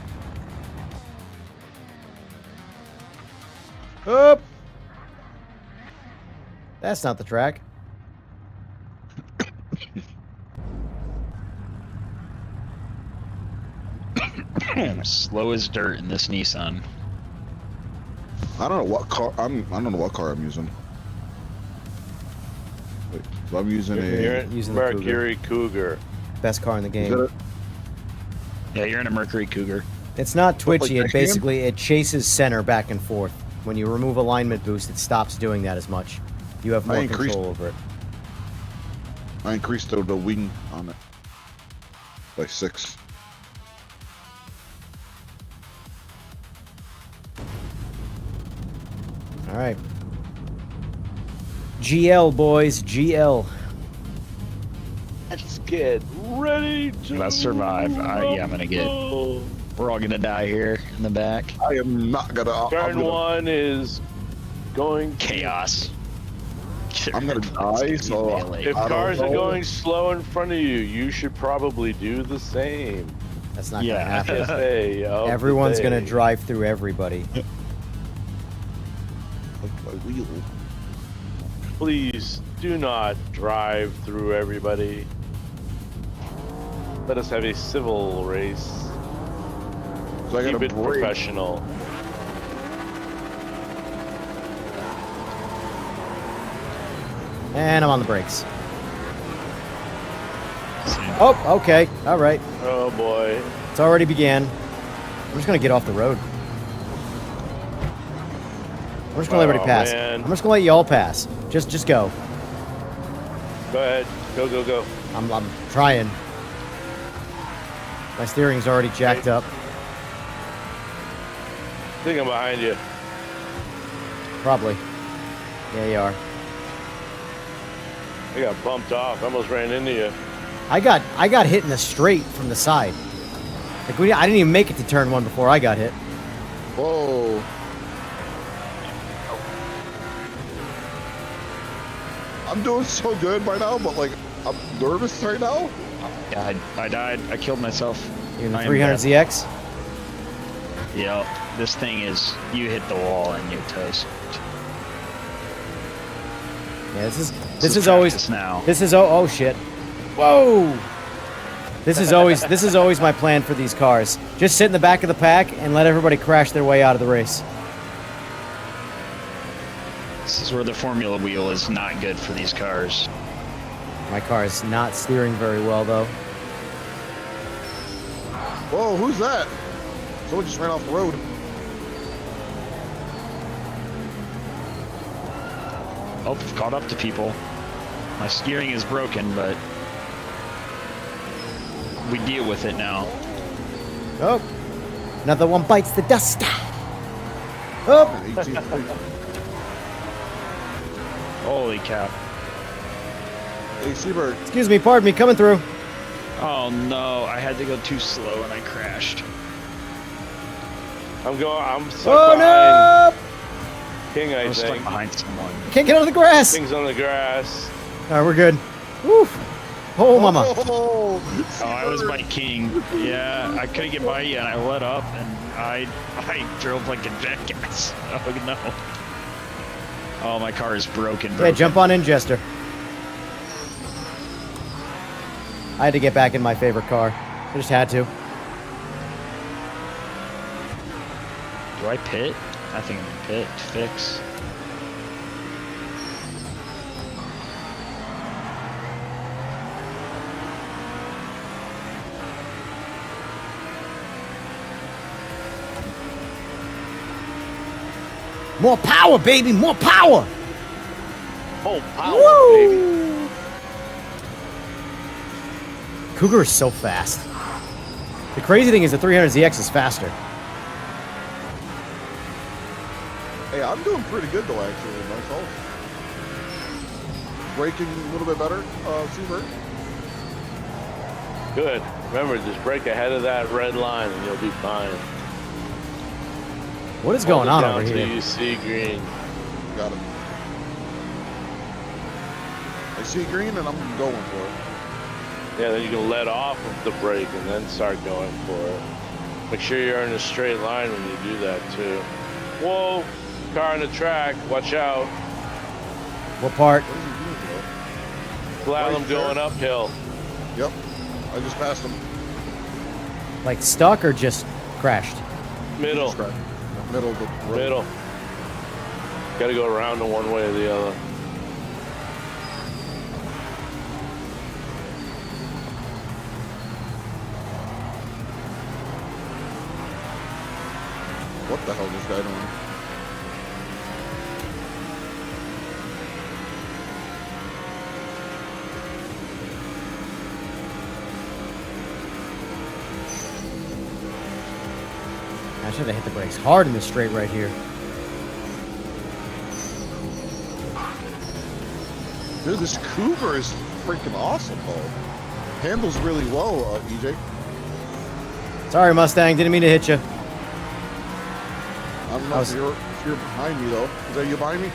[SPEAKER 2] Oop! That's not the track.
[SPEAKER 3] I'm slow as dirt in this Nissan.
[SPEAKER 5] I don't know what car I don't know what car I'm using. Wait, so I'm using
[SPEAKER 4] You're
[SPEAKER 5] a
[SPEAKER 4] in
[SPEAKER 2] Using the
[SPEAKER 4] Mercury Cougar.
[SPEAKER 2] Best car in the
[SPEAKER 5] is
[SPEAKER 2] game.
[SPEAKER 5] that a-
[SPEAKER 3] Yeah, you're in a Mercury Cougar.
[SPEAKER 2] It's not twitchy.
[SPEAKER 5] like
[SPEAKER 2] It
[SPEAKER 5] that game?
[SPEAKER 2] basically it chases center back and forth. When you remove alignment boost, it stops doing that as much. You have more
[SPEAKER 5] increased-
[SPEAKER 2] control over it.
[SPEAKER 5] I increased the wing on it by 6.
[SPEAKER 2] All right. GL boys, GL.
[SPEAKER 4] Let's get ready to
[SPEAKER 3] Let's survive. Yeah, I'm gonna get.
[SPEAKER 4] rumble.
[SPEAKER 3] We're all gonna die here in the back.
[SPEAKER 5] I am not gonna. I'm
[SPEAKER 4] Turn
[SPEAKER 5] gonna,
[SPEAKER 4] one is going
[SPEAKER 3] Chaos.
[SPEAKER 5] I'm gonna die. So
[SPEAKER 4] If
[SPEAKER 5] I don't
[SPEAKER 4] cars are
[SPEAKER 5] know.
[SPEAKER 4] going slow in front of you, you should probably do the same.
[SPEAKER 2] That's not
[SPEAKER 3] Yeah.
[SPEAKER 2] gonna happen.
[SPEAKER 4] PSA of the
[SPEAKER 2] Everyone's gonna
[SPEAKER 4] day.
[SPEAKER 2] drive through everybody.
[SPEAKER 5] My wheel.
[SPEAKER 4] Please do not drive through everybody. Let us have a civil race.
[SPEAKER 5] So I got
[SPEAKER 4] Keep
[SPEAKER 5] a
[SPEAKER 4] it
[SPEAKER 5] brake.
[SPEAKER 4] professional.
[SPEAKER 2] And I'm on the brakes. Oh, okay. All right.
[SPEAKER 4] Oh boy.
[SPEAKER 2] It's already began. I'm just going to get off the road. I'm just going to let everybody pass.
[SPEAKER 4] Man.
[SPEAKER 2] I'm just going to let you all pass. Just go.
[SPEAKER 4] Go ahead. Go, go, go.
[SPEAKER 2] I'm trying. My steering's already jacked up.
[SPEAKER 4] I think I'm behind you.
[SPEAKER 2] Probably. Yeah, you are.
[SPEAKER 4] I got bumped off. I almost ran into you.
[SPEAKER 2] I got hit in the straight from the side. Like I didn't even make it to turn one before I got hit.
[SPEAKER 5] Whoa. I'm doing so good right now, but like I'm nervous right now.
[SPEAKER 3] Yeah, I died. I killed myself.
[SPEAKER 2] You're in the
[SPEAKER 3] I am
[SPEAKER 2] 300ZX.
[SPEAKER 3] dead. Yep. This thing is, you hit the wall and you're toast.
[SPEAKER 2] Yeah, this is
[SPEAKER 3] Practice
[SPEAKER 2] always
[SPEAKER 3] now.
[SPEAKER 2] this is oh shit. Whoa. This is always my plan for these cars. Just sit in the back of the pack and let everybody crash their way out of the race.
[SPEAKER 3] This is where the Formula wheel is not good for these cars.
[SPEAKER 2] My car is not steering very well though.
[SPEAKER 5] Whoa, who's that? Someone just ran off the road.
[SPEAKER 3] Oh, I've caught up to people. My steering is broken, but we deal with it now.
[SPEAKER 2] Oh, another one bites the dust. Oh,
[SPEAKER 5] 18.
[SPEAKER 3] Holy cow.
[SPEAKER 5] Hey, Seabird.
[SPEAKER 2] excuse me, pardon me, coming through.
[SPEAKER 3] Oh no, I had to go too slow and I crashed.
[SPEAKER 4] I'm stuck
[SPEAKER 2] Oh
[SPEAKER 4] behind
[SPEAKER 2] no!
[SPEAKER 4] King,
[SPEAKER 3] I
[SPEAKER 4] I
[SPEAKER 3] was stuck
[SPEAKER 4] think.
[SPEAKER 3] behind someone.
[SPEAKER 2] Can't get out of the grass.
[SPEAKER 4] King's on the grass.
[SPEAKER 2] All right, we're good. Woof. Oh, mama.
[SPEAKER 5] Oh,
[SPEAKER 3] Oh, I was by King. Yeah, I couldn't get by you and I let up and I drove like a jackass. Oh no. Oh, my car is broken.
[SPEAKER 2] Yeah, jump on in, Jester. I had to get back in my favorite car. I just had to.
[SPEAKER 3] Do I pit? I think I'm gonna pit to fix.
[SPEAKER 2] More power, baby, more power.
[SPEAKER 4] Oh, power, baby.
[SPEAKER 2] Woo! Cougar is so fast. The crazy thing is the 300ZX is faster.
[SPEAKER 5] hey, I'm doing pretty good though, actually, myself. Braking a little bit better, Seabird.
[SPEAKER 4] Good. Remember, just break ahead of that red line and you'll be fine.
[SPEAKER 2] What is going on
[SPEAKER 4] Hold it
[SPEAKER 2] over
[SPEAKER 4] down
[SPEAKER 2] here?
[SPEAKER 4] till you see green.
[SPEAKER 5] Got it. I see green and I'm going for it.
[SPEAKER 4] Yeah, then you can let off of the brake and then start going for it. Make sure you're in a straight line when you do that too. Whoa, car on the track, watch out.
[SPEAKER 2] What part?
[SPEAKER 5] What is he doing, bro?
[SPEAKER 4] Allow them
[SPEAKER 5] Right there.
[SPEAKER 4] going uphill.
[SPEAKER 5] Yep. I just passed him.
[SPEAKER 2] Like stuck or just crashed?
[SPEAKER 4] Middle,
[SPEAKER 5] Middle of the road.
[SPEAKER 4] middle. Gotta go around in one way or the other.
[SPEAKER 5] What the hell is this guy doing?
[SPEAKER 2] I should have hit the brakes hard in this straight right here.
[SPEAKER 5] Dude, this Cougar is freaking awesome, though. Handles really well, EJ.
[SPEAKER 2] Sorry, Mustang, didn't mean to hit you.
[SPEAKER 5] I don't know if you're behind me, though. Is that you behind me?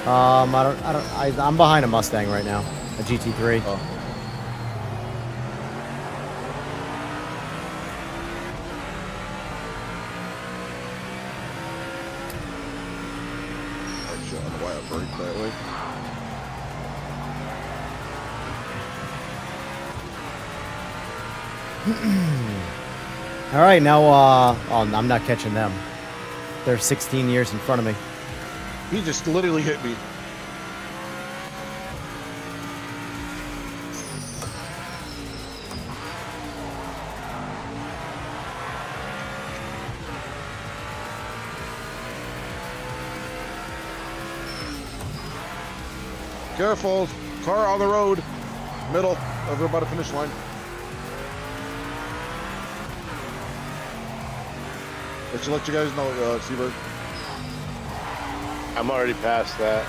[SPEAKER 2] I'm behind a Mustang right now, a GT3.
[SPEAKER 5] Oh. don't know why I brake that way.
[SPEAKER 2] All right, now, oh, I'm not catching them. They're 16 years in front of me.
[SPEAKER 5] He just literally hit me. Careful, car on the road, middle of about a finish line. I should let you guys know, Seabird.
[SPEAKER 4] I'm already past that.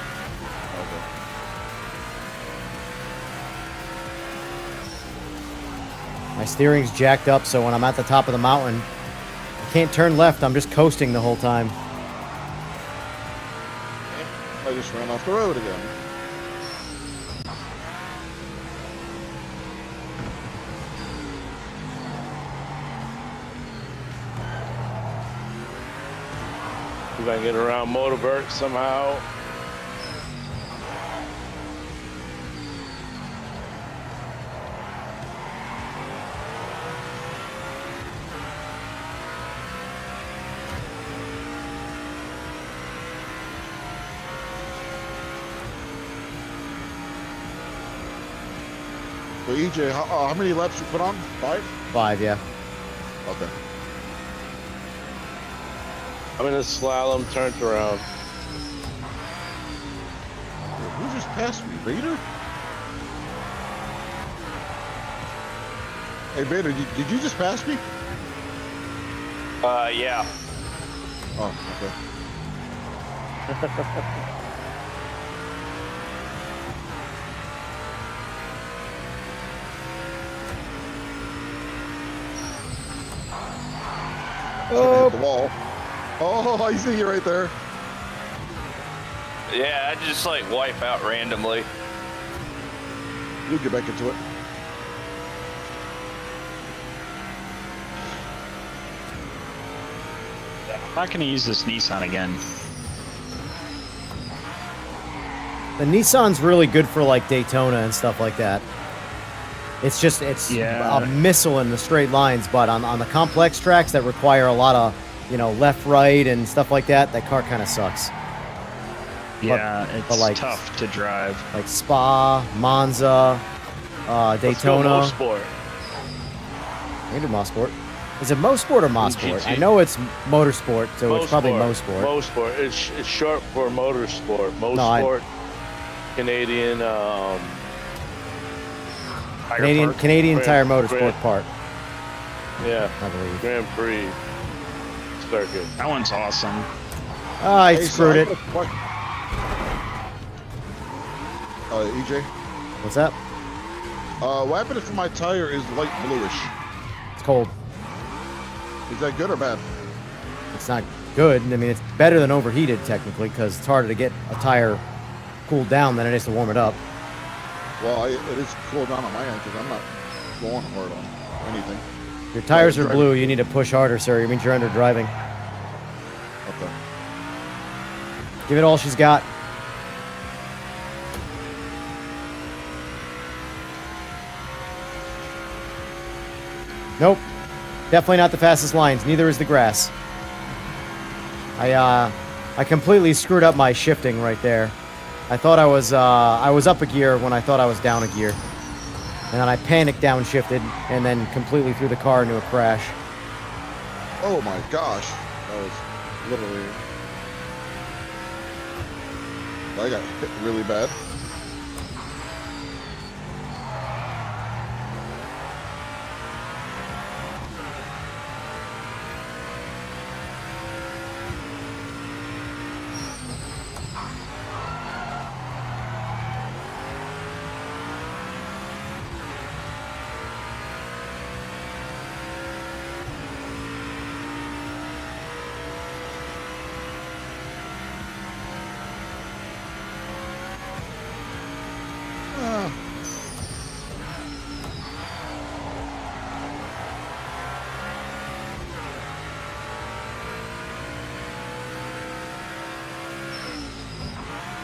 [SPEAKER 5] Okay.
[SPEAKER 2] My steering's jacked up, so when I'm at the top of the mountain, I can't turn left. I'm just coasting the whole time.
[SPEAKER 5] I just ran off the road again.
[SPEAKER 4] If I can get around Motorberg somehow.
[SPEAKER 5] So EJ, how many laps you put on? 5?
[SPEAKER 2] 5, yeah.
[SPEAKER 5] Okay.
[SPEAKER 4] I'm in a slalom, turned around.
[SPEAKER 5] Who just passed me? Vader? Hey Vader, did you just pass me?
[SPEAKER 6] Yeah.
[SPEAKER 5] Oh, okay.
[SPEAKER 2] Oh,
[SPEAKER 5] Hit the wall. Oh, I see you right there.
[SPEAKER 6] Yeah, I just like wipe out randomly.
[SPEAKER 5] You'll get back into it.
[SPEAKER 3] I'm not going to use this Nissan again.
[SPEAKER 2] the Nissan's really good for like Daytona and stuff like that. It's just, it's
[SPEAKER 3] Yeah.
[SPEAKER 2] a missile in the straight lines, but on the complex tracks that require a lot of, you know, left, right, and stuff like that, that car kind of sucks.
[SPEAKER 3] Yeah, it's
[SPEAKER 2] but, like,
[SPEAKER 3] tough to drive.
[SPEAKER 2] Like Spa, Monza, Daytona.
[SPEAKER 4] Let's go Mosport.
[SPEAKER 2] I can do Mosport. Is it Mosport or Mosport?
[SPEAKER 4] GT.
[SPEAKER 2] I know it's Motorsport, so it's probably
[SPEAKER 4] Mosport.
[SPEAKER 2] Mosport.
[SPEAKER 4] Mosport. It's short for motorsport.
[SPEAKER 2] No, I-
[SPEAKER 4] Mosport. Canadian.
[SPEAKER 2] Canadian Tire Motorsport
[SPEAKER 4] Grand-
[SPEAKER 2] part,
[SPEAKER 4] Yeah.
[SPEAKER 2] I believe.
[SPEAKER 4] Grand Prix circuit.
[SPEAKER 3] That one's awesome.
[SPEAKER 2] Ah, I
[SPEAKER 5] Hey, so
[SPEAKER 2] screwed
[SPEAKER 5] I
[SPEAKER 2] it.
[SPEAKER 5] got a question. EJ,
[SPEAKER 2] What's that?
[SPEAKER 5] what happened if my tire is light bluish?
[SPEAKER 2] It's cold.
[SPEAKER 5] Is that good or bad?
[SPEAKER 2] It's not good. I mean, it's better than overheated technically because it's harder to get a tire cooled down than it is to warm it up.
[SPEAKER 5] Well, it is cooled down on my end because I'm not going hard on anything.
[SPEAKER 2] Your tires are
[SPEAKER 5] driving.
[SPEAKER 2] blue. You need to push harder, sir. It means you're under driving.
[SPEAKER 5] Okay.
[SPEAKER 2] Give it all she's got. Nope. Definitely not the fastest lines. Neither is the grass. I completely screwed up my shifting right there. I thought I was up a gear when I thought I was down a gear. And then I panicked downshifted and then completely threw the car into a crash.
[SPEAKER 5] Oh my gosh. That was literally... I got hit really bad.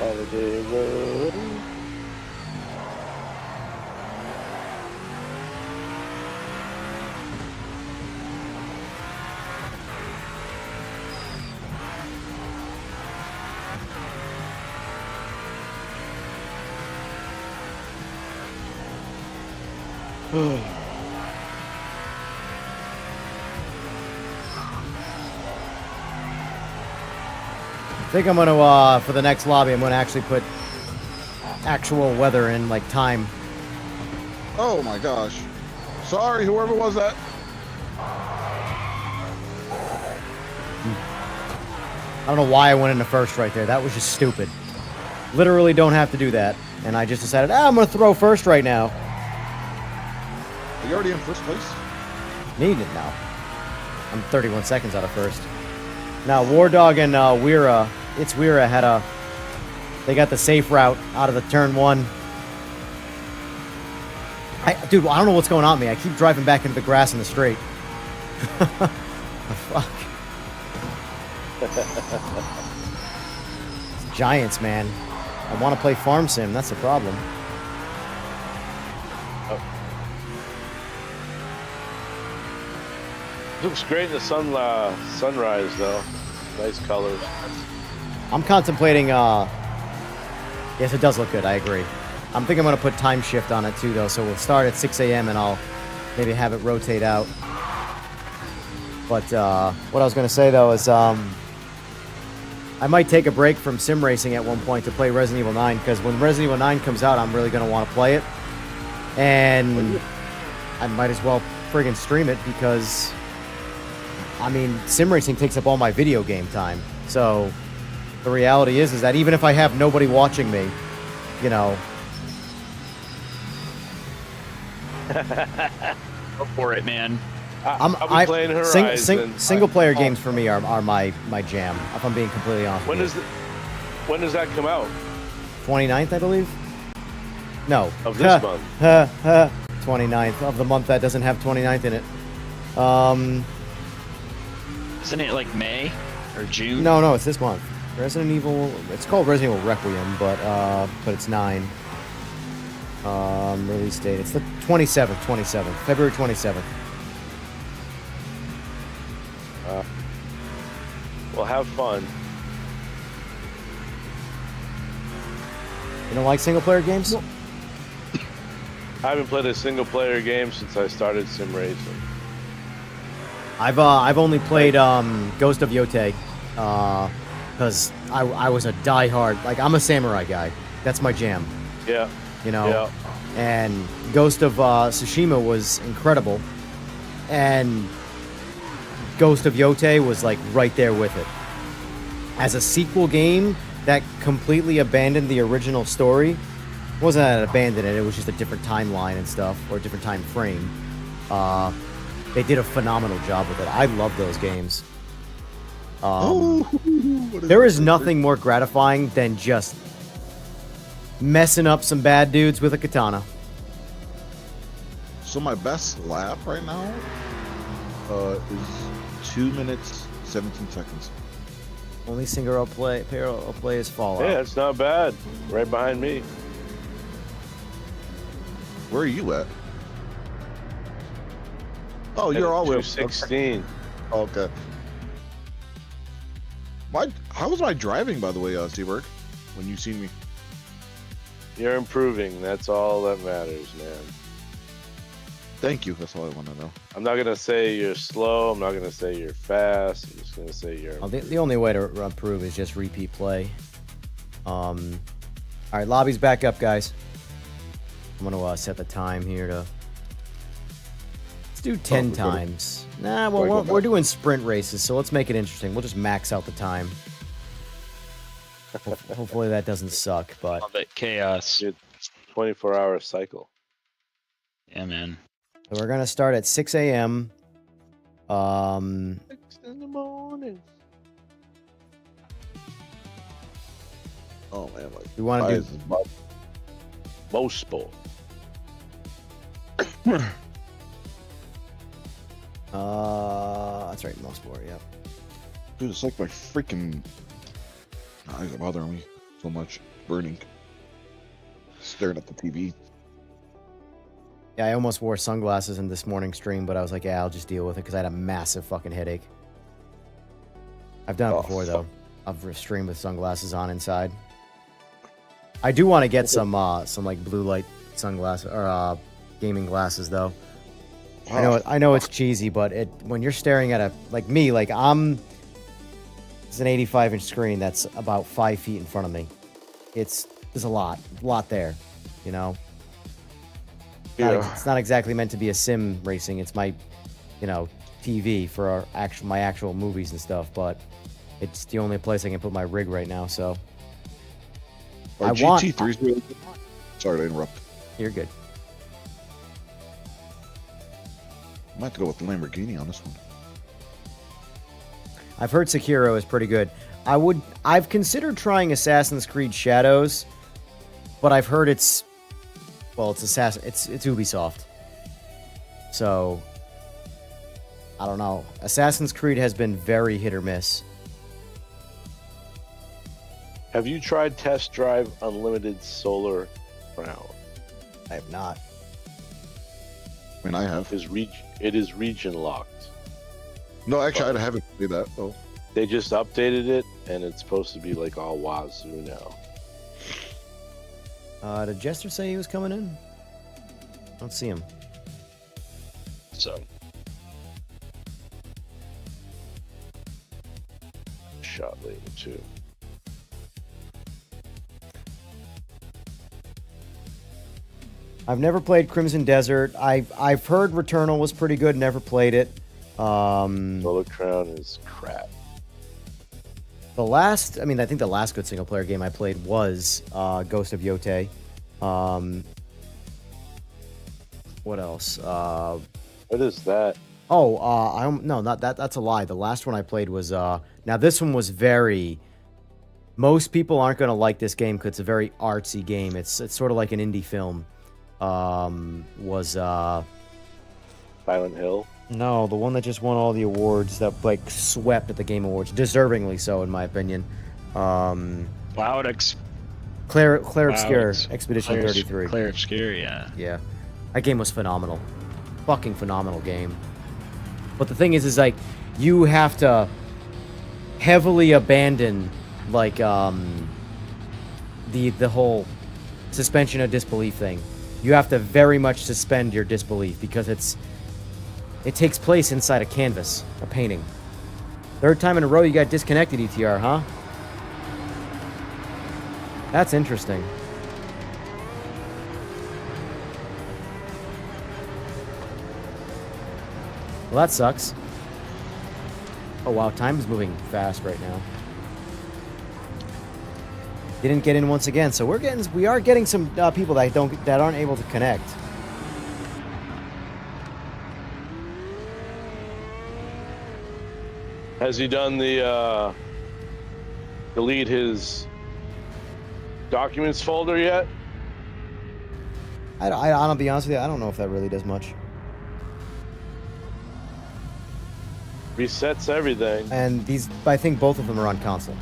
[SPEAKER 4] Holiday Road.
[SPEAKER 2] I think I'm gonna for the next lobby, I'm gonna actually put actual weather in, like time.
[SPEAKER 5] Oh my gosh. Sorry, whoever was that.
[SPEAKER 2] I don't know why I went into first right there. That was just stupid. Literally don't have to do that. And I just decided, I'm gonna throw first right now.
[SPEAKER 5] Are you already in first place?
[SPEAKER 2] Need it now. I'm 31 seconds out of first. Now, War Dog and Weira, Weira had they got the safe route out of the turn one. Dude, I don't know what's going on with me. I keep driving back into the grass in the straight. Fuck. It's Giants, man. I want to play Farm Sim. That's the problem.
[SPEAKER 4] Looks great in the sunrise, though. Nice colors.
[SPEAKER 2] I'm contemplating, yes, it does look good, I agree. I'm thinking I'm going to put time shift on it, too, though, so we'll start at 6 a.m. and I'll maybe have it rotate out. But, what I was going to say, though, is, I might take a break from sim racing at one point to play Resident Evil 9, because when Resident Evil 9 comes out, I'm really going to want to play it. And I might as well friggin' stream it, because I mean, sim racing takes up all my video game time. So the reality is that even if I have nobody watching me, you know.
[SPEAKER 3] Go for it, man.
[SPEAKER 4] I'll be playing Horizon.
[SPEAKER 2] Single player games for me are my jam, if I'm being completely honest with you.
[SPEAKER 4] When does that come out?
[SPEAKER 2] 29th, I believe? No.
[SPEAKER 4] Of this month?
[SPEAKER 2] 29th of the month that doesn't have 29th in it.
[SPEAKER 3] Isn't it like May or June?
[SPEAKER 2] No, it's this month. Resident Evil. It's called Resident Evil Requiem, but it's 9. Release date. It's the 27th. February 27th.
[SPEAKER 4] Well, have fun.
[SPEAKER 2] You don't like single player games?
[SPEAKER 4] I haven't played a single player game since I started sim racing.
[SPEAKER 2] I've only played Ghost of Yotei because I was a diehard, like, I'm a samurai guy. That's my jam.
[SPEAKER 4] Yeah.
[SPEAKER 2] You know.
[SPEAKER 4] Yeah.
[SPEAKER 2] And Ghost of Tsushima was incredible, and Ghost of Yotei was like right there with it. As a sequel game that completely abandoned the original story, wasn't that it abandoned it? It was just a different timeline and stuff, or a different time frame. They did a phenomenal job with it. I love those games. There is nothing more gratifying than just messing up some bad dudes with a katana.
[SPEAKER 5] So my best lap right now is 2 minutes 17 seconds.
[SPEAKER 2] Only single player play is Fallout.
[SPEAKER 4] Yeah, it's not bad. Right behind me.
[SPEAKER 5] Where are you at? Oh, you're all the way up.
[SPEAKER 4] 216.
[SPEAKER 5] Okay. How was my driving, by the way, Seaberg, when you see me?
[SPEAKER 4] You're improving. That's all that matters, man.
[SPEAKER 5] Thank you. That's all I want to know.
[SPEAKER 4] I'm not gonna say you're slow. I'm not gonna say you're fast. I'm just gonna say you're.
[SPEAKER 2] Well, the only way to improve is just repeat play. All right, lobby's back up, guys. I'm gonna set the time here to. Let's do 10 times. Nah, well, we're doing sprint races, so let's make it interesting. We'll just max out the time. Hopefully that doesn't suck, but.
[SPEAKER 3] Love it. Chaos.
[SPEAKER 4] 24-hour cycle.
[SPEAKER 3] Yeah, man.
[SPEAKER 2] So we're gonna start at 6 a.m.
[SPEAKER 4] 6 in the morning.
[SPEAKER 5] Oh man, like
[SPEAKER 2] we want to do
[SPEAKER 4] most sport.
[SPEAKER 2] That's right, most sport, yeah.
[SPEAKER 5] dude, it's like my freaking eyes are bothering me. so much burning. Staring at the TV.
[SPEAKER 2] Yeah, I almost wore sunglasses in this morning's stream, but I was like, yeah, I'll just deal with it because I had a massive fucking headache. I've done it
[SPEAKER 5] Oh,
[SPEAKER 2] before,
[SPEAKER 5] fuck.
[SPEAKER 2] though. I've streamed with sunglasses on inside. I do want to get some like blue light sunglasses or gaming glasses, though. I know it's cheesy, but when you're staring at like me, it's an 85-inch screen that's about 5 feet in front of me. There's a lot there, you know.
[SPEAKER 5] Yeah.
[SPEAKER 2] It's not exactly meant to be a sim racing. It's my, TV for my actual movies and stuff. But it's the only place I can put my rig right now. So
[SPEAKER 5] Our GT3's really good. Sorry to interrupt.
[SPEAKER 2] You're good.
[SPEAKER 5] I might have to go with the Lamborghini on this one.
[SPEAKER 2] I've heard Sekiro is pretty good. I've considered trying Assassin's Creed Shadows, but I've heard it's Ubisoft. So I don't know. Assassin's Creed has been very hit or miss.
[SPEAKER 4] Have you tried Test Drive Unlimited Solar Crown?
[SPEAKER 2] I have not.
[SPEAKER 5] I mean, I have.
[SPEAKER 4] It is region locked.
[SPEAKER 5] No, actually, I haven't played that, though.
[SPEAKER 4] They just updated it, and it's supposed to be like all wazoo now.
[SPEAKER 2] Did Jester say he was coming in? I don't see him.
[SPEAKER 3] So
[SPEAKER 4] Shot later too.
[SPEAKER 2] I've never played Crimson Desert. I've heard Returnal was pretty good. Never played it.
[SPEAKER 4] Solar Crown is crap.
[SPEAKER 2] I think the last good single player game I played was Ghost of Yotei. What else?
[SPEAKER 4] What is that?
[SPEAKER 2] Not that. That's a lie. The last one I played was now this one was very. Most people aren't going to like this game because it's a very artsy game. It's sort of like an indie film.
[SPEAKER 4] Silent Hill.
[SPEAKER 2] No, the one that just won all the awards that swept at the Game Awards, deservingly so in my opinion.
[SPEAKER 3] Cloud
[SPEAKER 2] Claire Obscure Expedition 33.
[SPEAKER 3] Claire Obscure, yeah.
[SPEAKER 2] Yeah. That game was phenomenal. Fucking phenomenal game. But the thing is you have to heavily abandon the whole suspension of disbelief thing. You have to very much suspend your disbelief because it takes place inside a canvas, a painting. Third time in a row you got disconnected, ETR, huh? That's interesting. Well, that sucks. Oh wow, time is moving fast right now. Didn't get in once again, so we are getting some people that aren't able to connect.
[SPEAKER 4] Has he done the delete his documents folder yet?
[SPEAKER 2] I'll be honest with you, I don't know if that really does much.
[SPEAKER 4] Resets everything.
[SPEAKER 2] And I think both of them are on console.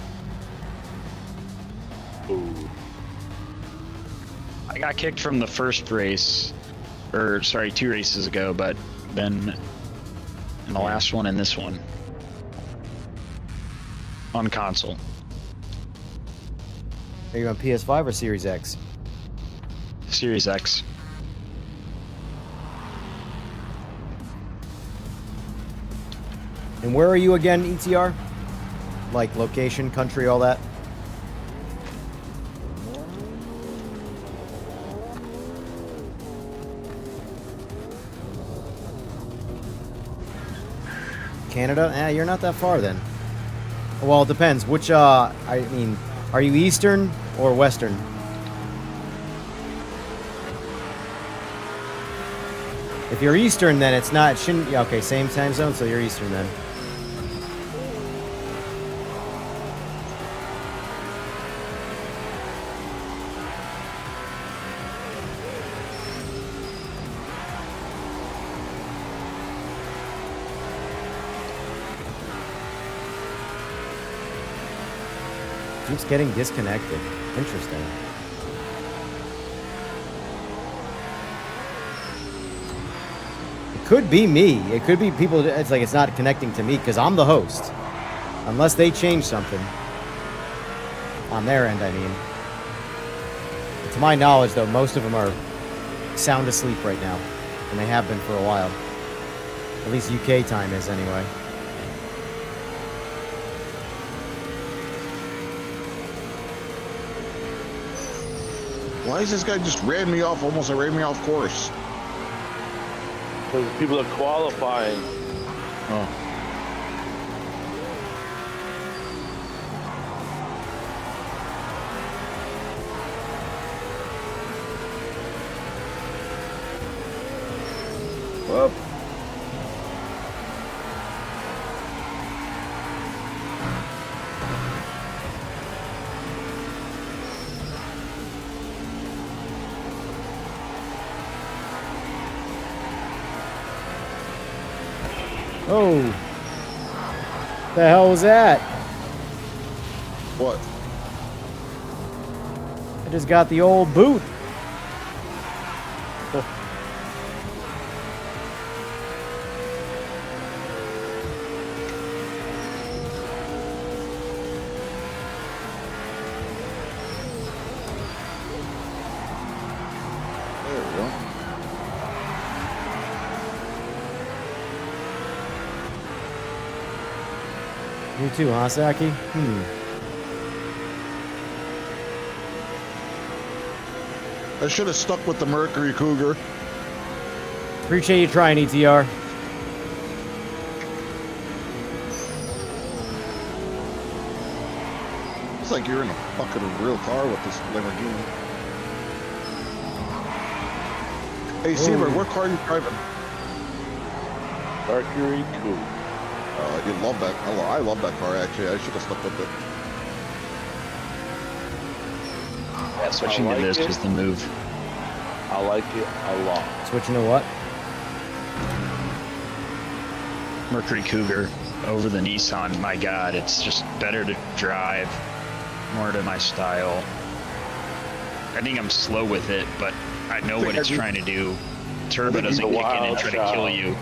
[SPEAKER 4] Ooh.
[SPEAKER 3] I got kicked from the first race, 2 races ago, but then in the last one and this one on console.
[SPEAKER 2] Are you on PS5 or Series X?
[SPEAKER 3] Series X.
[SPEAKER 2] And where are you again, ETR? Like location, country, all that? Canada? You're not that far then. Well, it depends. Which, are you Eastern or Western? If you're Eastern, then it shouldn't, yeah, okay, same time zone, so you're Eastern then. Keeps getting disconnected. Interesting. It could be me. It could be people. It's like it's not connecting to me because I'm the host. Unless they change something. On their end, I mean. To my knowledge, though, most of them are sound asleep right now. And they have been for a while. At least UK time is, anyway.
[SPEAKER 5] Why is this guy just ran me off, almost ran me off course?
[SPEAKER 4] Because people are qualifying.
[SPEAKER 5] Oh.
[SPEAKER 2] Whoop. Oh. The hell was that?
[SPEAKER 5] What?
[SPEAKER 2] I just got the old boot.
[SPEAKER 5] There we go.
[SPEAKER 2] You too, huh, Saki?
[SPEAKER 5] I should have stuck with the Mercury Cougar.
[SPEAKER 2] Appreciate you trying, ETR.
[SPEAKER 5] It's like you're in a fucking real car with this Lamborghini. Hey, Seabird, what car are you driving?
[SPEAKER 4] Mercury Coupe.
[SPEAKER 5] You love that. I love that car, actually. I should have stuck with it.
[SPEAKER 3] Yeah, switching
[SPEAKER 4] I
[SPEAKER 3] to
[SPEAKER 4] like
[SPEAKER 3] this
[SPEAKER 4] it.
[SPEAKER 3] was the move.
[SPEAKER 4] I like it a lot.
[SPEAKER 2] Switching to what?
[SPEAKER 3] Mercury Cougar over the Nissan. My God, it's just better to drive, more to my style. I think I'm slow with it, but I know what it's trying to do. Turbo doesn't kick in and try to kill you.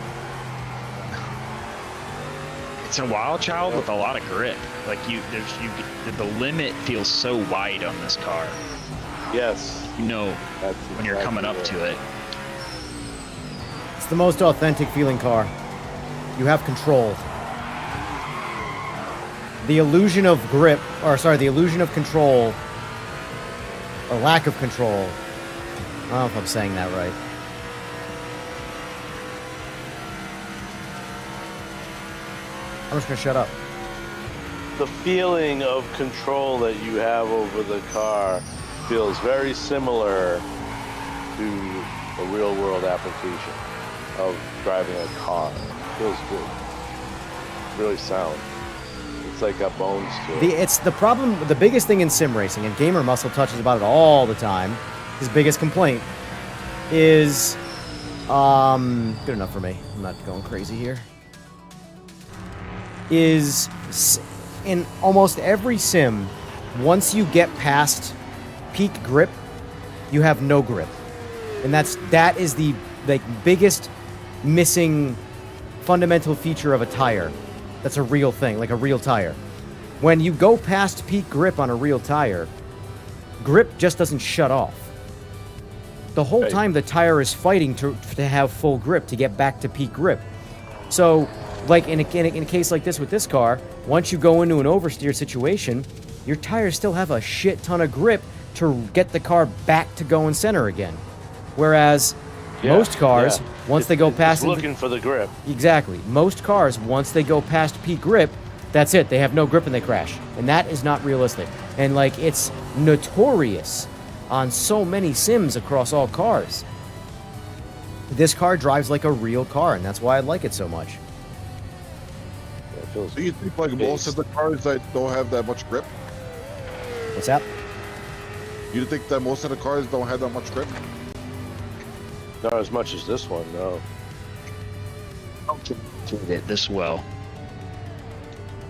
[SPEAKER 3] It's a wild child with a lot of grip. Like the limit feels so wide on this car.
[SPEAKER 4] Yes.
[SPEAKER 3] You know
[SPEAKER 4] That's
[SPEAKER 3] when you're coming up to it.
[SPEAKER 2] It's the most authentic feeling car. You have control. The illusion of grip, or sorry, the illusion of control, or lack of control. I don't know if I'm saying that right. I'm just gonna shut up.
[SPEAKER 4] The feeling of control that you have over the car feels very similar to a real world application of driving a car. Feels good. Really sound. It's like got bones to it.
[SPEAKER 2] It's the problem. The biggest thing in sim racing, and Gamer Muscle touches about it all the time. His biggest complaint is, good enough for me. I'm not going crazy here. Is in almost every sim, once you get past peak grip, you have no grip, and that is the biggest missing fundamental feature of a tire. That's a real thing, like a real tire. When you go past peak grip on a real tire, grip just doesn't shut off. The whole time the tire is fighting to have full grip, to get back to peak grip. So, like in a case like this with this car, once you go into an oversteer situation, your tires still have a shit ton of grip to get the car back to going center again. Whereas most cars, once they go past...
[SPEAKER 4] It's looking for the grip.
[SPEAKER 2] Exactly. Most cars, once they go past peak grip, that's it. They have no grip and they crash. And that is not realistic. And, like, it's notorious on so many sims across all cars. This car drives like a real car, and that's why I like it so much.
[SPEAKER 4] It feels
[SPEAKER 5] Do you think, like, most of the cars that don't have that much grip?
[SPEAKER 2] What's that?
[SPEAKER 5] You think that most of the cars don't have that much grip?
[SPEAKER 4] not as much as this one, no.
[SPEAKER 3] Did it this well.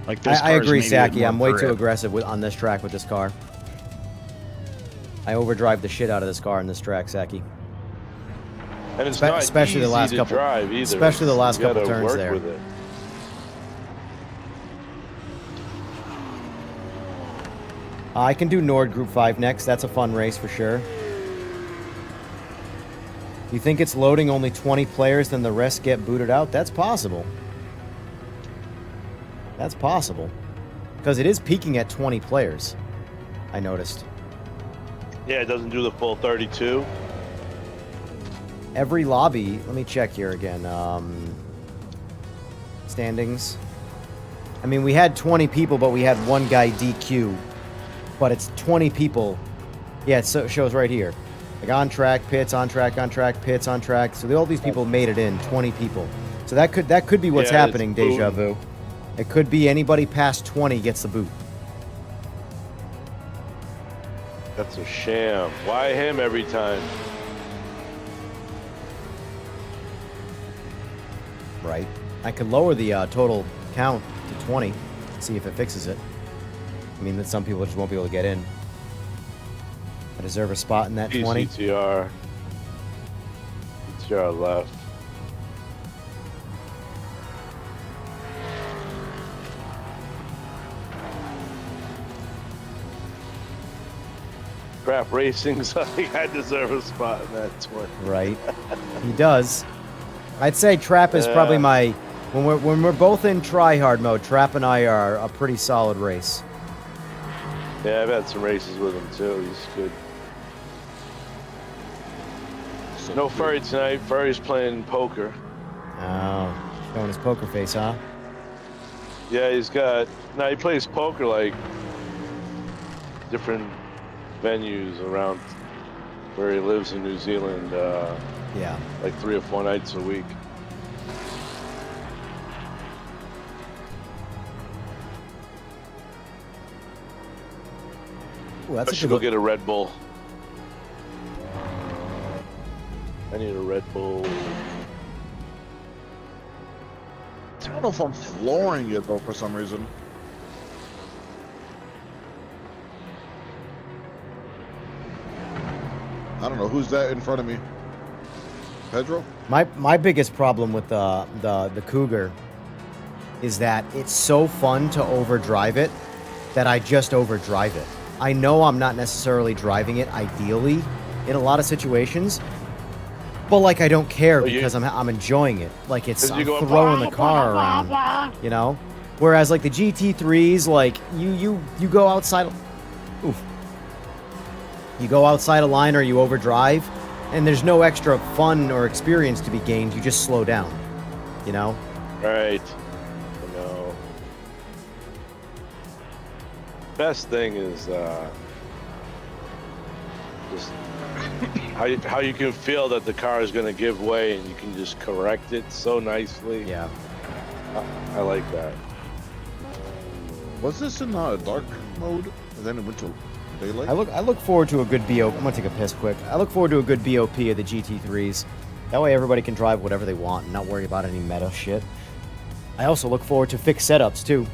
[SPEAKER 3] Like this
[SPEAKER 2] I
[SPEAKER 3] car's
[SPEAKER 2] agree,
[SPEAKER 3] maybe with
[SPEAKER 2] Saki.
[SPEAKER 3] more
[SPEAKER 2] I'm way too
[SPEAKER 3] grip.
[SPEAKER 2] aggressive on this track with this car. I overdrive the shit out of this car in this track, Saki.
[SPEAKER 4] And it's not
[SPEAKER 2] especially
[SPEAKER 4] easy
[SPEAKER 2] the last
[SPEAKER 4] to
[SPEAKER 2] couple,
[SPEAKER 4] drive either.
[SPEAKER 2] especially the last
[SPEAKER 4] You
[SPEAKER 2] couple
[SPEAKER 4] gotta
[SPEAKER 2] turns
[SPEAKER 4] work
[SPEAKER 2] there.
[SPEAKER 4] with it.
[SPEAKER 2] I can do Nord Group 5 next. That's a fun race for sure. You think it's loading only 20 players, then the rest get booted out? That's possible. That's possible. Because it is peaking at 20 players, I noticed.
[SPEAKER 4] Yeah, it doesn't do the full 32.
[SPEAKER 2] Every lobby, let me check here again. Standings. I mean, we had 20 people, but we had one guy DQ. But it's 20 people. Yeah, it shows right here. Like on track, pits, on track, pits, on track. So all these people made it in, 20 people. So that could be what's
[SPEAKER 4] Yeah,
[SPEAKER 2] happening,
[SPEAKER 4] it's
[SPEAKER 2] Deja
[SPEAKER 4] booting.
[SPEAKER 2] Vu. It could be anybody past 20 gets the boot.
[SPEAKER 4] That's a sham. Why him every time?
[SPEAKER 2] Right. I could lower the total count to 20, see if it fixes it. I mean, that some people just won't be able to get in. I deserve a spot in that 20.
[SPEAKER 4] PCTR. PCTR left. Crap racing's like I deserve a spot in that 20.
[SPEAKER 2] Right. He does. I'd say Trap is probably my... When we're both in try-hard mode, Trap and I are a pretty solid race.
[SPEAKER 4] Yeah, I've had some races with him too. He's good.
[SPEAKER 5] So
[SPEAKER 4] No
[SPEAKER 5] good.
[SPEAKER 4] Furry tonight. Furry's playing poker.
[SPEAKER 2] Oh, showing his poker face, huh?
[SPEAKER 4] Yeah, he's got. Now he plays poker like different venues around where he lives in New Zealand,
[SPEAKER 2] Yeah.
[SPEAKER 4] like 3 or 4 nights a week.
[SPEAKER 2] Ooh,
[SPEAKER 4] I
[SPEAKER 2] that's a
[SPEAKER 4] should
[SPEAKER 2] good
[SPEAKER 4] go get a Red Bull. I need a Red Bull.
[SPEAKER 5] I don't know if I'm flooring it though for some reason. I don't know who's that in front of me. Pedro?
[SPEAKER 2] My biggest problem with the Cougar is that it's so fun to overdrive it that I just overdrive it. I know I'm not necessarily driving it ideally in a lot of situations, but like I don't care
[SPEAKER 4] Well, you-
[SPEAKER 2] because I'm enjoying it. Like it's
[SPEAKER 4] 'Cause
[SPEAKER 2] I'm
[SPEAKER 4] you go,
[SPEAKER 2] throwing
[SPEAKER 4] blah,
[SPEAKER 2] the car
[SPEAKER 4] blah,
[SPEAKER 2] around,
[SPEAKER 4] blah, blah.
[SPEAKER 2] you know. Whereas like the GT3s, like you go outside. Oof. You go outside a line or you overdrive, and there's no extra fun or experience to be gained. You just slow down, you know?
[SPEAKER 4] Right. No. Best thing is just how you can feel that the car is going to give way and you can just correct it so nicely.
[SPEAKER 2] Yeah.
[SPEAKER 4] I like that.
[SPEAKER 5] Was this in dark mode? And then it went to daylight?
[SPEAKER 2] I look forward to a good BOP. I'm gonna take a piss quick. I look forward to a good BOP of the GT3s. That way everybody can drive whatever they want and not worry about any meta shit. I also look forward to fixed setups too.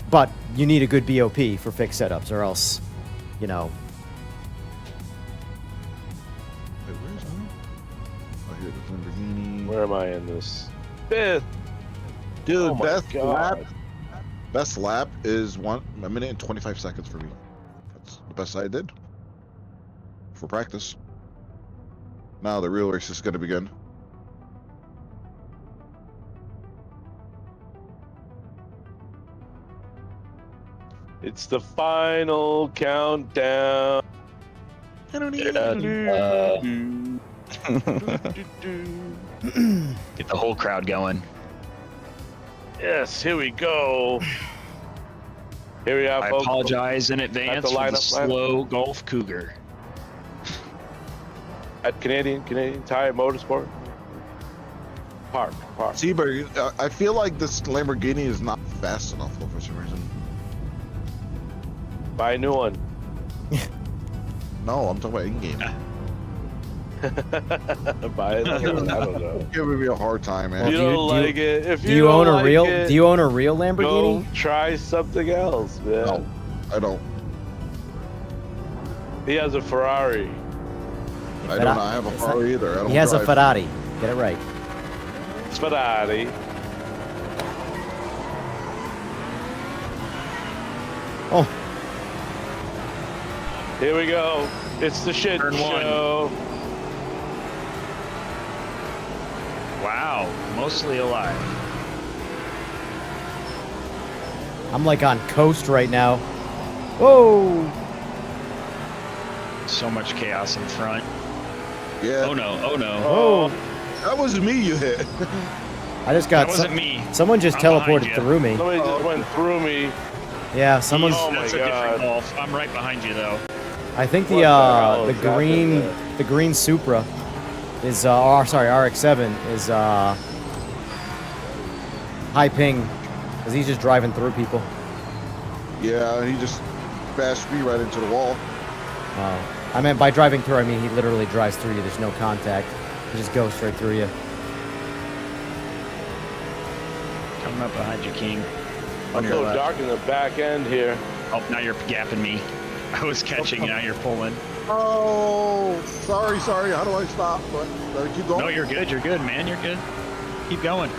[SPEAKER 2] But you need a good BOP for fixed setups or else, you know.
[SPEAKER 5] Wait, where's that? Oh, here, the Lamborghini.
[SPEAKER 4] Where am I in this? Fifth.
[SPEAKER 5] Dude,
[SPEAKER 4] Oh my God.
[SPEAKER 5] best lap is 1 minute and 25 seconds for me. That's the best I did for practice. Now the real race is going to begin.
[SPEAKER 4] It's the final countdown.
[SPEAKER 3] Get the whole crowd going.
[SPEAKER 4] Yes, here we go. Here we are,
[SPEAKER 3] I
[SPEAKER 4] folks.
[SPEAKER 3] apologize in advance for the
[SPEAKER 4] lineup.
[SPEAKER 3] slow Golf Cougar.
[SPEAKER 4] At Canadian Tire Motorsport. Park.
[SPEAKER 5] See, but I feel like this Lamborghini is not fast enough though for some reason.
[SPEAKER 4] Buy a new one.
[SPEAKER 5] No, I'm talking about in-game.
[SPEAKER 4] Buy it? I don't know.
[SPEAKER 5] Giving me a hard time,
[SPEAKER 4] If
[SPEAKER 5] man.
[SPEAKER 4] you don't like it, if
[SPEAKER 2] Do
[SPEAKER 4] you
[SPEAKER 2] you
[SPEAKER 4] don't
[SPEAKER 2] own a
[SPEAKER 4] like
[SPEAKER 2] real?
[SPEAKER 4] it,
[SPEAKER 2] Do you own a real
[SPEAKER 4] go
[SPEAKER 2] Lamborghini?
[SPEAKER 4] try something else, man.
[SPEAKER 5] No, I don't.
[SPEAKER 4] He has a Ferrari.
[SPEAKER 5] I don't have a Ferrari either. I don't
[SPEAKER 2] He has a
[SPEAKER 5] drive.
[SPEAKER 2] Ferrari. Get it right.
[SPEAKER 4] Ferrari.
[SPEAKER 2] Oh,
[SPEAKER 4] Here we go. It's the shit
[SPEAKER 3] Turn one.
[SPEAKER 4] show.
[SPEAKER 3] Wow, mostly alive.
[SPEAKER 2] I'm like on coast right now. Whoa!
[SPEAKER 3] So much chaos in front.
[SPEAKER 5] Yeah.
[SPEAKER 3] Oh no, oh no.
[SPEAKER 2] Oh!
[SPEAKER 5] That was me you hit.
[SPEAKER 2] I just got
[SPEAKER 3] That wasn't me.
[SPEAKER 2] someone just
[SPEAKER 3] I'm behind
[SPEAKER 2] teleported
[SPEAKER 3] you.
[SPEAKER 2] through me.
[SPEAKER 4] Somebody just went through me.
[SPEAKER 2] Yeah, someone's.
[SPEAKER 4] Oh my
[SPEAKER 3] That's a
[SPEAKER 4] God.
[SPEAKER 3] different golf. I'm right behind you though.
[SPEAKER 2] I think
[SPEAKER 4] What the hell
[SPEAKER 2] the
[SPEAKER 4] is happening there?
[SPEAKER 2] green Supra is RX-7 is high ping because he's just driving through people.
[SPEAKER 5] Yeah, he just bashed me right into the wall.
[SPEAKER 2] I meant by driving through, I mean he literally drives through you. There's no contact. He just goes straight through you.
[SPEAKER 3] Coming up behind you, King. On
[SPEAKER 4] I'm
[SPEAKER 3] your
[SPEAKER 4] so
[SPEAKER 3] left.
[SPEAKER 4] dark in the back end here.
[SPEAKER 3] Oh, now you're gapping me. I was catching, now you're pulling.
[SPEAKER 5] Oh, sorry. How do I stop? But keep going.
[SPEAKER 3] No, you're good, man. You're good. Keep going.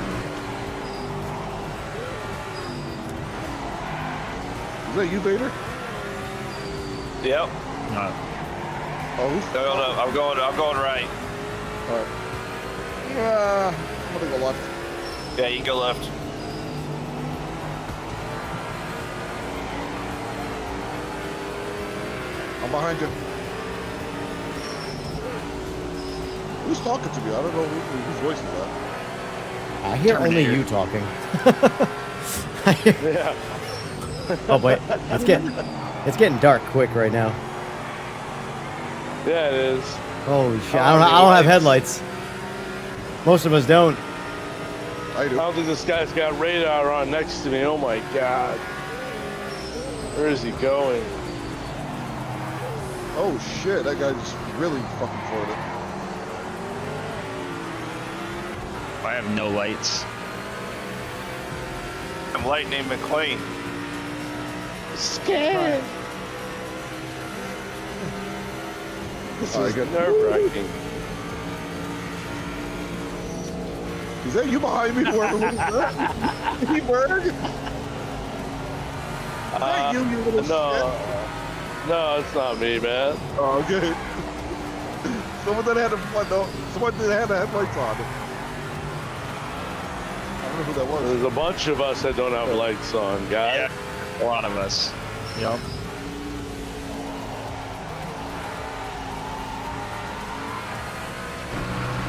[SPEAKER 5] Is that you, Vader?
[SPEAKER 6] Yep.
[SPEAKER 3] No.
[SPEAKER 5] Oh,
[SPEAKER 6] I'm going right.
[SPEAKER 5] all right. Yeah, I'm gonna go left.
[SPEAKER 6] Yeah, you can go left.
[SPEAKER 5] I'm behind you. Who's talking to me? I don't know whose voice is that.
[SPEAKER 2] I hear only
[SPEAKER 3] Terminator.
[SPEAKER 2] you talking. I hear-
[SPEAKER 4] Yeah.
[SPEAKER 2] oh wait, it's getting dark quick right now.
[SPEAKER 4] Yeah, it is.
[SPEAKER 2] Holy shit!
[SPEAKER 4] Oh,
[SPEAKER 2] I don't have
[SPEAKER 4] headlights.
[SPEAKER 2] headlights. Most of us don't.
[SPEAKER 5] I
[SPEAKER 4] I
[SPEAKER 5] do.
[SPEAKER 4] don't think this guy's got radar on next to me. Oh my God. Where is he going?
[SPEAKER 5] Oh shit, that guy just really fucking floored it.
[SPEAKER 3] I have no lights.
[SPEAKER 6] I'm Lightning McQueen.
[SPEAKER 4] Scared. This
[SPEAKER 5] Oh,
[SPEAKER 4] is
[SPEAKER 5] I got-
[SPEAKER 4] nerve-wracking.
[SPEAKER 5] Is that you behind me? Whoever was that? T-Bird? Is that you little
[SPEAKER 4] No.
[SPEAKER 5] shit?
[SPEAKER 4] No, it's not me, man.
[SPEAKER 5] Oh, okay. Someone that had someone that had the headlights on. I don't know who that was.
[SPEAKER 4] There's a bunch of us that don't have lights on, guys.
[SPEAKER 3] A lot of us. Yep.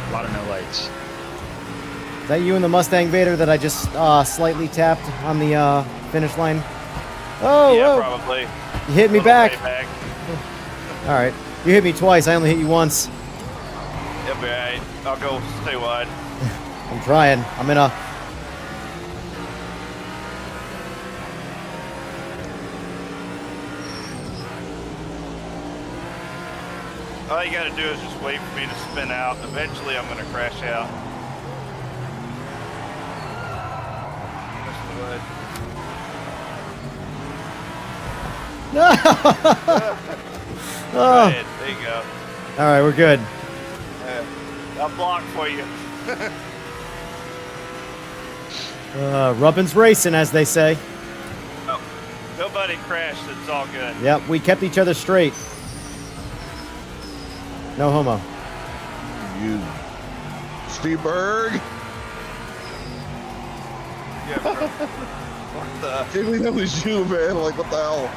[SPEAKER 3] A lot of no lights.
[SPEAKER 2] Is that you in the Mustang Vader that I just slightly tapped on the finish line? Oh,
[SPEAKER 6] Yeah,
[SPEAKER 2] whoa.
[SPEAKER 6] probably.
[SPEAKER 2] You hit me
[SPEAKER 6] Little
[SPEAKER 2] back.
[SPEAKER 6] way back.
[SPEAKER 2] All right. You hit me twice. I only hit you once.
[SPEAKER 6] You'll be alright. I'll go stay wide.
[SPEAKER 2] I'm trying. I'm in a.
[SPEAKER 6] All you gotta do is just wait for me to spin out. Eventually, I'm gonna crash out. That's the way.
[SPEAKER 2] Oh.
[SPEAKER 6] Right, there you go.
[SPEAKER 2] All right, we're good.
[SPEAKER 6] I'll block for you.
[SPEAKER 2] Rubbin's racing, as they say.
[SPEAKER 6] Oh, nobody crashed. It's all good.
[SPEAKER 2] Yep, we kept each other straight. No homo.
[SPEAKER 5] You, Steve Berg.
[SPEAKER 6] Yeah, bro. What the?
[SPEAKER 5] Can't believe that was you, man. Like, what the hell?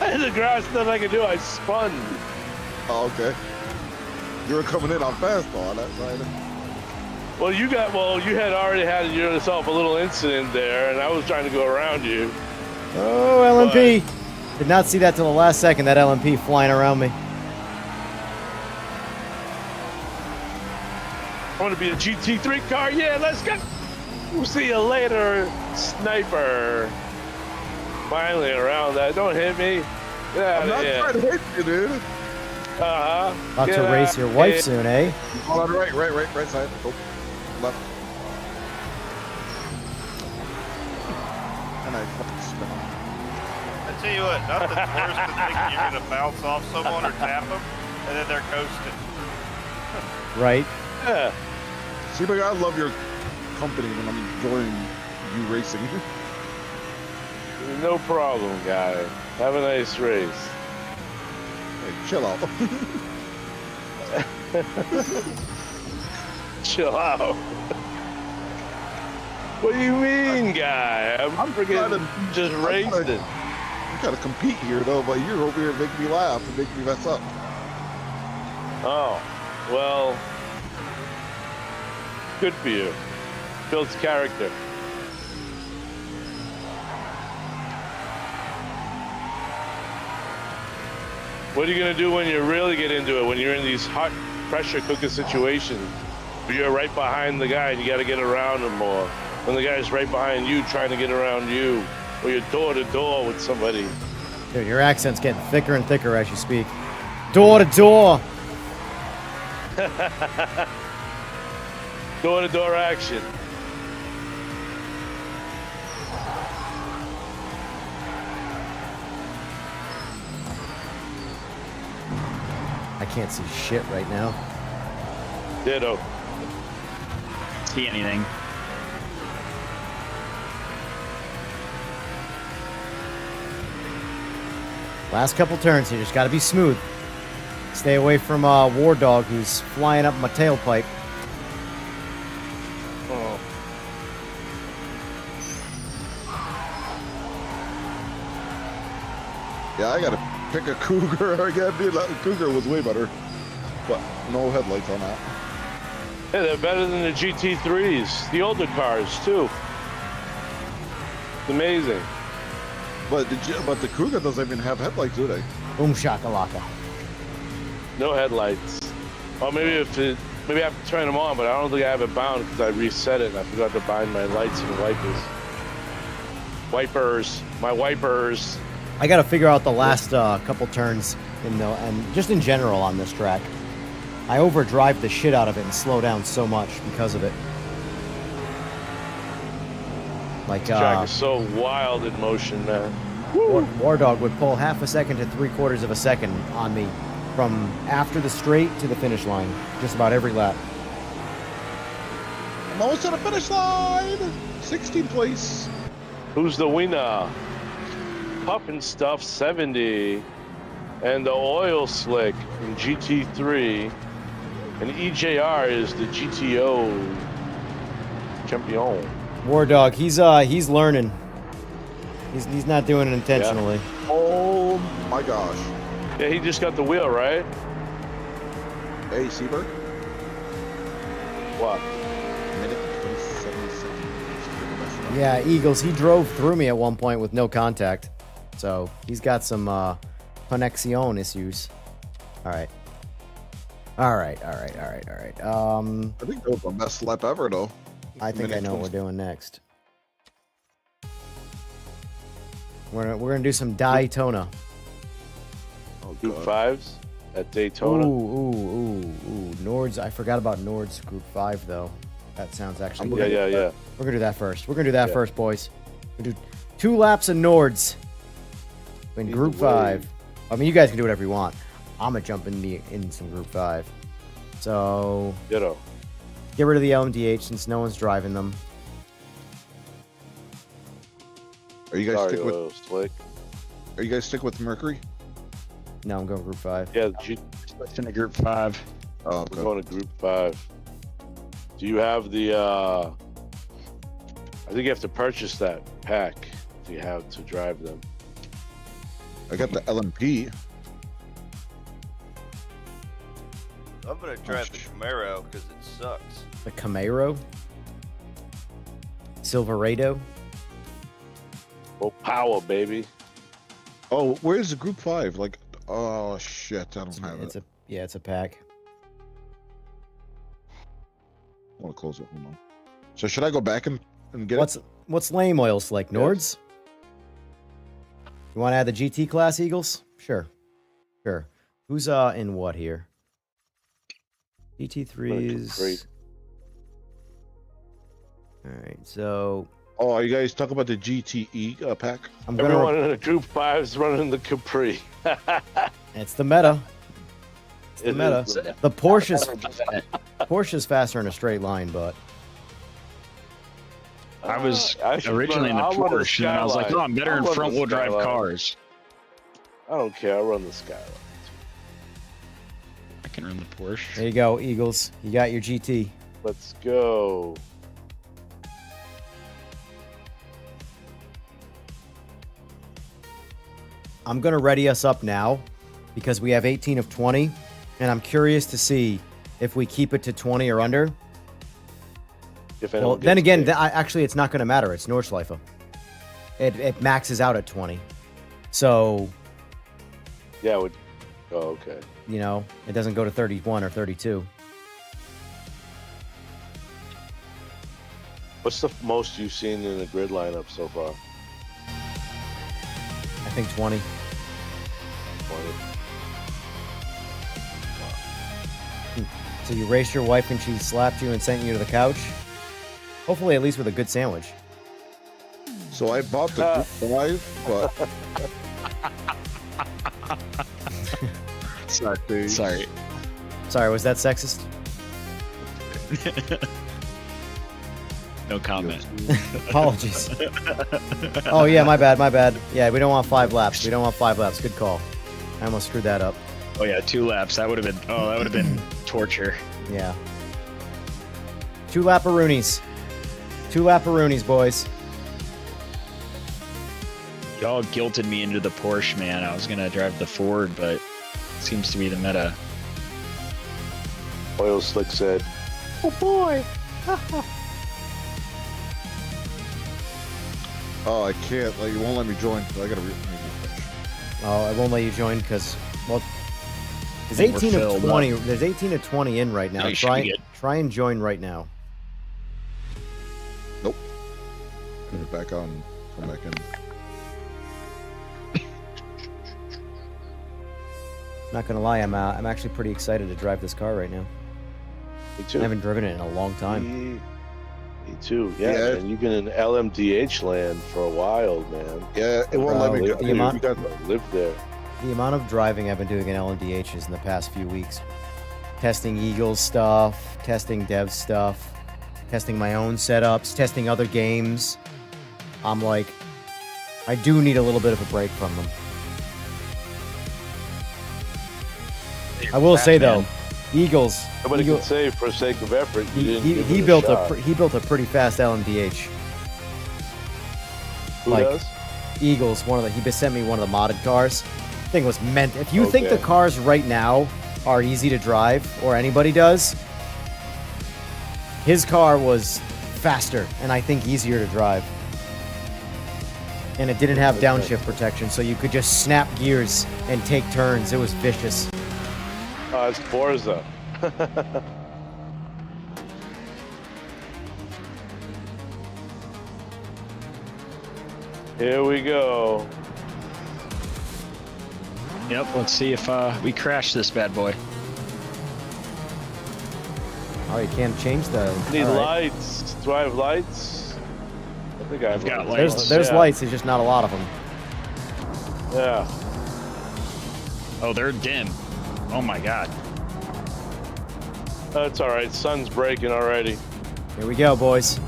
[SPEAKER 4] I had the grass, nothing I could do. I spun.
[SPEAKER 5] Oh, okay. You were coming in on fast on that side.
[SPEAKER 4] Well, you had already had yourself a little incident there, and I was trying to go around you.
[SPEAKER 2] Oh, LMP. Did not see that till the last second, that LMP flying around me.
[SPEAKER 4] I want to be a GT3 car. Yeah, let's go. We'll see you later, sniper. Finally around that. Don't hit me. Get out
[SPEAKER 5] I'm
[SPEAKER 4] of
[SPEAKER 5] not
[SPEAKER 4] here.
[SPEAKER 5] trying to hit you, dude.
[SPEAKER 2] About to race your wife soon, eh?
[SPEAKER 5] Hold on, right side. Oh, left. And I fucking spin on.
[SPEAKER 6] I tell you what, nothing's worse than thinking you're gonna bounce off someone or tap them, and then they're coasting.
[SPEAKER 2] Right.
[SPEAKER 4] Yeah.
[SPEAKER 5] See, but I love your company when I'm enjoying you racing.
[SPEAKER 4] No problem, guy. Have a nice race.
[SPEAKER 5] Hey, chill out.
[SPEAKER 4] Chill out. What do you mean, guy? I'm freaking just racing.
[SPEAKER 5] I'm trying to compete here, though, but you're over here making me laugh and making me mess up.
[SPEAKER 4] Oh, well, good for you. Builds character. What are you gonna do when you really get into it? When you're in these hot pressure cooker situations, where you're right behind the guy and you gotta get around him more. When the guy's right behind you trying to get around you, or you're door to door with somebody.
[SPEAKER 2] Dude, your accent's getting thicker and thicker as you speak. Door to door.
[SPEAKER 4] Door to door action.
[SPEAKER 2] I can't see shit right now.
[SPEAKER 4] Ditto.
[SPEAKER 3] See anything?
[SPEAKER 2] Last couple turns, you just got to be smooth. Stay away from War Dog, who's flying up my tailpipe.
[SPEAKER 4] Oh.
[SPEAKER 5] Yeah, I gotta pick a Cougar again, dude. That Cougar was way better, but no headlights on that.
[SPEAKER 4] Hey, they're better than the GT3s, the older cars too. It's amazing.
[SPEAKER 5] But the Cougar doesn't even have headlights, do they?
[SPEAKER 2] Boom shakalaka.
[SPEAKER 4] No headlights. Or maybe maybe I have to turn them on, but I don't think I have it bound because I reset it and I forgot to bind my lights and wipers. My wipers.
[SPEAKER 2] I got to figure out the last couple turns and just in general on this track. I overdrive the shit out of it and slow down so much because of it. Like
[SPEAKER 4] This track is so wild in motion, man.
[SPEAKER 2] War Dog would pull half a second to 3/4 of a second on me from after the straight to the finish line, just about every lap.
[SPEAKER 5] I'm almost at the finish line. 16th place.
[SPEAKER 4] Who's the winner? Puff and Stuff 70 and the Oil Slick in GT3, and EJR is the GTO champion.
[SPEAKER 2] War Dog, he's learning. He's not doing it intentionally.
[SPEAKER 4] Yeah.
[SPEAKER 5] Oh my gosh.
[SPEAKER 4] Yeah, he just got the wheel, right?
[SPEAKER 5] Hey, Seabird.
[SPEAKER 4] What?
[SPEAKER 5] Minute and 27 seconds.
[SPEAKER 2] Yeah, Eagles, he drove through me at one point with no contact. So he's got some conexion issues. All right.
[SPEAKER 5] I think that was the best lap ever, though.
[SPEAKER 2] I think I know what we're doing next. We're gonna do some Daytona.
[SPEAKER 5] Oh,
[SPEAKER 4] Group
[SPEAKER 5] God.
[SPEAKER 4] 5s at Daytona.
[SPEAKER 2] Ooh. Nords. I forgot about Nords Group 5 though. That sounds actually
[SPEAKER 4] Yeah,
[SPEAKER 2] good.
[SPEAKER 4] yeah.
[SPEAKER 2] We're gonna do that first. We're gonna do that
[SPEAKER 4] Yeah.
[SPEAKER 2] first, boys. We do 2 laps of Nords in
[SPEAKER 4] Either
[SPEAKER 2] Group
[SPEAKER 4] way.
[SPEAKER 2] 5. I mean, you guys can do whatever you want. I'm gonna jump in some Group 5. So
[SPEAKER 4] Ditto.
[SPEAKER 2] get rid of the LMDH since no one's driving them.
[SPEAKER 5] Are you guys
[SPEAKER 4] Sorry,
[SPEAKER 5] stick with?
[SPEAKER 4] Oil Slick.
[SPEAKER 5] Are you guys stick with Mercury?
[SPEAKER 2] No, I'm going Group 5.
[SPEAKER 4] Yeah,
[SPEAKER 3] Switched into Group 5.
[SPEAKER 5] Oh,
[SPEAKER 4] we're
[SPEAKER 5] okay.
[SPEAKER 4] going to Group 5. Do you have the, I think you have to purchase that pack if you have to drive them.
[SPEAKER 5] I got the LMP.
[SPEAKER 6] I'm gonna drive the Camaro because it sucks.
[SPEAKER 2] The Camaro, Silverado.
[SPEAKER 4] Oh, power, baby.
[SPEAKER 5] Oh, where's the Group 5? Like, oh shit, I don't have it.
[SPEAKER 2] It's a pack.
[SPEAKER 5] I want to close it. Hold on. So should I go back and get it?
[SPEAKER 2] What's lame oil slick? Nords? You want to add the GT class Eagles? Sure. Who's in what here?
[SPEAKER 4] Great.
[SPEAKER 2] GT3s. All right, so
[SPEAKER 5] Oh, are you guys talking about the GTE pack?
[SPEAKER 2] I'm gonna.
[SPEAKER 4] Everyone in the Group 5 is running the Capri.
[SPEAKER 2] It's the meta. It's the
[SPEAKER 4] It
[SPEAKER 2] meta.
[SPEAKER 4] is
[SPEAKER 2] The Porsche's faster in a straight line, but
[SPEAKER 3] I was
[SPEAKER 4] I should
[SPEAKER 3] originally in the
[SPEAKER 4] I'll run the
[SPEAKER 3] Porsche, and I was like,
[SPEAKER 4] Skyline.
[SPEAKER 3] oh, I'm better
[SPEAKER 4] I'll
[SPEAKER 3] in
[SPEAKER 4] run the
[SPEAKER 3] front-wheel drive
[SPEAKER 4] Skyline.
[SPEAKER 3] cars.
[SPEAKER 4] I don't care. I'll run the Skyline.
[SPEAKER 3] I can run the Porsche.
[SPEAKER 2] there you go, Eagles. You got your GT.
[SPEAKER 4] Let's go.
[SPEAKER 2] I'm gonna ready us up now because we have 18 of 20, and I'm curious to see if we keep it to 20 or under.
[SPEAKER 4] If
[SPEAKER 2] Well,
[SPEAKER 4] anyone
[SPEAKER 2] then
[SPEAKER 4] gets
[SPEAKER 2] again,
[SPEAKER 4] picked.
[SPEAKER 2] actually, it's not going to matter. It's Nordschleife. It maxes out at 20. So,
[SPEAKER 4] Yeah, it would. Oh, okay.
[SPEAKER 2] you know, it doesn't go to 31 or 32.
[SPEAKER 4] What's the most you've seen in the grid lineup so far?
[SPEAKER 2] I think 20.
[SPEAKER 4] 20.
[SPEAKER 2] So you raced your wife and she slapped you and sent you to the couch? Hopefully, at least with a good sandwich.
[SPEAKER 5] So I bought the Group 5, but
[SPEAKER 3] Sorry.
[SPEAKER 2] Sorry, was that sexist?
[SPEAKER 3] No comment.
[SPEAKER 2] Apologies. Oh, yeah, my bad. Yeah, we don't want 5 laps. Good call. I almost screwed that up.
[SPEAKER 3] Oh yeah, 2 laps. That would have been. Oh, that would have been torture.
[SPEAKER 2] Yeah. 2 laparoonies. 2 laparoonies, boys.
[SPEAKER 3] Y'all guilted me into the Porsche, man. I was gonna drive the Ford, but it seems to be the meta.
[SPEAKER 4] Oil Slick said, "Oh boy."
[SPEAKER 5] oh, I can't. Like, it won't let me join. I gotta refresh.
[SPEAKER 2] Oh, I won't let you join because, well, there's
[SPEAKER 3] think we're
[SPEAKER 2] 18 of
[SPEAKER 3] filled
[SPEAKER 2] 20. There's 18 of 20 in right now.
[SPEAKER 3] No, you should be good.
[SPEAKER 2] Try and join right now.
[SPEAKER 5] Nope. Put it back on. Come back in.
[SPEAKER 2] Not gonna lie, I'm actually pretty excited to drive this car right now.
[SPEAKER 4] Me too.
[SPEAKER 2] I haven't driven it in a long time.
[SPEAKER 4] Me too. Yeah,
[SPEAKER 5] Yeah.
[SPEAKER 4] man. You've been in LMDH land for a while, man.
[SPEAKER 5] Yeah, it won't let me.
[SPEAKER 2] The amount-
[SPEAKER 5] You got,
[SPEAKER 4] Live there.
[SPEAKER 2] The amount of driving I've been doing in LMDHs in the past few weeks, testing Eagles stuff, testing dev stuff, testing my own setups, testing other games. I'm like, I do need a little bit of a break from them. I will say though, Eagles.
[SPEAKER 4] Nobody
[SPEAKER 2] Eagle-
[SPEAKER 4] can say for sake of effort. You didn't give
[SPEAKER 2] he
[SPEAKER 4] it
[SPEAKER 2] built
[SPEAKER 4] shot.
[SPEAKER 2] he built a pretty fast LMDH.
[SPEAKER 4] Who
[SPEAKER 2] like-
[SPEAKER 4] does?
[SPEAKER 2] Eagles, he sent me one of the modded cars. Thing was meant. If you think the
[SPEAKER 4] Okay.
[SPEAKER 2] cars right now are easy to drive, or anybody does, his car was faster and I think easier to drive. And it didn't have downshift protection, so you could just snap gears and take turns. It was vicious.
[SPEAKER 4] Oh, it's Forza. Here we go.
[SPEAKER 3] Yep. Let's see if we crash this bad boy.
[SPEAKER 2] Oh, you can't change the.
[SPEAKER 4] Need
[SPEAKER 2] all right.
[SPEAKER 4] lights. Do I have lights? I think I have
[SPEAKER 3] I've got
[SPEAKER 4] lights.
[SPEAKER 2] There's
[SPEAKER 4] Yeah.
[SPEAKER 2] lights. There's just not a lot of them.
[SPEAKER 4] Yeah.
[SPEAKER 3] Oh, they're dim. Oh my god.
[SPEAKER 4] That's all right. Sun's breaking already.
[SPEAKER 2] Here we go, boys.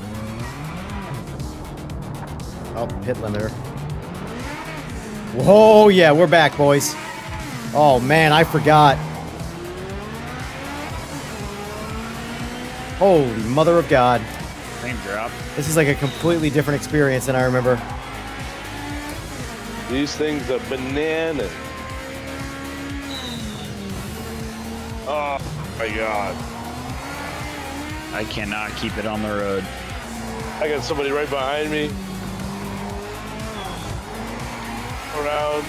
[SPEAKER 2] Oh, pit limiter. Whoa, yeah, we're back, boys. Oh, man, I forgot. Holy mother of God.
[SPEAKER 3] Frame drop.
[SPEAKER 2] This is like a completely different experience than I remember.
[SPEAKER 4] These things are bananas. Oh my god.
[SPEAKER 3] I cannot keep it on the road.
[SPEAKER 4] I got somebody right behind me. Around.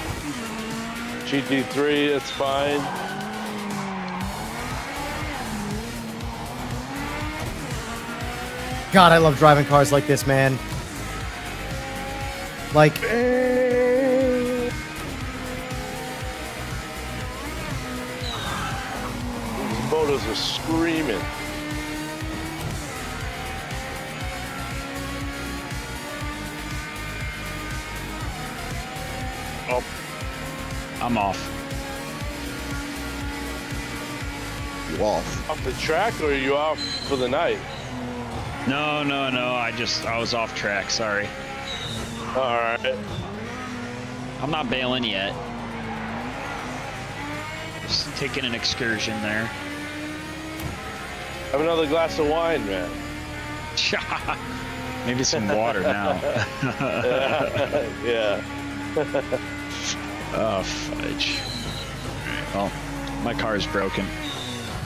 [SPEAKER 4] GT3, that's fine.
[SPEAKER 2] God, I love driving cars like this, man. Like,
[SPEAKER 4] windows are screaming.
[SPEAKER 3] Oh, I'm off.
[SPEAKER 5] You off?
[SPEAKER 4] Off the track, or are you off for the night?
[SPEAKER 3] No. I was off track. Sorry.
[SPEAKER 4] All right.
[SPEAKER 3] I'm not bailing yet. Just taking an excursion there.
[SPEAKER 4] Have another glass of wine, man.
[SPEAKER 3] Maybe some water now.
[SPEAKER 4] Yeah.
[SPEAKER 3] Oh, fudge. Well, my car is broken.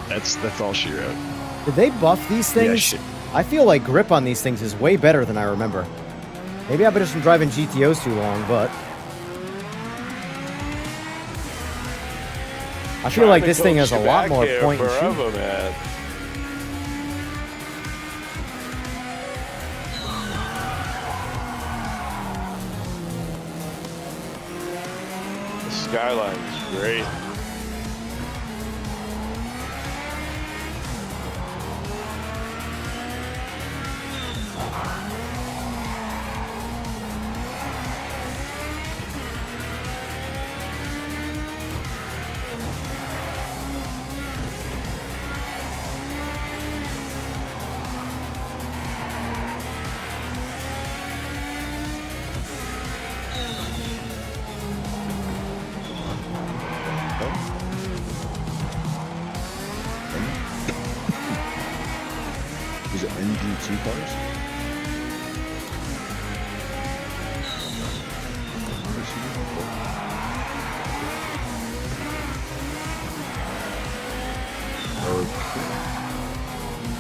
[SPEAKER 3] That's all she wrote.
[SPEAKER 2] Did they buff these things?
[SPEAKER 3] Yeah,
[SPEAKER 2] I feel like grip on these things is way better than I remember. Maybe I've just been driving GTOs too long, but I feel like this thing has a lot more point and shoot.
[SPEAKER 4] Forever, man. The skyline is great.
[SPEAKER 5] Is it NG2 cars?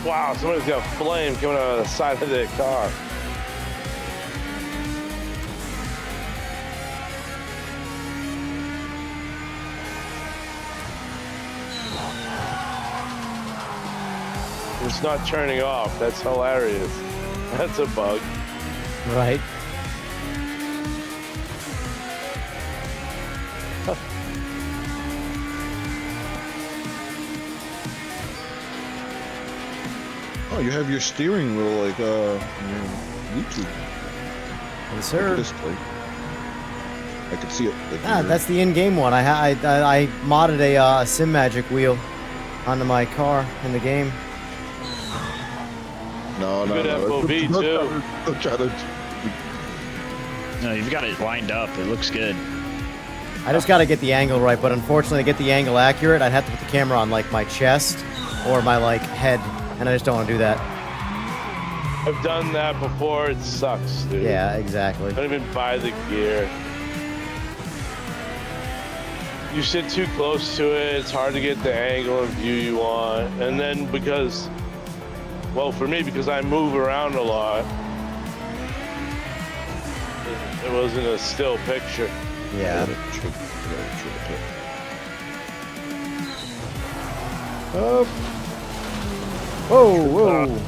[SPEAKER 4] Wow, somebody's got flame coming out of the side of their car. It's not turning off. That's hilarious. That's a bug.
[SPEAKER 2] Right.
[SPEAKER 5] Oh, you have your steering wheel like your YouTube
[SPEAKER 2] Yes, sir.
[SPEAKER 5] display. I could see it. Like
[SPEAKER 2] That's the in-game one. I modded a Simagic wheel onto my car in the game.
[SPEAKER 5] no.
[SPEAKER 4] Good FOV too.
[SPEAKER 5] Don't try to.
[SPEAKER 3] No, you've got it lined up. It looks good.
[SPEAKER 2] I just got to get the angle right, but unfortunately, to get the angle accurate, I'd have to put the camera on like my chest or my like head, and I just don't want to do that.
[SPEAKER 4] I've done that before. It sucks, dude.
[SPEAKER 2] Yeah, exactly.
[SPEAKER 4] Don't even buy the gear. You sit too close to it. It's hard to get the angle and view you want. And then because, well, for me, because I move around a lot, it wasn't a still picture.
[SPEAKER 2] Yeah. Oh. Whoa.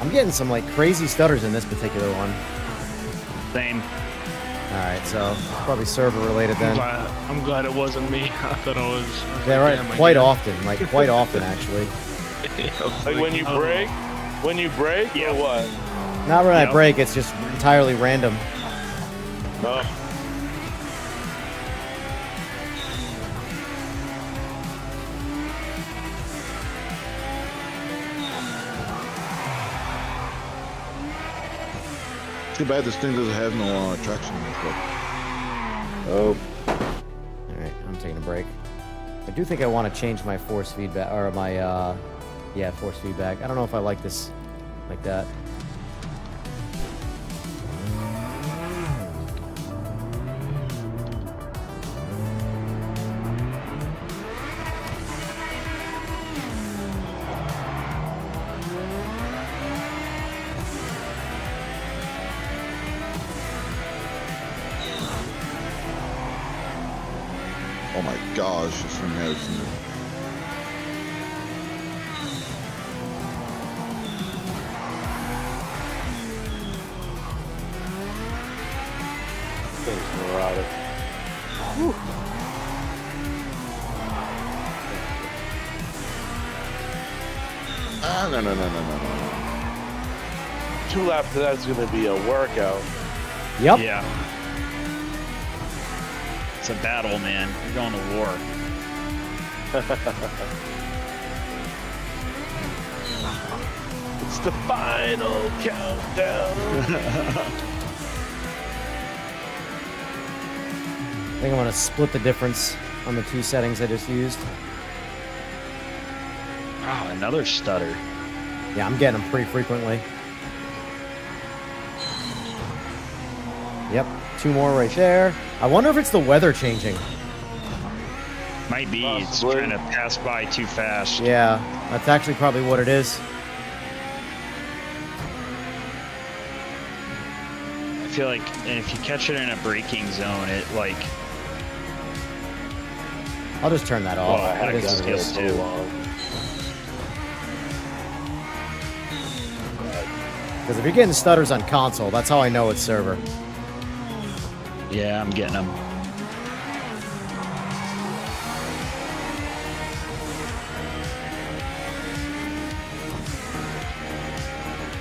[SPEAKER 2] I'm getting some like crazy stutters in this particular one.
[SPEAKER 3] Same.
[SPEAKER 2] Alright, so probably server related then.
[SPEAKER 7] I'm glad it wasn't me. I thought I was.
[SPEAKER 2] Yeah, right.
[SPEAKER 7] damn, I
[SPEAKER 2] Quite
[SPEAKER 7] did.
[SPEAKER 2] often. Like quite often actually.
[SPEAKER 4] Like when you brake? When you brake or what?
[SPEAKER 2] Not when I
[SPEAKER 3] Yep.
[SPEAKER 2] brake, it's just entirely random.
[SPEAKER 4] No.
[SPEAKER 5] Too bad this thing doesn't have no traction.
[SPEAKER 2] Oh. Alright, I'm taking a break. I do think I want to change my force feedback, or my, yeah, force feedback. I don't know if I like this like that.
[SPEAKER 5] Oh my gosh, this thing has.
[SPEAKER 4] Thing's neurotic. Whew.
[SPEAKER 5] No.
[SPEAKER 4] 2 laps to that's going to be a workout.
[SPEAKER 2] Yep.
[SPEAKER 3] Yeah. It's a battle, man. You're going to war.
[SPEAKER 4] It's the final countdown.
[SPEAKER 2] I think I'm going to split the difference on the 2 settings I just used.
[SPEAKER 3] Oh, another stutter.
[SPEAKER 2] Yeah, I'm getting them pretty frequently. Yep, 2 more right there. I wonder if it's the weather changing.
[SPEAKER 3] Might be. It's
[SPEAKER 4] Possibly.
[SPEAKER 3] trying to pass by too fast.
[SPEAKER 2] Yeah, that's actually probably what it is.
[SPEAKER 3] I feel like, and if you catch it in a braking zone, it like.
[SPEAKER 2] I'll just turn that
[SPEAKER 3] Oh,
[SPEAKER 2] off.
[SPEAKER 3] I
[SPEAKER 2] It is
[SPEAKER 3] guess
[SPEAKER 2] what it
[SPEAKER 3] it's
[SPEAKER 2] is.
[SPEAKER 3] too.
[SPEAKER 2] Because if you're getting stutters on console, that's how I know it's server.
[SPEAKER 3] Yeah, I'm getting them.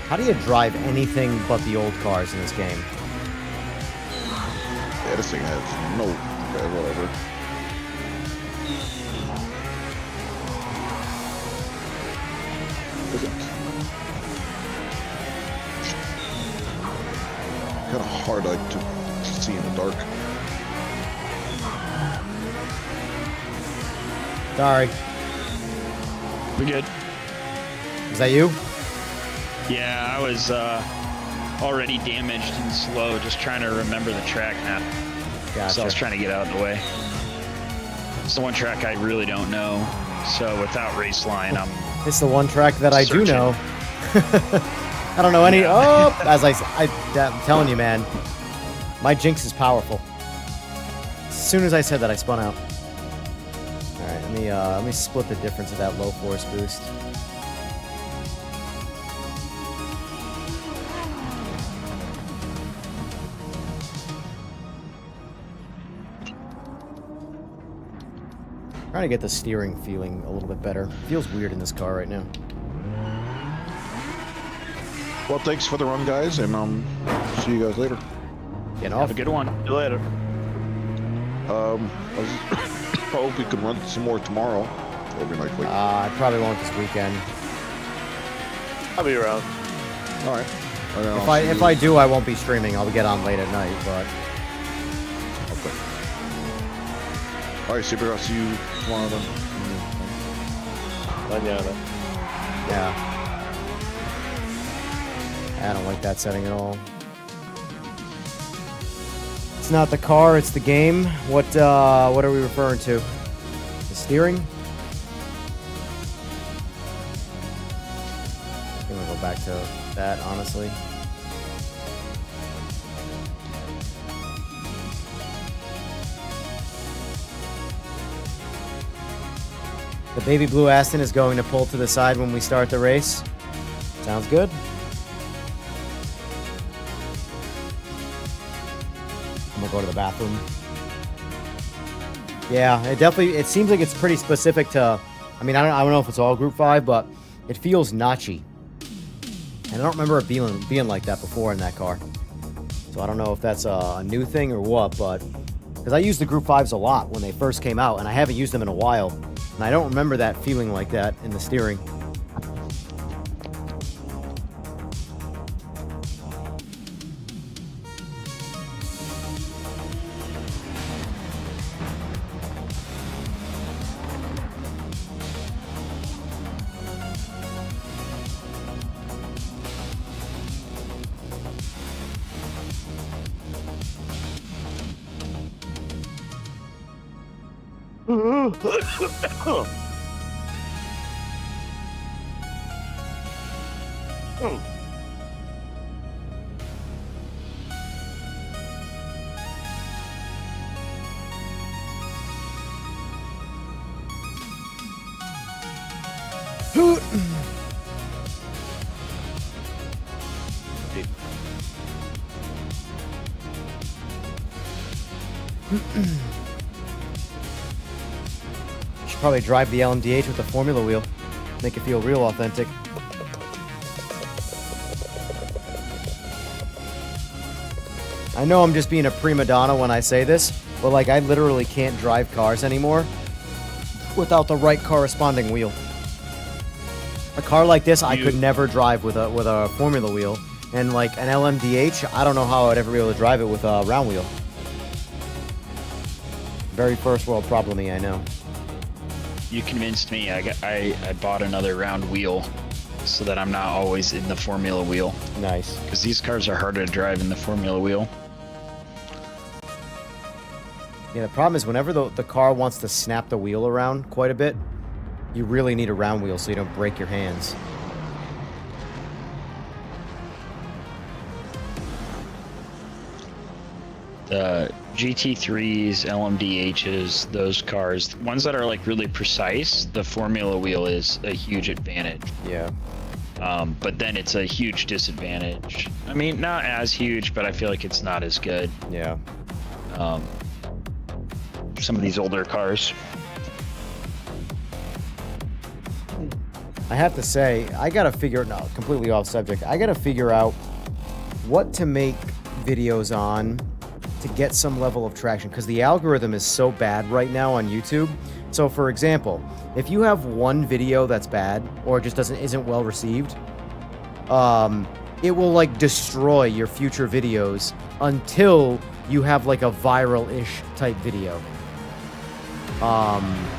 [SPEAKER 2] How do you drive anything but the old cars in this game?
[SPEAKER 5] Yeah, this thing has no. Okay, whatever. Kind of hard like to see in the dark.
[SPEAKER 2] Sorry.
[SPEAKER 3] We good?
[SPEAKER 2] Is that you?
[SPEAKER 3] Yeah, I was already damaged and slow, just trying to remember the track map.
[SPEAKER 2] Gotcha.
[SPEAKER 3] So I was trying to get out of the way. It's the one track I really don't know. So without race line, I'm
[SPEAKER 2] It's the one track that I do
[SPEAKER 3] Searching.
[SPEAKER 2] know. I don't know any.
[SPEAKER 3] Yeah.
[SPEAKER 2] Oh, I'm telling you, man, my jinx is powerful. As soon as I said that, I spun out. All right, let me split the difference of that low force boost. Trying to get the steering feeling a little bit better. Feels weird in this car right now.
[SPEAKER 5] Well, thanks for the run, guys, and see you guys later.
[SPEAKER 2] Getting
[SPEAKER 3] have
[SPEAKER 2] off.
[SPEAKER 3] a good one.
[SPEAKER 4] See you later.
[SPEAKER 5] I hope we can run some more tomorrow. It'll be like,
[SPEAKER 2] I probably won't this weekend.
[SPEAKER 4] I'll be around.
[SPEAKER 5] all right. And then
[SPEAKER 2] If I do, I won't be streaming. I'll get on late at night, but
[SPEAKER 5] Okay. All right, Super. I'll see you tomorrow then.
[SPEAKER 4] Mañana.
[SPEAKER 2] yeah. I don't like that setting at all. It's not the car, it's the game. What are we referring to? The steering? I'm gonna go back to that, honestly. The baby blue Aston is going to pull to the side when we start the race. Sounds good. I'm gonna go to the bathroom. Yeah, it seems like it's pretty specific to, I mean, I don't know if it's all Group 5, but it feels notchy. And I don't remember it being like that before in that car. So I don't know if that's a new thing or what, but because I used the Group 5s a lot when they first came out, and I haven't used them in a while. And I don't remember that feeling like that in the steering. Should probably drive the LMDH with the Formula wheel. Make it feel real authentic. I know I'm just being a prima donna when I say this, but like I literally can't drive cars anymore without the right corresponding wheel. A car like this, I could never drive with a Formula wheel, and like an LMDH, I don't know how I'd ever be able to drive it with a round wheel. Very first world problem-y, I know.
[SPEAKER 3] You convinced me. I bought another round wheel so that I'm not always in the Formula wheel.
[SPEAKER 2] Nice.
[SPEAKER 3] Because these cars are harder to drive in the Formula wheel.
[SPEAKER 2] Yeah, the problem is whenever the car wants to snap the wheel around quite a bit, you really need a round wheel so you don't break your hands.
[SPEAKER 3] The GT3s, LMDHs, those cars, ones that are like really precise, the Formula wheel is a huge advantage.
[SPEAKER 2] Yeah.
[SPEAKER 3] But then it's a huge disadvantage. I mean, not as huge, but I feel like it's not as good.
[SPEAKER 2] Yeah.
[SPEAKER 3] Some of these older cars.
[SPEAKER 2] I have to say, I gotta figure, no, completely off subject. I gotta figure out what to make videos on to get some level of traction, because the algorithm is so bad right now on YouTube. So for example, if you have one video that's bad or just isn't well received, it will like destroy your future videos until you have like a viral-ish type video.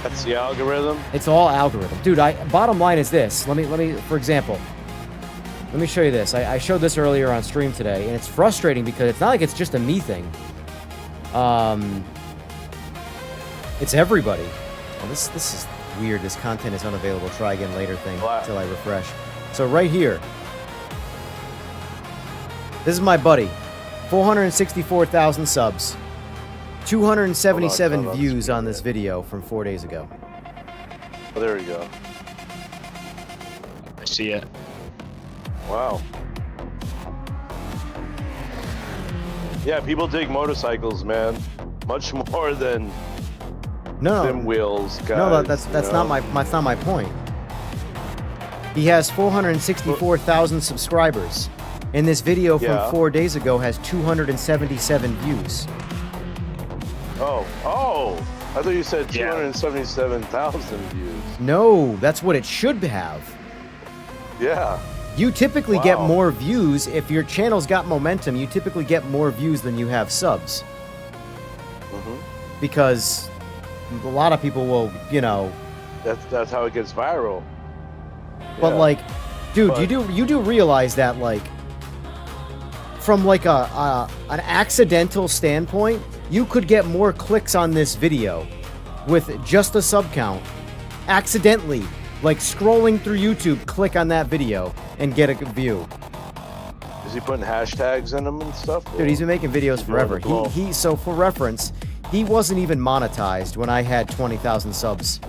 [SPEAKER 4] That's the algorithm.
[SPEAKER 2] It's all algorithm, dude. Bottom line is this. Let me. For example, let me show you this. I showed this earlier on stream today, and it's frustrating because it's not like it's just a me thing. It's everybody. Oh, this is weird. This content is unavailable. Try again later thing until I refresh. So right here, this is my buddy. 464,000 subs. 277 views on this video from 4 days ago.
[SPEAKER 4] Oh, there we go.
[SPEAKER 3] I see it.
[SPEAKER 4] Wow. Yeah, people dig motorcycles, man. Much more than sim wheels, guys.
[SPEAKER 2] No, that's not my point. He has 464,000 subscribers, and this video from 4 days ago has 277 views.
[SPEAKER 4] Oh, I thought you said 277,000 views.
[SPEAKER 2] No, that's what it should have.
[SPEAKER 4] Yeah.
[SPEAKER 2] You typically get more views if your channel's got momentum. You typically get more views than you have subs. Because a lot of people will, you know.
[SPEAKER 4] That's how it gets viral.
[SPEAKER 2] But like, dude, you do realize that like, from like an accidental standpoint, you could get more clicks on this video with just a sub count. Accidentally, like scrolling through YouTube, click on that video and get a view.
[SPEAKER 4] Is he putting hashtags in them and stuff?
[SPEAKER 2] Dude, he's been making videos forever. So for reference, he wasn't even monetized when I had 20,000 subs.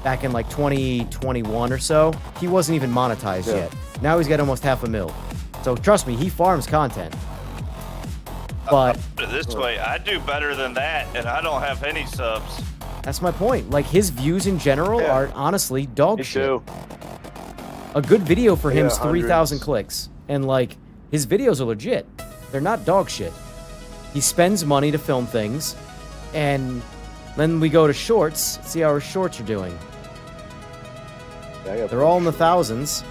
[SPEAKER 2] Back in like 2021 or so, he wasn't even monetized yet. Now he's got almost 500,000. So trust me, he farms content. But
[SPEAKER 6] put it this way, I do better than that, and I don't have any subs.
[SPEAKER 2] That's my point. Like, his views in general are honestly dog shit.
[SPEAKER 4] Too.
[SPEAKER 2] A good video for him is 3,000
[SPEAKER 4] hundreds.
[SPEAKER 2] clicks. And, like, his videos are legit. They're not dog shit. He spends money to film things, and then we go to shorts, see how our shorts are doing. They're all in the thousands.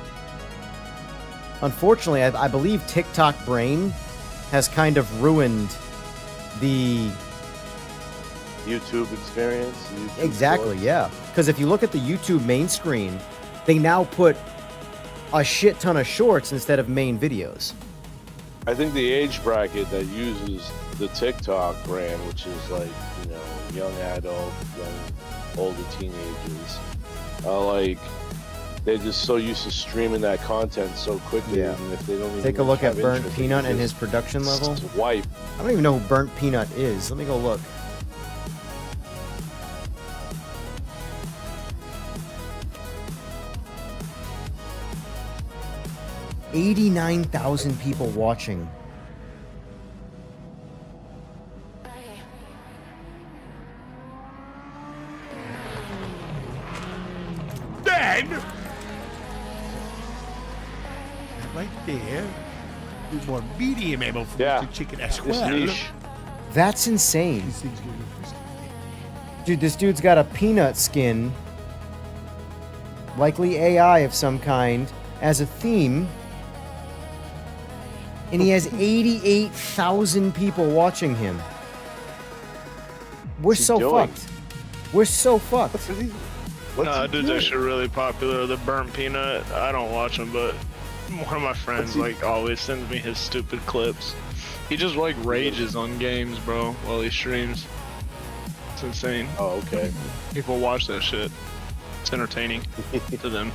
[SPEAKER 2] Unfortunately, I believe TikTok brain has kind of ruined the
[SPEAKER 4] YouTube experience.
[SPEAKER 2] Exactly,
[SPEAKER 4] shorts.
[SPEAKER 2] yeah. Because if you look at the YouTube main screen, they now put a shit ton of shorts instead of main videos.
[SPEAKER 4] I think the age bracket that uses the TikTok brand, which is like, you know, young adult, young older teenagers, like they're just so used to streaming that content so quickly.
[SPEAKER 2] Yeah.
[SPEAKER 4] And if they don't even
[SPEAKER 2] Take a look at
[SPEAKER 4] have
[SPEAKER 2] Burnt
[SPEAKER 4] interest,
[SPEAKER 2] Peanut
[SPEAKER 4] they
[SPEAKER 2] and
[SPEAKER 4] just
[SPEAKER 2] his production level.
[SPEAKER 4] Swipe.
[SPEAKER 2] I don't even know who Burnt Peanut is. Let me go look. $89,000 people watching.
[SPEAKER 8] Dan! Right there. more medium ammo for
[SPEAKER 4] Yeah.
[SPEAKER 8] the chicken as
[SPEAKER 4] It's
[SPEAKER 8] well.
[SPEAKER 4] niche.
[SPEAKER 2] That's insane.
[SPEAKER 8] These things get interesting.
[SPEAKER 2] Dude, this dude's got a peanut skin, likely AI of some kind, as a theme. And he has 88,000 people watching him. We're
[SPEAKER 4] What's he
[SPEAKER 2] so
[SPEAKER 4] doing?
[SPEAKER 2] fucked. We're so fucked.
[SPEAKER 4] What's
[SPEAKER 7] Nah,
[SPEAKER 4] he
[SPEAKER 7] dude's
[SPEAKER 4] doing?
[SPEAKER 7] actually really popular. The burnt peanut. I don't watch him, but one of my friends like always sends me his stupid clips. He just like rages on games, bro, while he streams. It's insane.
[SPEAKER 4] Oh, okay.
[SPEAKER 7] People watch that shit. It's entertaining to them.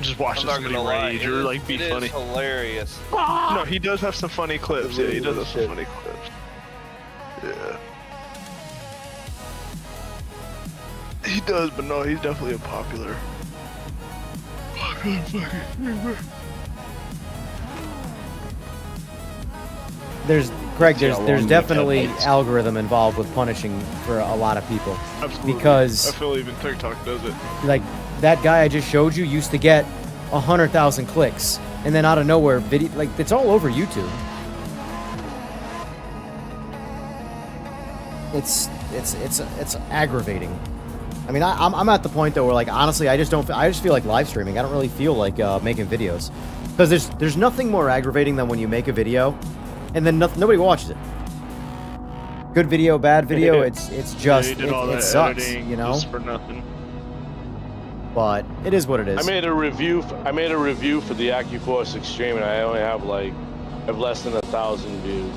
[SPEAKER 7] Just watch
[SPEAKER 6] I'm not
[SPEAKER 7] somebody
[SPEAKER 6] gonna lie,
[SPEAKER 7] rage
[SPEAKER 6] it
[SPEAKER 7] or
[SPEAKER 6] is-
[SPEAKER 7] like be
[SPEAKER 6] it is
[SPEAKER 7] funny.
[SPEAKER 6] hilarious.
[SPEAKER 7] No, he does have some funny clips. Yeah, he does have some
[SPEAKER 4] Shit.
[SPEAKER 7] funny clips. Yeah. He does, but no, he's definitely a popular fucking streamer.
[SPEAKER 2] Craig,
[SPEAKER 3] See how
[SPEAKER 2] there's
[SPEAKER 3] long
[SPEAKER 2] definitely
[SPEAKER 3] the tab
[SPEAKER 2] algorithm involved with punishing for a lot of people.
[SPEAKER 7] Absolutely.
[SPEAKER 2] Because-
[SPEAKER 7] I feel even TikTok does it.
[SPEAKER 2] Like, that guy I just showed you used to get 100,000 clicks, and then out of nowhere, video, like, it's all over YouTube. It's aggravating. I mean, I'm at the point though where, like, honestly, I just feel like live streaming. I don't really feel like making videos, because there's nothing more aggravating than when you make a video and then nobody watches it. Good video, bad video, it's just
[SPEAKER 7] he did all
[SPEAKER 2] it
[SPEAKER 7] that
[SPEAKER 2] sucks,
[SPEAKER 7] editing
[SPEAKER 2] you know.
[SPEAKER 7] just for nothing.
[SPEAKER 2] But it is what it is.
[SPEAKER 4] I made a review for the AccuForce Extreme, and I only have less than 1,000 views.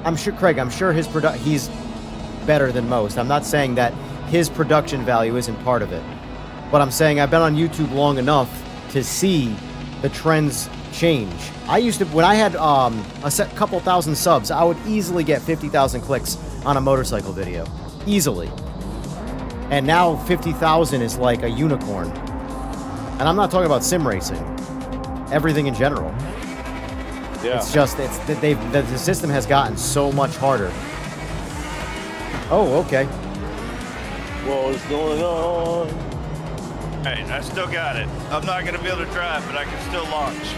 [SPEAKER 2] I'm sure, Craig. I'm sure he's better than most. I'm not saying that his production value isn't part of it, but I'm saying I've been on YouTube long enough to see the trends change. I used to, when I had couple thousand subs, I would easily get 50,000 clicks on a motorcycle video, easily. And now 50,000 is like a unicorn. And I'm not talking about sim racing. Everything in general.
[SPEAKER 4] Yeah.
[SPEAKER 2] It's just the system has gotten so much harder. Oh, okay.
[SPEAKER 4] What was going on?
[SPEAKER 6] Hey, I still got it. I'm not gonna be able to drive, but I can still launch.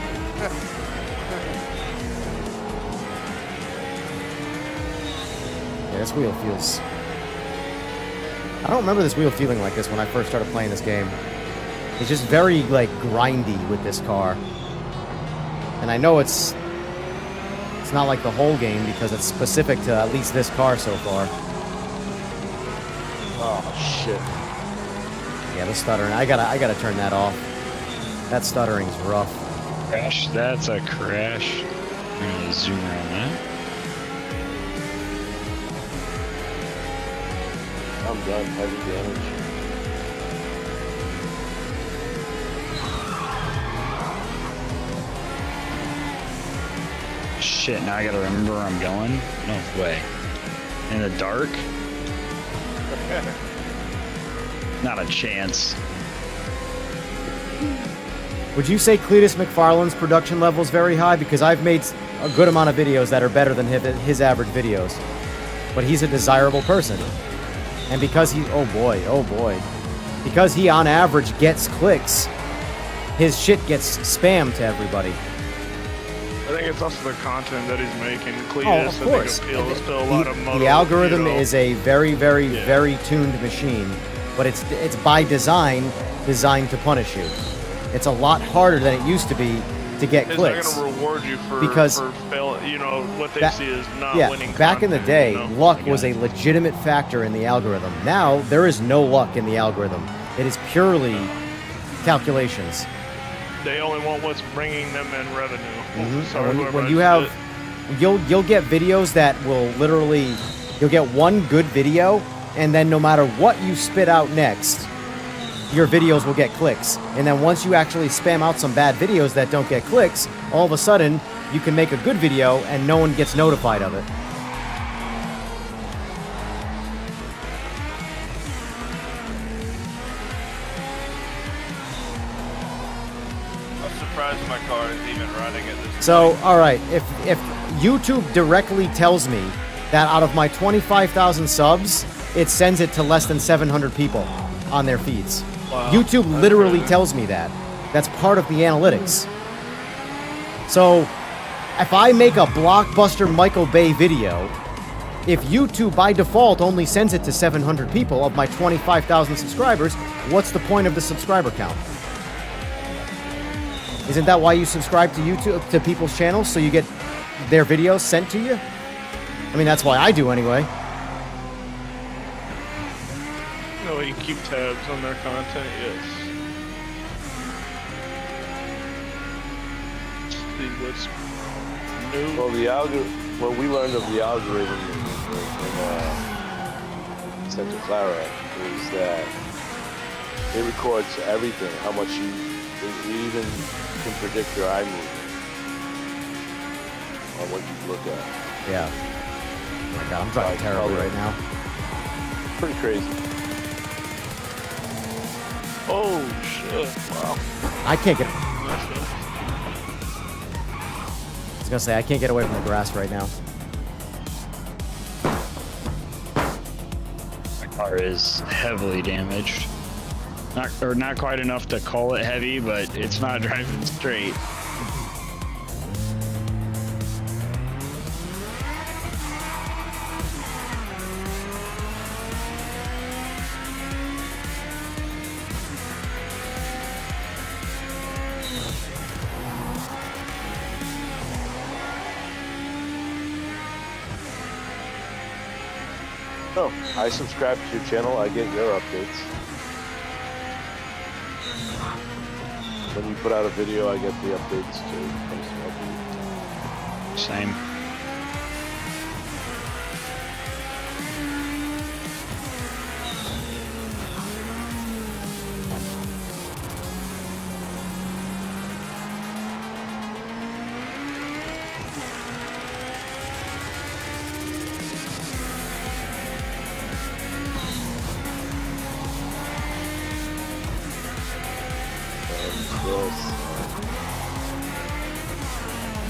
[SPEAKER 2] Yeah, this wheel feels... I don't remember this wheel feeling like this when I first started playing this game. It's just very, like, grindy with this car. And I know it's not like the whole game because it's specific to at least this car so far.
[SPEAKER 4] Oh shit.
[SPEAKER 2] Yeah, the stuttering. I gotta turn that off. That stuttering's rough.
[SPEAKER 3] Crash. That's a crash. I'm gonna zoom around that.
[SPEAKER 4] I'm done. Heavy damage.
[SPEAKER 3] Shit, now I gotta remember where I'm going? No way. In the dark? Not a chance.
[SPEAKER 2] Would you say Cletus McFarlane's production level is very high? Because I've made a good amount of videos that are better than his average videos. But he's a desirable person. And because he... Oh boy. Because he, on average, gets clicks, his shit gets spammed to everybody.
[SPEAKER 7] I think it's also the content that he's making. Cletus,
[SPEAKER 2] Oh, of course.
[SPEAKER 7] I think appeals to a lot of moto,
[SPEAKER 2] The algorithm
[SPEAKER 7] you know.
[SPEAKER 2] is a very, very tuned machine. But it's by design designed to punish you. It's a lot harder than it used to be to get
[SPEAKER 7] It's
[SPEAKER 2] clicks.
[SPEAKER 7] not gonna reward you for fail. You know what they see is not winning.
[SPEAKER 2] Back in the
[SPEAKER 7] content,
[SPEAKER 2] day,
[SPEAKER 7] you know?
[SPEAKER 2] luck was a legitimate factor in the algorithm. Now, there is no luck in the algorithm. It is purely calculations.
[SPEAKER 7] They only want what's bringing them in revenue.
[SPEAKER 2] Mhm.
[SPEAKER 7] Sorry,
[SPEAKER 2] And
[SPEAKER 7] whoever
[SPEAKER 2] when
[SPEAKER 7] I
[SPEAKER 2] you
[SPEAKER 7] just
[SPEAKER 2] have,
[SPEAKER 7] did.
[SPEAKER 2] you'll get videos that will literally, you'll get one good video, and then no matter what you spit out next, your videos will get clicks. And then once you actually spam out some bad videos that don't get clicks, all of a sudden, you can make a good video and no one gets notified of it.
[SPEAKER 6] I'm surprised my car is even running at this
[SPEAKER 2] So, all right, if YouTube directly tells me that out of my 25,000 subs, it sends it to less than 700 people on their feeds.
[SPEAKER 7] Wow,
[SPEAKER 2] YouTube
[SPEAKER 7] that's
[SPEAKER 2] literally
[SPEAKER 7] crazy.
[SPEAKER 2] tells me that. That's part of the analytics. So, if I make a blockbuster Michael Bay video, if YouTube by default only sends it to 700 people of my 25,000 subscribers, what's the point of the subscriber count? Isn't that why you subscribe to YouTube, to people's channels, so you get their videos sent to you? I mean, that's why I do anyway.
[SPEAKER 7] No, you keep tabs on their content, yes. See what's new.
[SPEAKER 4] Well, what we learned of the algorithm in Santa Clara is that it records everything, how much it even can predict your eye movement on what you look at.
[SPEAKER 2] Yeah. Oh my God, I'm driving terribly right now.
[SPEAKER 4] Pretty crazy.
[SPEAKER 7] Oh shit! Wow.
[SPEAKER 2] I can't get...
[SPEAKER 7] That's it.
[SPEAKER 2] I was gonna say, I can't get away from the grass right now.
[SPEAKER 3] My car is heavily damaged. Not quite enough to call it heavy, but it's not driving straight.
[SPEAKER 4] No, I subscribe to your channel, I get your updates. When you put out a video, I get the updates too.
[SPEAKER 3] Same.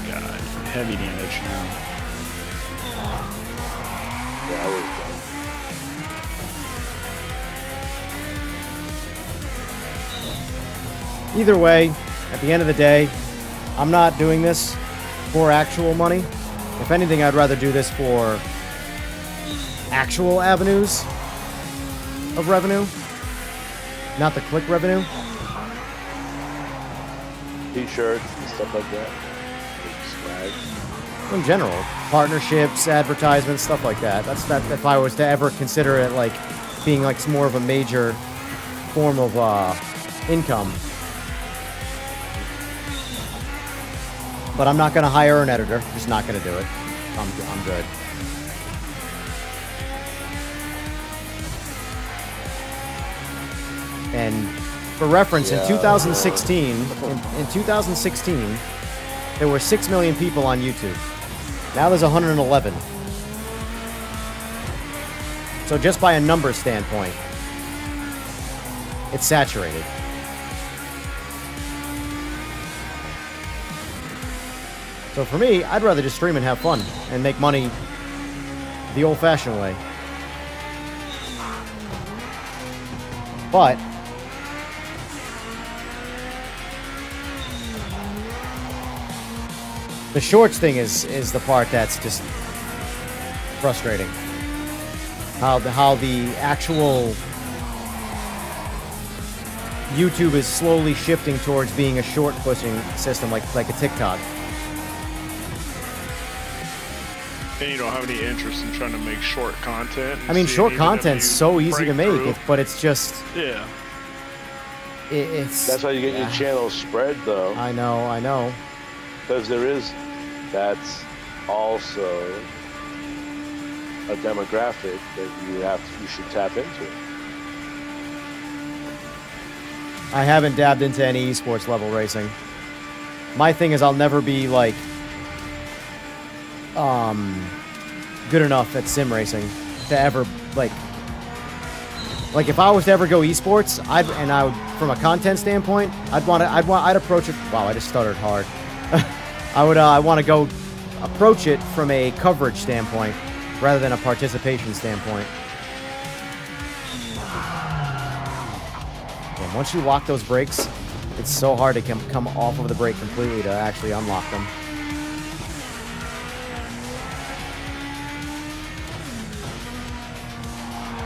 [SPEAKER 3] God, heavy damage now.
[SPEAKER 4] Yeah, I was done.
[SPEAKER 2] Either way, at the end of the day, I'm not doing this for actual money. If anything, I'd rather do this for actual avenues of revenue, not the click revenue.
[SPEAKER 4] T-shirts and stuff like that. Swag.
[SPEAKER 2] In general, partnerships, advertisements, stuff like that. That's that. If I was to ever consider it like being like more of a major form of income. But I'm not going to hire an editor. Just not going to do it. I'm good. And for reference, in 2016, in 2016, there were 6 million people on YouTube. Now there's 111. So just by a number standpoint, it's saturated. So for me, I'd rather just stream and have fun and make money the old-fashioned way. But the shorts thing is the part that's just frustrating. How the actual YouTube is slowly shifting towards being a short pushing system like a TikTok.
[SPEAKER 7] And you don't have any interest in trying to make short content.
[SPEAKER 2] I mean,
[SPEAKER 7] See,
[SPEAKER 2] short
[SPEAKER 7] even if
[SPEAKER 2] content's
[SPEAKER 7] you
[SPEAKER 2] so easy to
[SPEAKER 7] break
[SPEAKER 2] make,
[SPEAKER 7] through-
[SPEAKER 2] but it's just
[SPEAKER 7] Yeah.
[SPEAKER 2] it's.
[SPEAKER 4] That's how you get your channel spread, though.
[SPEAKER 2] I know.
[SPEAKER 4] Because that's also a demographic that you should tap into.
[SPEAKER 2] I haven't dabbed into any esports level racing. My thing is I'll never be like good enough at sim racing to ever like if I was to ever go esports, I'd from a content standpoint, I'd approach it. Wow, I just stuttered hard. I want to go approach it from a coverage standpoint rather than a participation standpoint. And once you lock those brakes, It's so hard to come off of the brake completely to actually unlock them.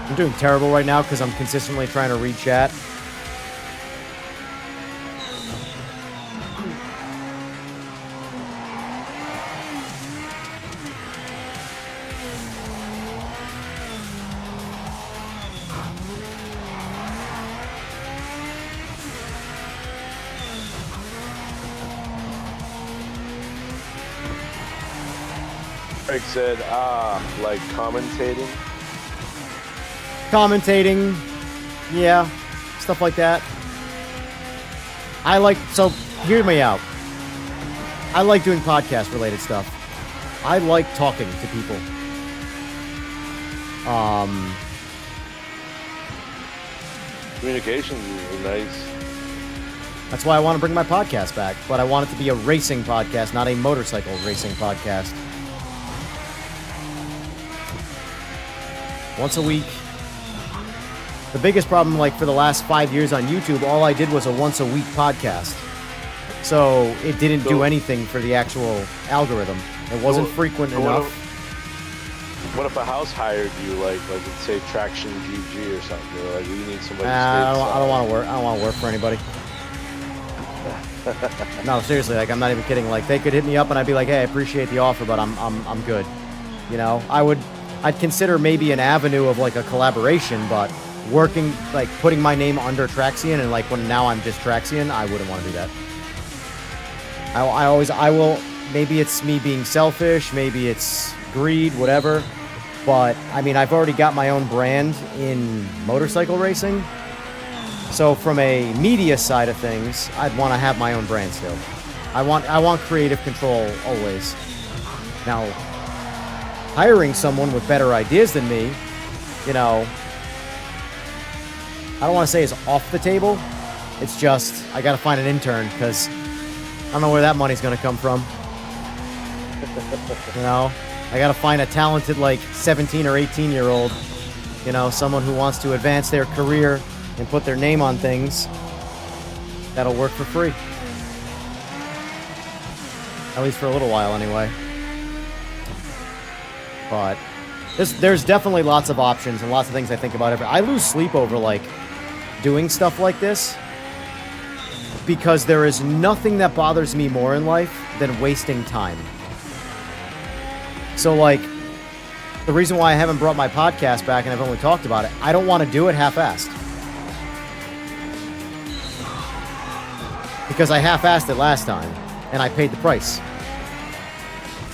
[SPEAKER 2] I'm doing terrible right now because I'm consistently trying to read chat.
[SPEAKER 4] Greg said, like commentating.
[SPEAKER 2] Commentating, yeah, stuff like that. So hear me out. I like doing podcast related stuff. I like talking to people.
[SPEAKER 4] Communications is nice.
[SPEAKER 2] That's why I want to bring my podcast back, but I want it to be a racing podcast, not a motorcycle racing podcast. Once a week. The biggest problem, like, for the last 5 years on YouTube, all I did was a once-a-week podcast. So it didn't do anything for the actual algorithm. It wasn't frequent enough.
[SPEAKER 4] What if a house hired you, like let's say Traction GG or something? Or like, you need somebody.
[SPEAKER 2] I don't want to work. I don't want to work for anybody. No, seriously, like, I'm not even kidding. Like, they could hit me up and I'd be like, hey, I appreciate the offer, but I'm good. You know, I'd consider maybe an avenue of like a collaboration, but working, like, putting my name under Traxian and like when now I'm just Traxian, I wouldn't want to do that. I will, maybe it's me being selfish, maybe it's greed, whatever, but I mean, I've already got my own brand in motorcycle racing, so from a media side of things, I'd want to have my own brand still. I want creative control always. Now, hiring someone with better ideas than me, you know, I don't want to say it's off the table. It's just, I got to find an intern because I don't know where that money's going to come from. You know, I got to find a talented, like, 17 or 18-year-old, you know, someone who wants to advance their career and put their name on things that'll work for free. At least for a little while, anyway. But there's definitely lots of options and lots of things I think about. I lose sleep over, like, doing stuff like this because there is nothing that bothers me more in life than wasting time. So, like, the reason why I haven't brought my podcast back and I've only talked about it, I don't want to do it half-assed. Because I half-assed it last time, and I paid the price.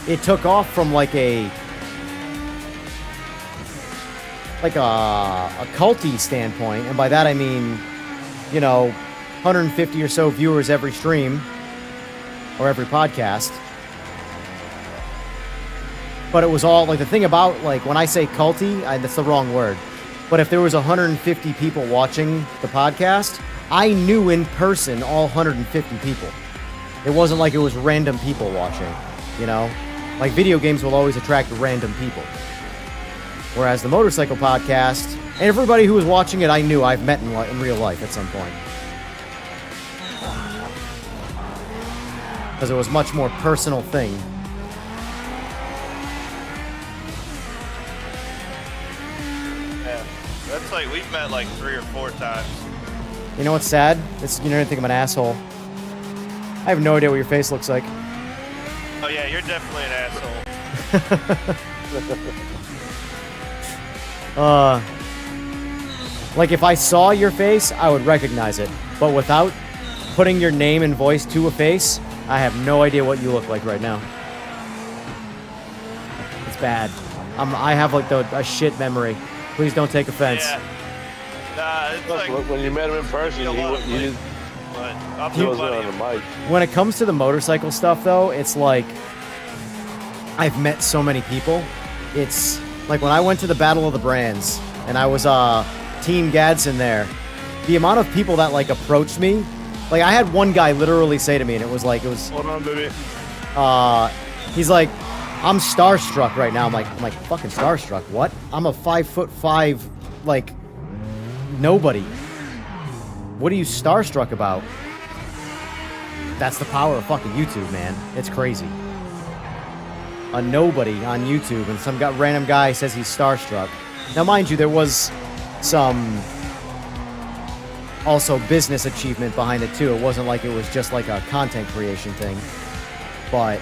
[SPEAKER 2] It took off from, like, a culty standpoint, and by that I mean, you know, 150 or so viewers every stream, or every podcast. But it was all, like, the thing about, like, when I say culty, that's the wrong word. But if there was 150 people watching the podcast, I knew in person all 150 people. It wasn't like it was random people watching, you know? Like, video games will always attract random people. Whereas the motorcycle podcast, and everybody who was watching it, I knew I've met in real life at some point. Because it was a much more personal thing.
[SPEAKER 6] Yeah, that's like, we've met like 3 or 4 times.
[SPEAKER 2] You know what's sad? You don't think I'm an asshole. I have no idea what your face looks like.
[SPEAKER 6] Oh yeah, you're definitely an asshole.
[SPEAKER 2] Like, if I saw your face, I would recognize it. But without putting your name and voice to a face, I have no idea what you look like right now. It's bad. I have, like, a shit memory. Please don't take offense.
[SPEAKER 6] Yeah. Nah, it's
[SPEAKER 4] Look,
[SPEAKER 6] like,
[SPEAKER 4] when you met him in person, he didn't.
[SPEAKER 6] but I'm
[SPEAKER 4] He wasn't
[SPEAKER 6] nobody.
[SPEAKER 4] on the mic.
[SPEAKER 2] When it comes to the motorcycle stuff, though, it's like I've met so many people. It's like when I went to the Battle of the Brands and I was Team Gadsden there, the amount of people that, like, approached me, like, I had one guy literally say to me, and it was
[SPEAKER 7] Hold on, baby.
[SPEAKER 2] he's like, I'm starstruck right now. I'm like fucking starstruck. What? I'm a 5'5", like, nobody. What are you starstruck about? That's the power of fucking YouTube, man. It's crazy. A nobody on YouTube, and some random guy says he's starstruck. Now, mind you, there was some also business achievement behind it, too. It wasn't like it was just like a content creation thing. But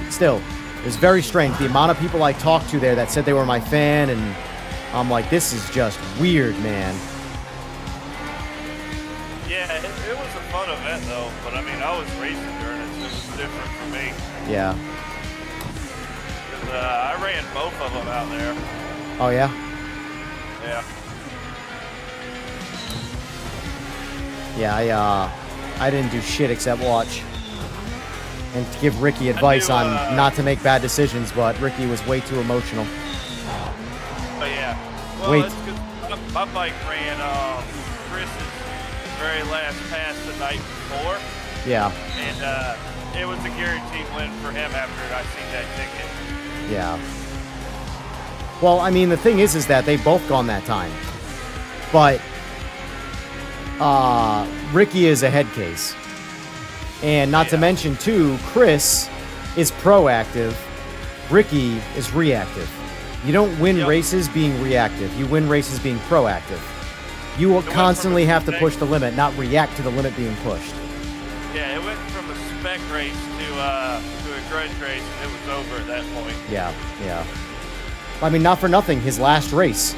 [SPEAKER 2] still, it was very strange. The amount of people I talked to there that said they were my fan, and I'm like, this is just weird, man.
[SPEAKER 6] Yeah, it was a fun event though, but I mean, I was racing during it, so it was different for me.
[SPEAKER 2] Yeah.
[SPEAKER 6] 'Cause, I ran both of them out there.
[SPEAKER 2] Oh, yeah?
[SPEAKER 6] Yeah.
[SPEAKER 2] Yeah, I didn't do shit except watch. And to give Ricky advice on not to make bad decisions, but Ricky was way too emotional.
[SPEAKER 6] But yeah. Well,
[SPEAKER 2] Wait.
[SPEAKER 6] it's 'cause my bike ran Chris's very last pass the night before,
[SPEAKER 2] Yeah,
[SPEAKER 6] and it was a guaranteed win for him after I seen that ticket.
[SPEAKER 2] yeah. Well, I mean, the thing is that they both gone that time. But Ricky is a head case. And not to mention, too, Chris is proactive. Ricky is reactive. You don't win races being reactive. You win races being proactive. You will constantly have to push the limit, not react to the limit being pushed.
[SPEAKER 6] Yeah, it went from a spec race to a grudge race, and it was over at that point.
[SPEAKER 2] Yeah, yeah. I mean, not for nothing, his last race,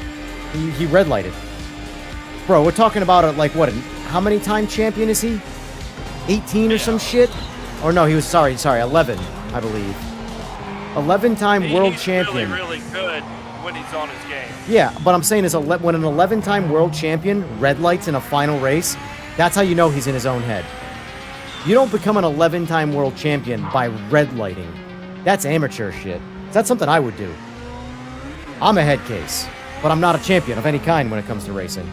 [SPEAKER 2] he red lighted. Bro, we're talking about, like, what, how many time champion is he? 18 or some shit? Or no, he was, sorry, 11, I believe. 11-time world champion.
[SPEAKER 6] He's really, really good when he's on his game.
[SPEAKER 2] Yeah, but I'm saying is when an 11-time world champion red lights in a final race, that's how you know he's in his own head. You don't become an 11-time world champion by red lighting. That's amateur shit. That's something I would do. I'm a head case, but I'm not a champion of any kind when it comes to racing.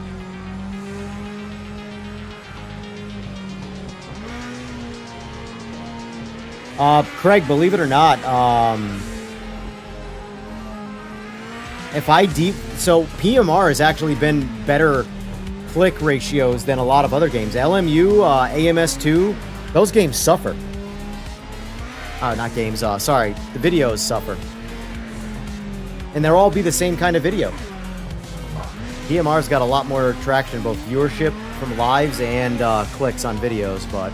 [SPEAKER 2] Craig, believe it or not, so PMR has actually been better click ratios than a lot of other games. LMU, AMS2, those games suffer. Not games, sorry, the videos suffer. And they'll all be the same kind of video. PMR's got a lot more traction, both viewership from lives and clicks on videos, but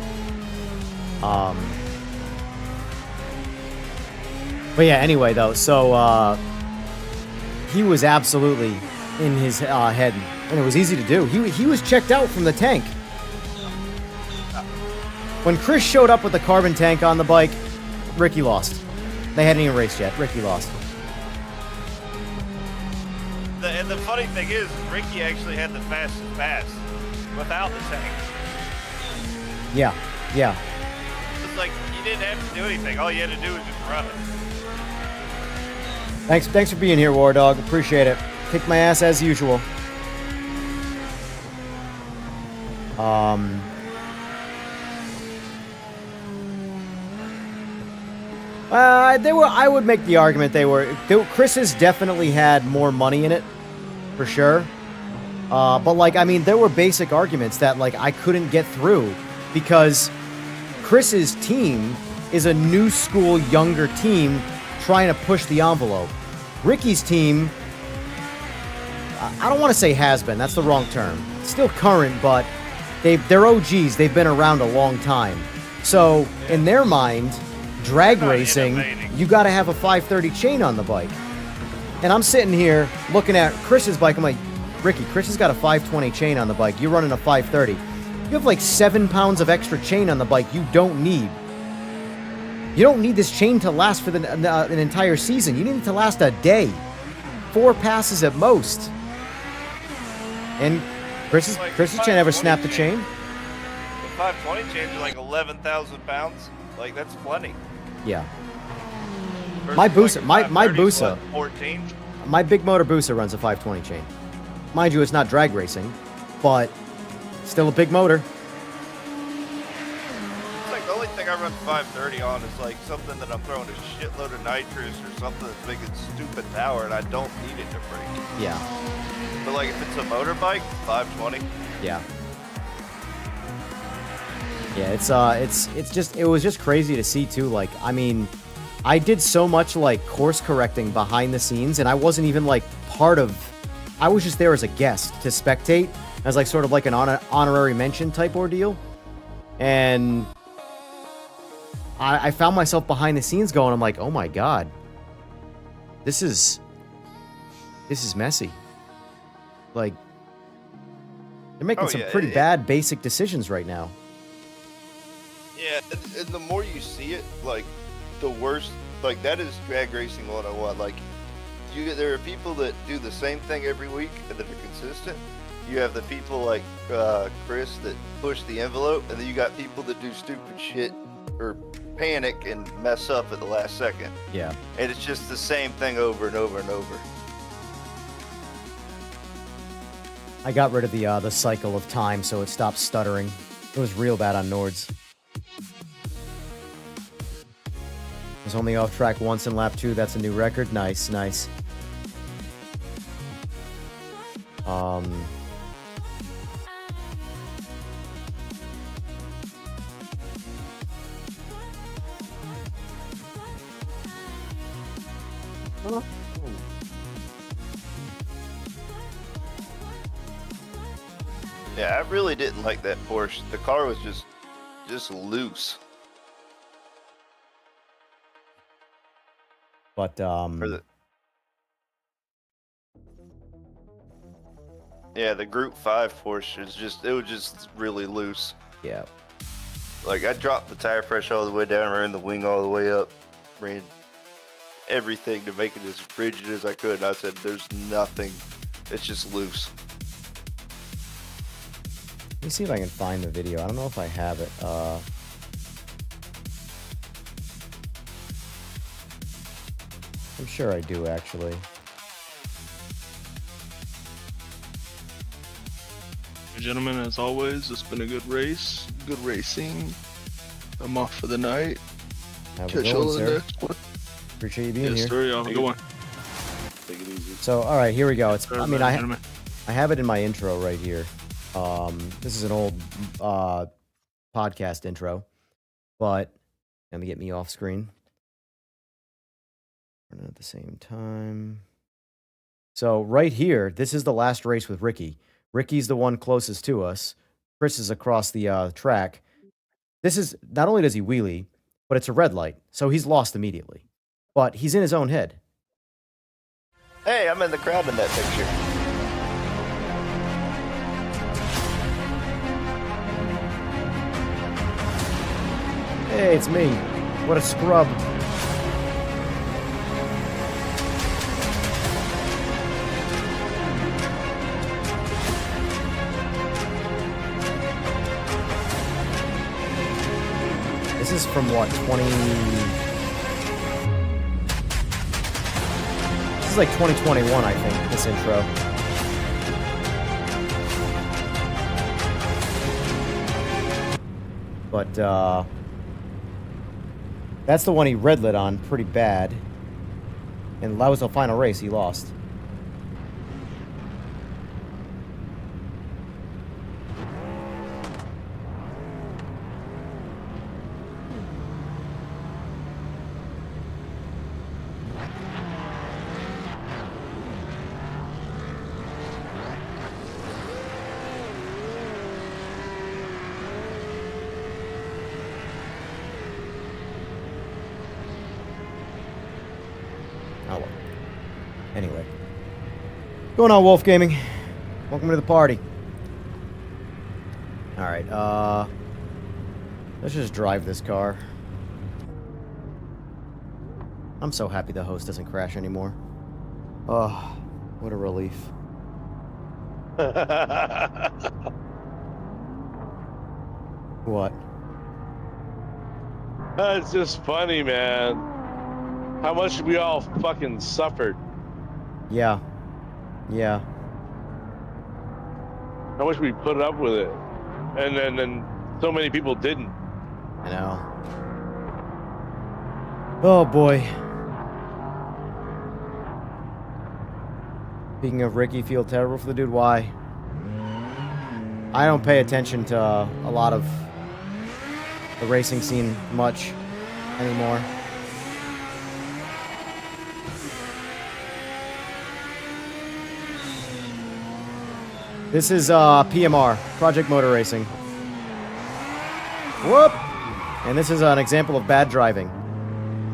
[SPEAKER 2] yeah, anyway, though, so he was absolutely in his head, and it was easy to do. He was checked out from the tank. When Chris showed up with the carbon tank on the bike, Ricky lost. They hadn't even raced yet. Ricky lost.
[SPEAKER 6] And the funny thing is, Ricky actually had the fastest pass without the tank.
[SPEAKER 2] Yeah, yeah.
[SPEAKER 6] It's like, you didn't have to do anything. All you had to do was just run it.
[SPEAKER 2] Thanks for being here, War Dog. Appreciate it. Kick my ass as usual. I would make the argument Chris's definitely had more money in it, for sure. But like, I mean, there were basic arguments that like I couldn't get through because Chris's team is a new school, younger team trying to push the envelope. Ricky's team, I don't want to say has been, that's the wrong term. Still current, but they're OGs, they've been around a long time. So, in their mind, drag racing, you got to have a 530 chain on the bike. And I'm sitting here looking at Chris's bike, I'm like, Ricky, Chris has got a 520 chain on the bike, you're running a 530. You have like 7 pounds of extra chain on the bike you don't need. You don't need this chain to last for an entire season. You need it to last a day. 4 passes at most. And Chris's chain never snapped the chain.
[SPEAKER 6] The 520 chains are like 11,000 pounds. Like, that's plenty.
[SPEAKER 2] Yeah.
[SPEAKER 6] Versus
[SPEAKER 2] My Busa,
[SPEAKER 6] like
[SPEAKER 2] my
[SPEAKER 6] 530's
[SPEAKER 2] Busa,
[SPEAKER 6] what, 14?
[SPEAKER 2] my big motor Busa runs a 520 chain. Mind you, it's not drag racing, but still a big motor.
[SPEAKER 6] It's like the only thing I run 530 on is like something that I'm throwing a shitload of nitrous or something that's making stupid power and I don't need it to break.
[SPEAKER 2] Yeah.
[SPEAKER 6] But like if it's a motorbike, 520.
[SPEAKER 2] Yeah. Yeah, it was just crazy to see too. Like, I mean, I did so much like course correcting behind the scenes, and I wasn't even like part of. I was just there as a guest to spectate, as like sort of like an honorary mention type ordeal, and I found myself behind the scenes going, I'm like, oh my god, this is messy. Like, they're making some pretty bad basic decisions right now.
[SPEAKER 6] Yeah, and the more you see it, like, the worse, like, that is drag racing 101. Like, there are people that do the same thing every week and that are consistent. You have the people like Chris that push the envelope, and then you got people that do stupid shit or panic and mess up at the last second.
[SPEAKER 2] Yeah.
[SPEAKER 6] And it's just the same thing over and over and over.
[SPEAKER 2] I got rid of the cycle of time, so it stopped stuttering. It was real bad on Nords. Was only off track once in lap 2. That's a new record. Nice, nice.
[SPEAKER 6] Yeah, I really didn't like that Porsche. The car was just loose.
[SPEAKER 2] But
[SPEAKER 6] yeah, the Group 5 Porsche it was just really loose.
[SPEAKER 2] Yeah.
[SPEAKER 6] Like, I dropped the tire pressure all the way down, ran the wing all the way up, ran everything to make it as rigid as I could. And I said, there's nothing. It's just loose.
[SPEAKER 2] Let me see if I can find the video. I don't know if I have it. I'm sure I do, actually.
[SPEAKER 7] Gentlemen, as always, it's been a good race. Good racing. I'm off for the night.
[SPEAKER 2] Have a
[SPEAKER 7] Catch
[SPEAKER 2] good
[SPEAKER 7] y'all
[SPEAKER 2] one,
[SPEAKER 7] in the
[SPEAKER 2] sir.
[SPEAKER 7] next one.
[SPEAKER 2] Appreciate you being
[SPEAKER 7] Yes,
[SPEAKER 2] here.
[SPEAKER 7] sir. Y'all have a good one.
[SPEAKER 4] Take it easy.
[SPEAKER 2] So, all right, here we go. It's. I mean, I
[SPEAKER 7] Gentlemen.
[SPEAKER 2] have it in my intro right here. This is an old podcast intro, but let me get me off screen. Running at the same time. So right here, this is the last race with Ricky. Ricky's the one closest to us. Chris is across the track. This is, not only does he wheelie, but it's a red light, so he's lost immediately. But he's in his own head.
[SPEAKER 6] Hey, I'm in the crowd in that picture.
[SPEAKER 2] Hey, it's me. What a scrub. This is from what, 20... This is like 2021, I think, this intro. But, that's the one he red lit on pretty bad. And that was the final race, he lost. Oh well. Anyway. What's going on, Wolf Gaming? Welcome to the party. Alright, let's just drive this car. I'm so happy the host doesn't crash anymore. Oh, what a relief. What?
[SPEAKER 4] That's just funny, man. How much we all fucking suffered.
[SPEAKER 2] Yeah. Yeah.
[SPEAKER 4] How much we put up with it. And then so many people didn't.
[SPEAKER 2] I know. Oh boy. Speaking of Ricky, feel terrible for the dude. Why? I don't pay attention to a lot of the racing scene much anymore. This is PMR, Project Motor Racing. Whoop! And this is an example of bad driving.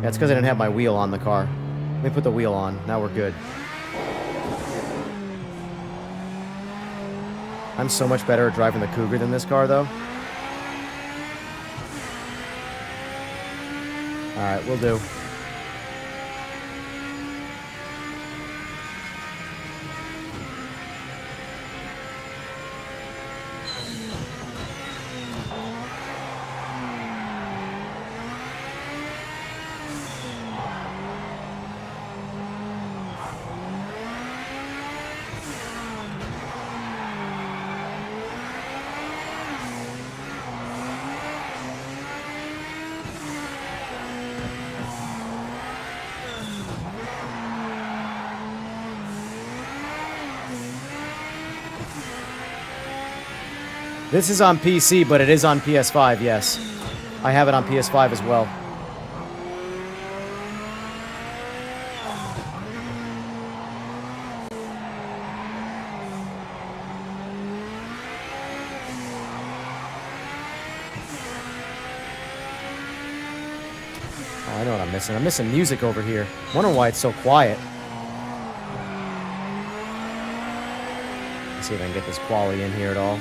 [SPEAKER 2] That's because I didn't have my wheel on the car. Let me put the wheel on. Now we're good. I'm so much better at driving the Cougar than this car, though. Alright, we'll do. This is on PC, but it is on PS5, yes. I have it on PS5 as well. Oh, I know what I'm missing. I'm missing music over here. Wondering why it's so quiet. Let's see if I can get this quality in here at all.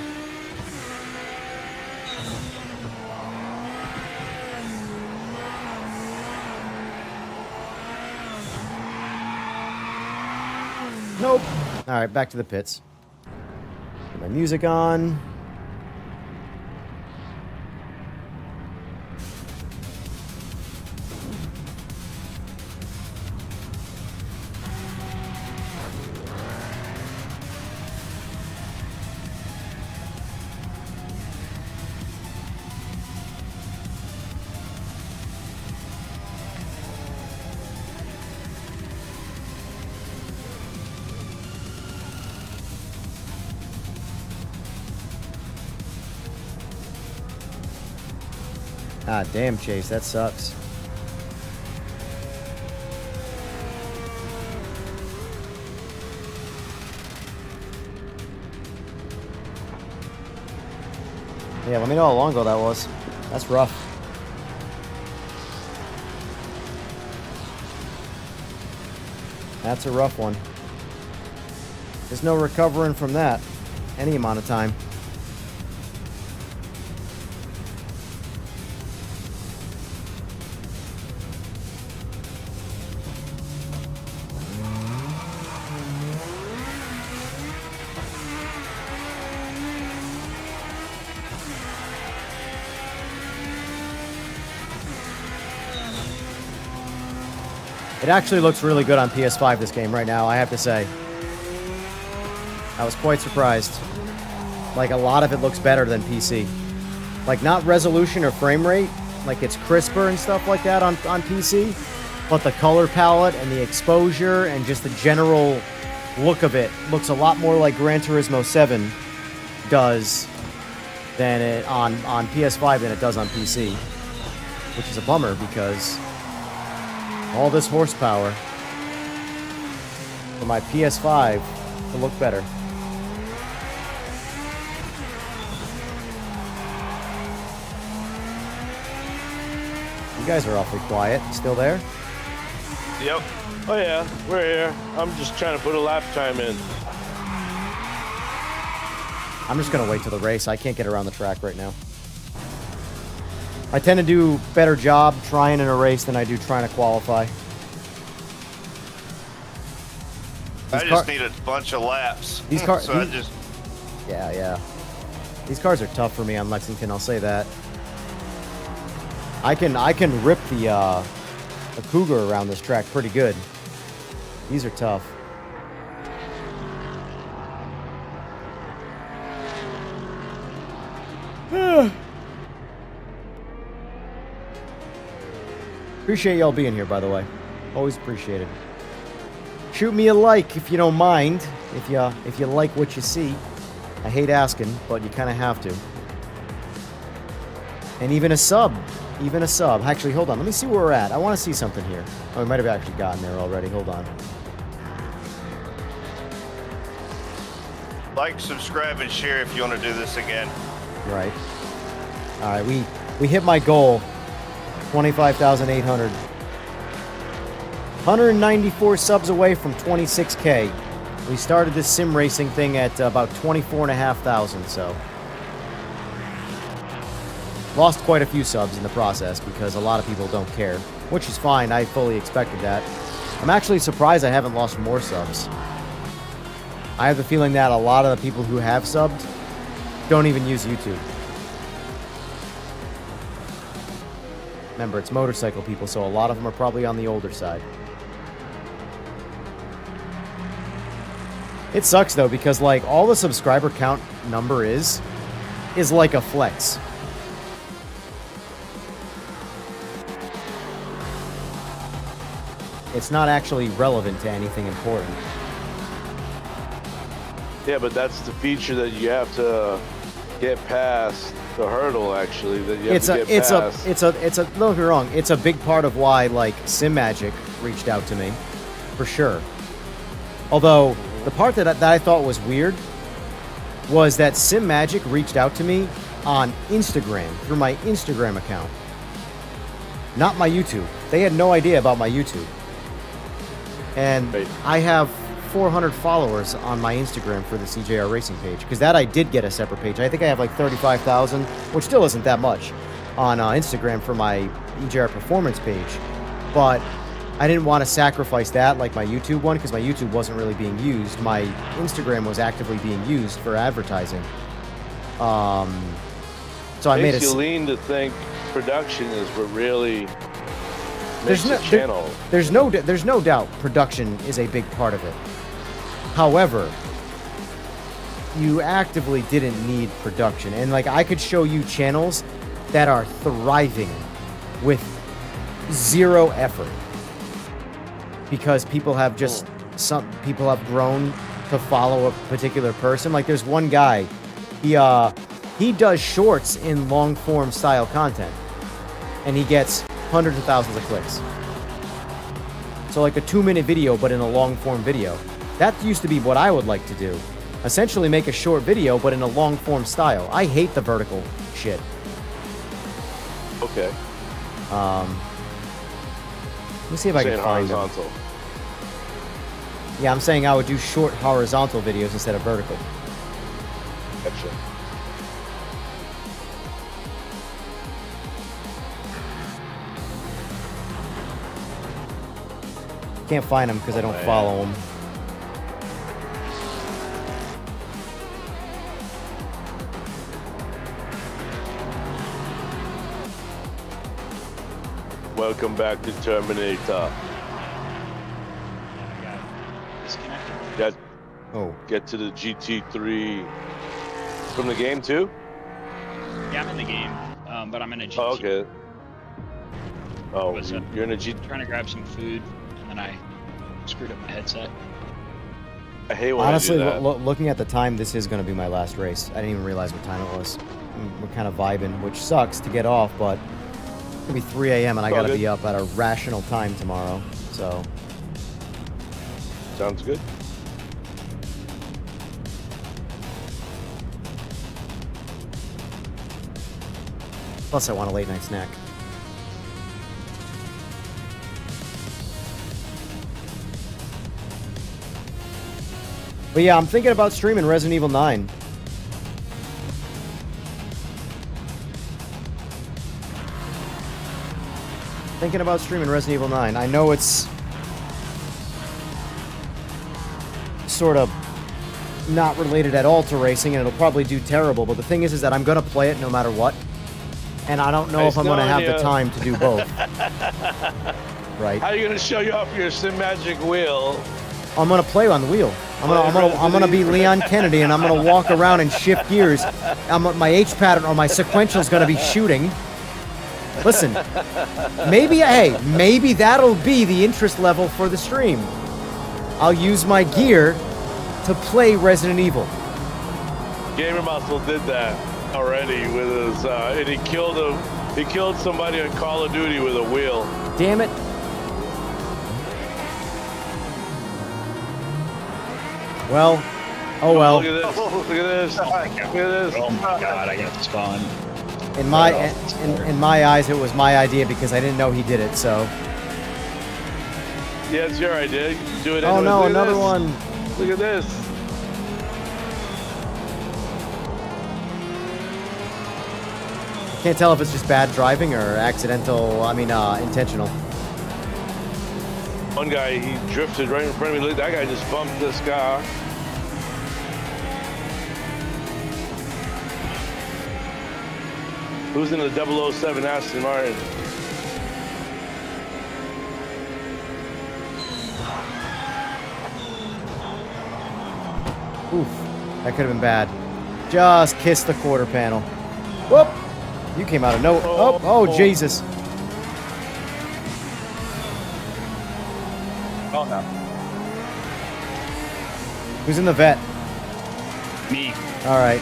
[SPEAKER 2] Nope. Alright, back to the pits. Get my music on. Ah, damn, Chase, that sucks. Yeah, let me know how long ago that was. That's rough. That's a rough one. There's no recovering from that. Any amount of time. It actually looks really good on PS5, this game, right now, I have to say. I was quite surprised. Like, a lot of it looks better than PC. Like, not resolution or frame rate. Like, it's crisper and stuff like that on PC. But the color palette and the exposure and just the general look of it looks a lot more like Gran Turismo 7 does than it on PS5 than it does on PC. Which is a bummer, because all this horsepower for my PS5 to look better. You guys are awfully quiet. Still there?
[SPEAKER 4] Yep. Oh yeah, we're here. I'm just trying to put a lap time in.
[SPEAKER 2] I'm just gonna wait till the race. I can't get around the track right now. I tend to do a better job trying in a race than I do trying to qualify.
[SPEAKER 6] I just need a bunch of laps.
[SPEAKER 2] These cars,
[SPEAKER 6] so I just...
[SPEAKER 2] yeah. These cars are tough for me on Lexington. I'll say that. I can rip the Cougar around this track pretty good. These are tough. Appreciate y'all being here, by the way. Always appreciated. Shoot me a like if you don't mind. If you like what you see. I hate asking, but you kind of have to. And even a sub. Even a sub. Actually, hold on. Let me see where we're at. I want to see something here. Oh, we might have actually gotten there already. Hold on.
[SPEAKER 6] Like, subscribe, and share if you want to do this again.
[SPEAKER 2] Right. All right, we hit my goal. 25,800. 194 subs away from 26K. We started this sim racing thing at about 24,500, so lost quite a few subs in the process because a lot of people don't care, which is fine. I fully expected that. I'm actually surprised I haven't lost more subs. I have the feeling that a lot of the people who have subbed don't even use YouTube. Remember, it's motorcycle people, so a lot of them are probably on the older side. It sucks, though, because, like, all the subscriber count number is like a flex. It's not actually relevant to anything important.
[SPEAKER 4] Yeah, but that's the feature that you have to get past the hurdle. Actually, that you have to get past.
[SPEAKER 2] Don't get me wrong. It's a big part of why, like, Simagic reached out to me, for sure. Although the part that I thought was weird was that Simagic reached out to me on Instagram through my Instagram account, not my YouTube. They had no idea about my YouTube, and
[SPEAKER 4] Right.
[SPEAKER 2] I have 400 followers on my Instagram for the CJR Racing page, because that I did get a separate page. I think I have like 35,000, which still isn't that much, on Instagram for my EJR Performance page. But I didn't want to sacrifice that like my YouTube one, because my YouTube wasn't really being used. My Instagram was actively being used for advertising. So I made
[SPEAKER 4] Makes you lean to think production is what really
[SPEAKER 2] There's
[SPEAKER 4] makes
[SPEAKER 2] no-
[SPEAKER 4] a channel.
[SPEAKER 2] There's no doubt production is a big part of it. However, you actively didn't need production. And like, I could show you channels that are thriving with zero effort because people have just some people have grown to follow a particular person. Like, there's one guy, he does shorts in long form style content, and he gets hundreds of thousands of clicks. So like a 2-minute video, but in a long form video. That used to be what I would like to do. Essentially make a short video, but in a long form style. I hate the vertical shit.
[SPEAKER 4] Okay.
[SPEAKER 2] Let me see if I can
[SPEAKER 4] Saying
[SPEAKER 2] find them.
[SPEAKER 4] horizontal.
[SPEAKER 2] Yeah, I'm saying I would do short horizontal videos instead of vertical.
[SPEAKER 4] Gotcha.
[SPEAKER 2] Can't find them because I don't
[SPEAKER 4] man.
[SPEAKER 2] follow them.
[SPEAKER 4] Welcome back to Terminator.
[SPEAKER 3] Disconnected.
[SPEAKER 4] Get to the GT3 from the game too?
[SPEAKER 3] Yeah, I'm in the game, but I'm in a GT.
[SPEAKER 4] Oh, okay. Oh,
[SPEAKER 3] What's up?
[SPEAKER 4] you're in a GT.
[SPEAKER 3] Trying to grab some food, and then I screwed up my headset.
[SPEAKER 4] I hate when
[SPEAKER 2] Honestly,
[SPEAKER 4] I do that.
[SPEAKER 2] looking at the time, this is going to be my last race. I didn't even realize what time it was. We're kind of vibing, which sucks to get off, but it's going to be 3 a.m. and I
[SPEAKER 4] It's all
[SPEAKER 2] got to
[SPEAKER 4] good.
[SPEAKER 2] be up at a rational time tomorrow. So,
[SPEAKER 4] Sounds good.
[SPEAKER 2] plus I want a late night snack. But yeah, I'm thinking about streaming Resident Evil 9. Thinking about streaming Resident Evil 9. I know it's sort of not related at all to racing, and it'll probably do terrible, but the thing is that I'm going to play it no matter what. And I don't know
[SPEAKER 4] Hey,
[SPEAKER 2] if I'm going to have the
[SPEAKER 4] Snowy,
[SPEAKER 2] time to do both. Right?
[SPEAKER 4] How are you gonna show you off your Simagic wheel?
[SPEAKER 2] I'm gonna play on the wheel. I'm gonna be Leon Kennedy, and I'm gonna walk around and shift gears. My H pattern or my sequential is gonna be shooting. Listen, maybe that'll be the interest level for the stream. I'll use my gear to play Resident Evil.
[SPEAKER 4] Gamer Muscle did that. already with his, and he killed him. He killed somebody on Call of Duty with a wheel.
[SPEAKER 2] Damn it. Well, oh well.
[SPEAKER 4] Look at this! Look at this! Look at this!
[SPEAKER 3] Oh my god, I got spun.
[SPEAKER 2] In my eyes, it was my idea because I didn't know he did it. So.
[SPEAKER 4] Yeah, it's your idea. You can do it.
[SPEAKER 2] Oh
[SPEAKER 4] anyways.
[SPEAKER 2] no,
[SPEAKER 4] Look at
[SPEAKER 2] another
[SPEAKER 4] this.
[SPEAKER 2] one.
[SPEAKER 4] Look at this.
[SPEAKER 2] Can't tell if it's just bad driving or accidental. I mean, intentional.
[SPEAKER 4] One guy, he drifted right in front of me. Look, that guy just bumped this car. Who's in the 007 Aston Martin?
[SPEAKER 2] Oof, that could have been bad. Just kissed the quarter panel. Whoop! You came out of nowhere. Oh, Jesus.
[SPEAKER 3] Oh no.
[SPEAKER 2] Who's in the vet?
[SPEAKER 3] Me.
[SPEAKER 2] All right.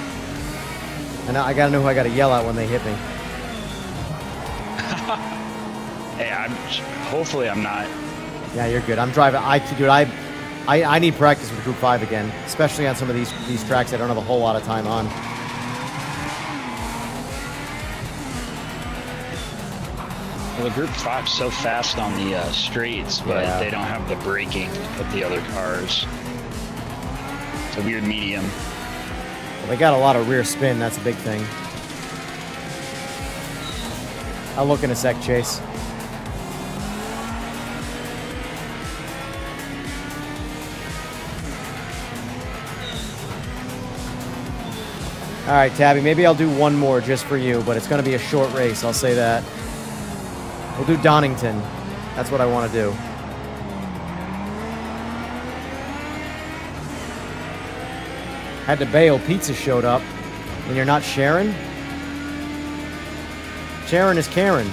[SPEAKER 2] And I gotta know who I gotta yell at when they hit me.
[SPEAKER 3] Hey, hopefully I'm not.
[SPEAKER 2] Yeah, you're good. I'm driving. Dude, I need practice with Group 5 again, especially on some of these tracks I don't have a whole lot of time on.
[SPEAKER 3] Well, the Group 5's so fast on the straights, but
[SPEAKER 2] Yeah.
[SPEAKER 3] they don't have the braking of the other cars. It's a weird medium.
[SPEAKER 2] Well, they got a lot of rear spin. That's a big thing. I'll look in a sec, Chase. All right, Tabby, maybe I'll do one more just for you, but it's going to be a short race, I'll say that. We'll do Donington. That's what I want to do. Had to bail. Pizza showed up. And you're not Sharon? Sharon is Karen.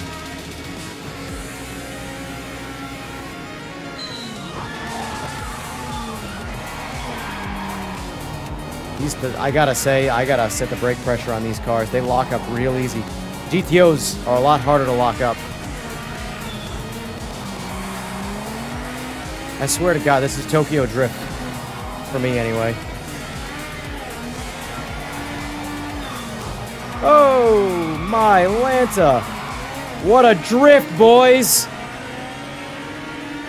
[SPEAKER 2] I gotta say, I gotta set the brake pressure on these cars. They lock up real easy. GTOs are a lot harder to lock up. I swear to God, this is Tokyo Drift. For me, anyway. Oh, my Lanta. What a drift, boys.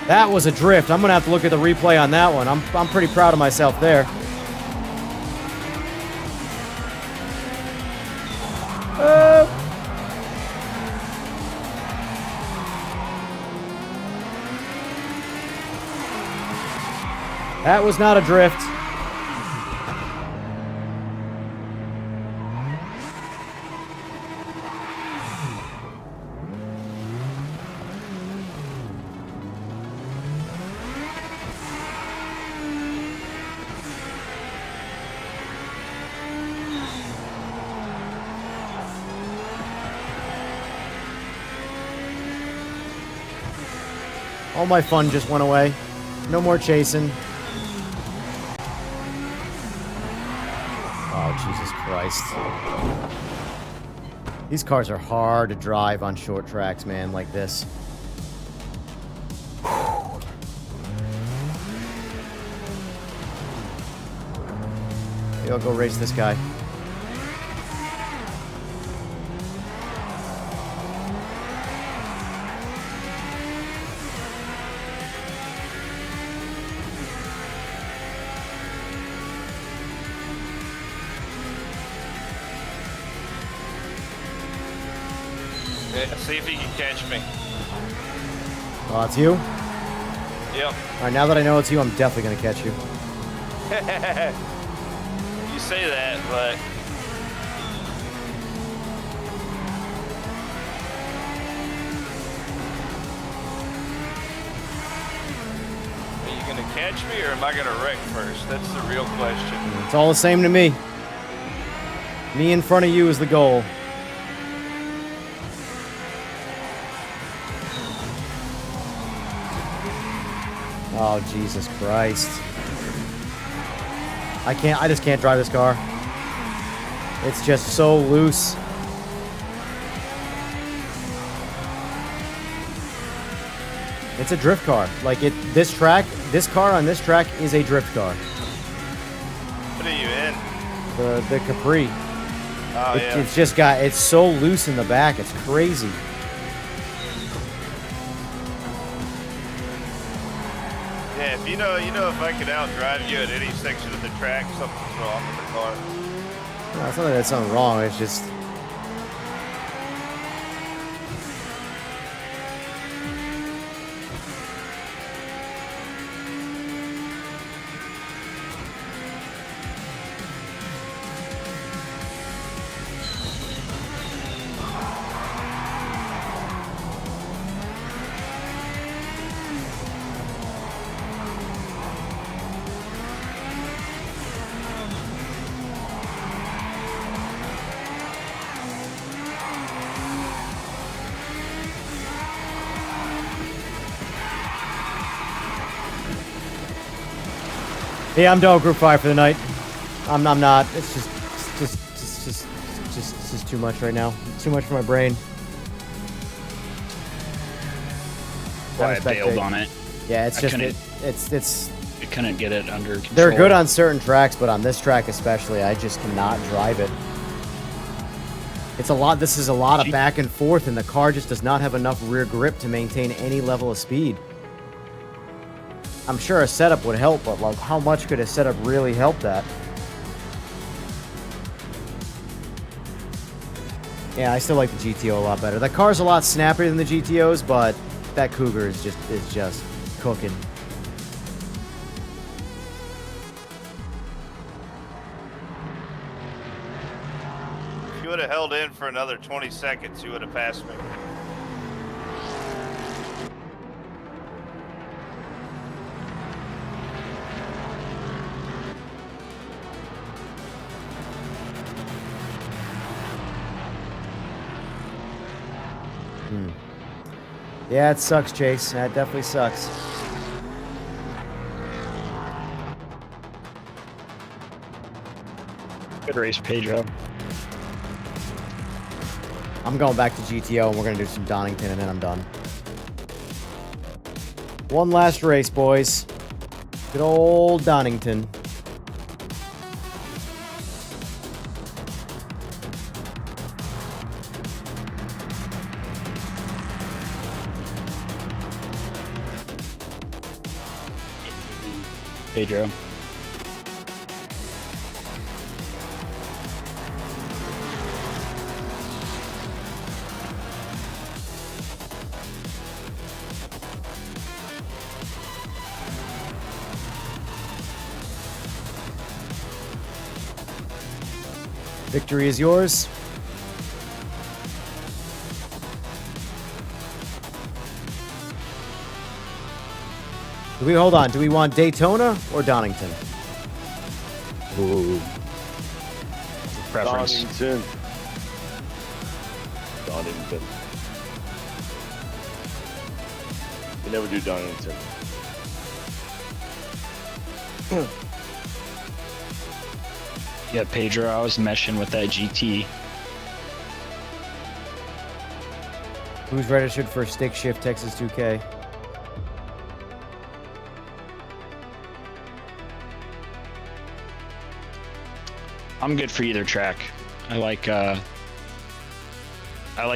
[SPEAKER 2] That was a drift. I'm going to have to look at the replay on that one. I'm pretty proud of myself there. That was not a drift. All my fun just went away. No more chasing. Oh, Jesus Christ. These cars are hard to drive on short tracks, man, like this. Maybe I'll go race this guy.
[SPEAKER 9] Yeah, see if he can catch me.
[SPEAKER 2] Oh, it's you?
[SPEAKER 9] Yep.
[SPEAKER 2] All right, now that I know it's you, I'm definitely going to catch you.
[SPEAKER 9] You say that, but are you gonna catch me or am I gonna wreck first? That's the real question.
[SPEAKER 2] It's all the same to me. Me in front of you is the goal. Oh, Jesus Christ. I just can't drive this car. It's just so loose. It's a drift car. Like this car on this track is a drift car.
[SPEAKER 9] What are you in?
[SPEAKER 2] The Capri.
[SPEAKER 9] Oh, yeah.
[SPEAKER 2] It's just it's so loose in the back. It's crazy.
[SPEAKER 9] Yeah, if you know if I could outdrive you at any section of the track, something's wrong with the car.
[SPEAKER 2] No, it's not that there's something wrong. It's just. Yeah, I'm done with Group 5 for the night. I'm not. It's just too much right now. It's too much for my brain.
[SPEAKER 3] Why I bailed on it.
[SPEAKER 2] Yeah, it's
[SPEAKER 3] I
[SPEAKER 2] just
[SPEAKER 3] couldn't- I couldn't get it under control.
[SPEAKER 2] They're good on certain tracks, but on this track especially, I just cannot drive it. It's a lot. This is a lot of back and forth, and the car just does not have enough rear grip to maintain any level of speed. I'm sure a setup would help, but like, how much could a setup really help that? Yeah, I still like the GTO a lot better. The car's a lot snappier than the GTOs, but that Cougar is just cooking.
[SPEAKER 9] If you would have held in for another 20 seconds, you would have passed me.
[SPEAKER 2] Yeah, it sucks, Chase. That definitely sucks.
[SPEAKER 3] Good race, Pedro.
[SPEAKER 2] I'm going back to GTO, and we're going to do some Donington, and then I'm done. One last race, boys. Good old Donington.
[SPEAKER 3] Pedro.
[SPEAKER 2] Victory is yours. Hold on. Do we want Daytona or Donington?
[SPEAKER 3] Ooh. Preference.
[SPEAKER 4] Donington. You never do Donington.
[SPEAKER 3] Yeah, Pedro, I was meshing with that GT.
[SPEAKER 2] Who's registered for Stick Shift Texas 2K?
[SPEAKER 3] I'm good for either track. I like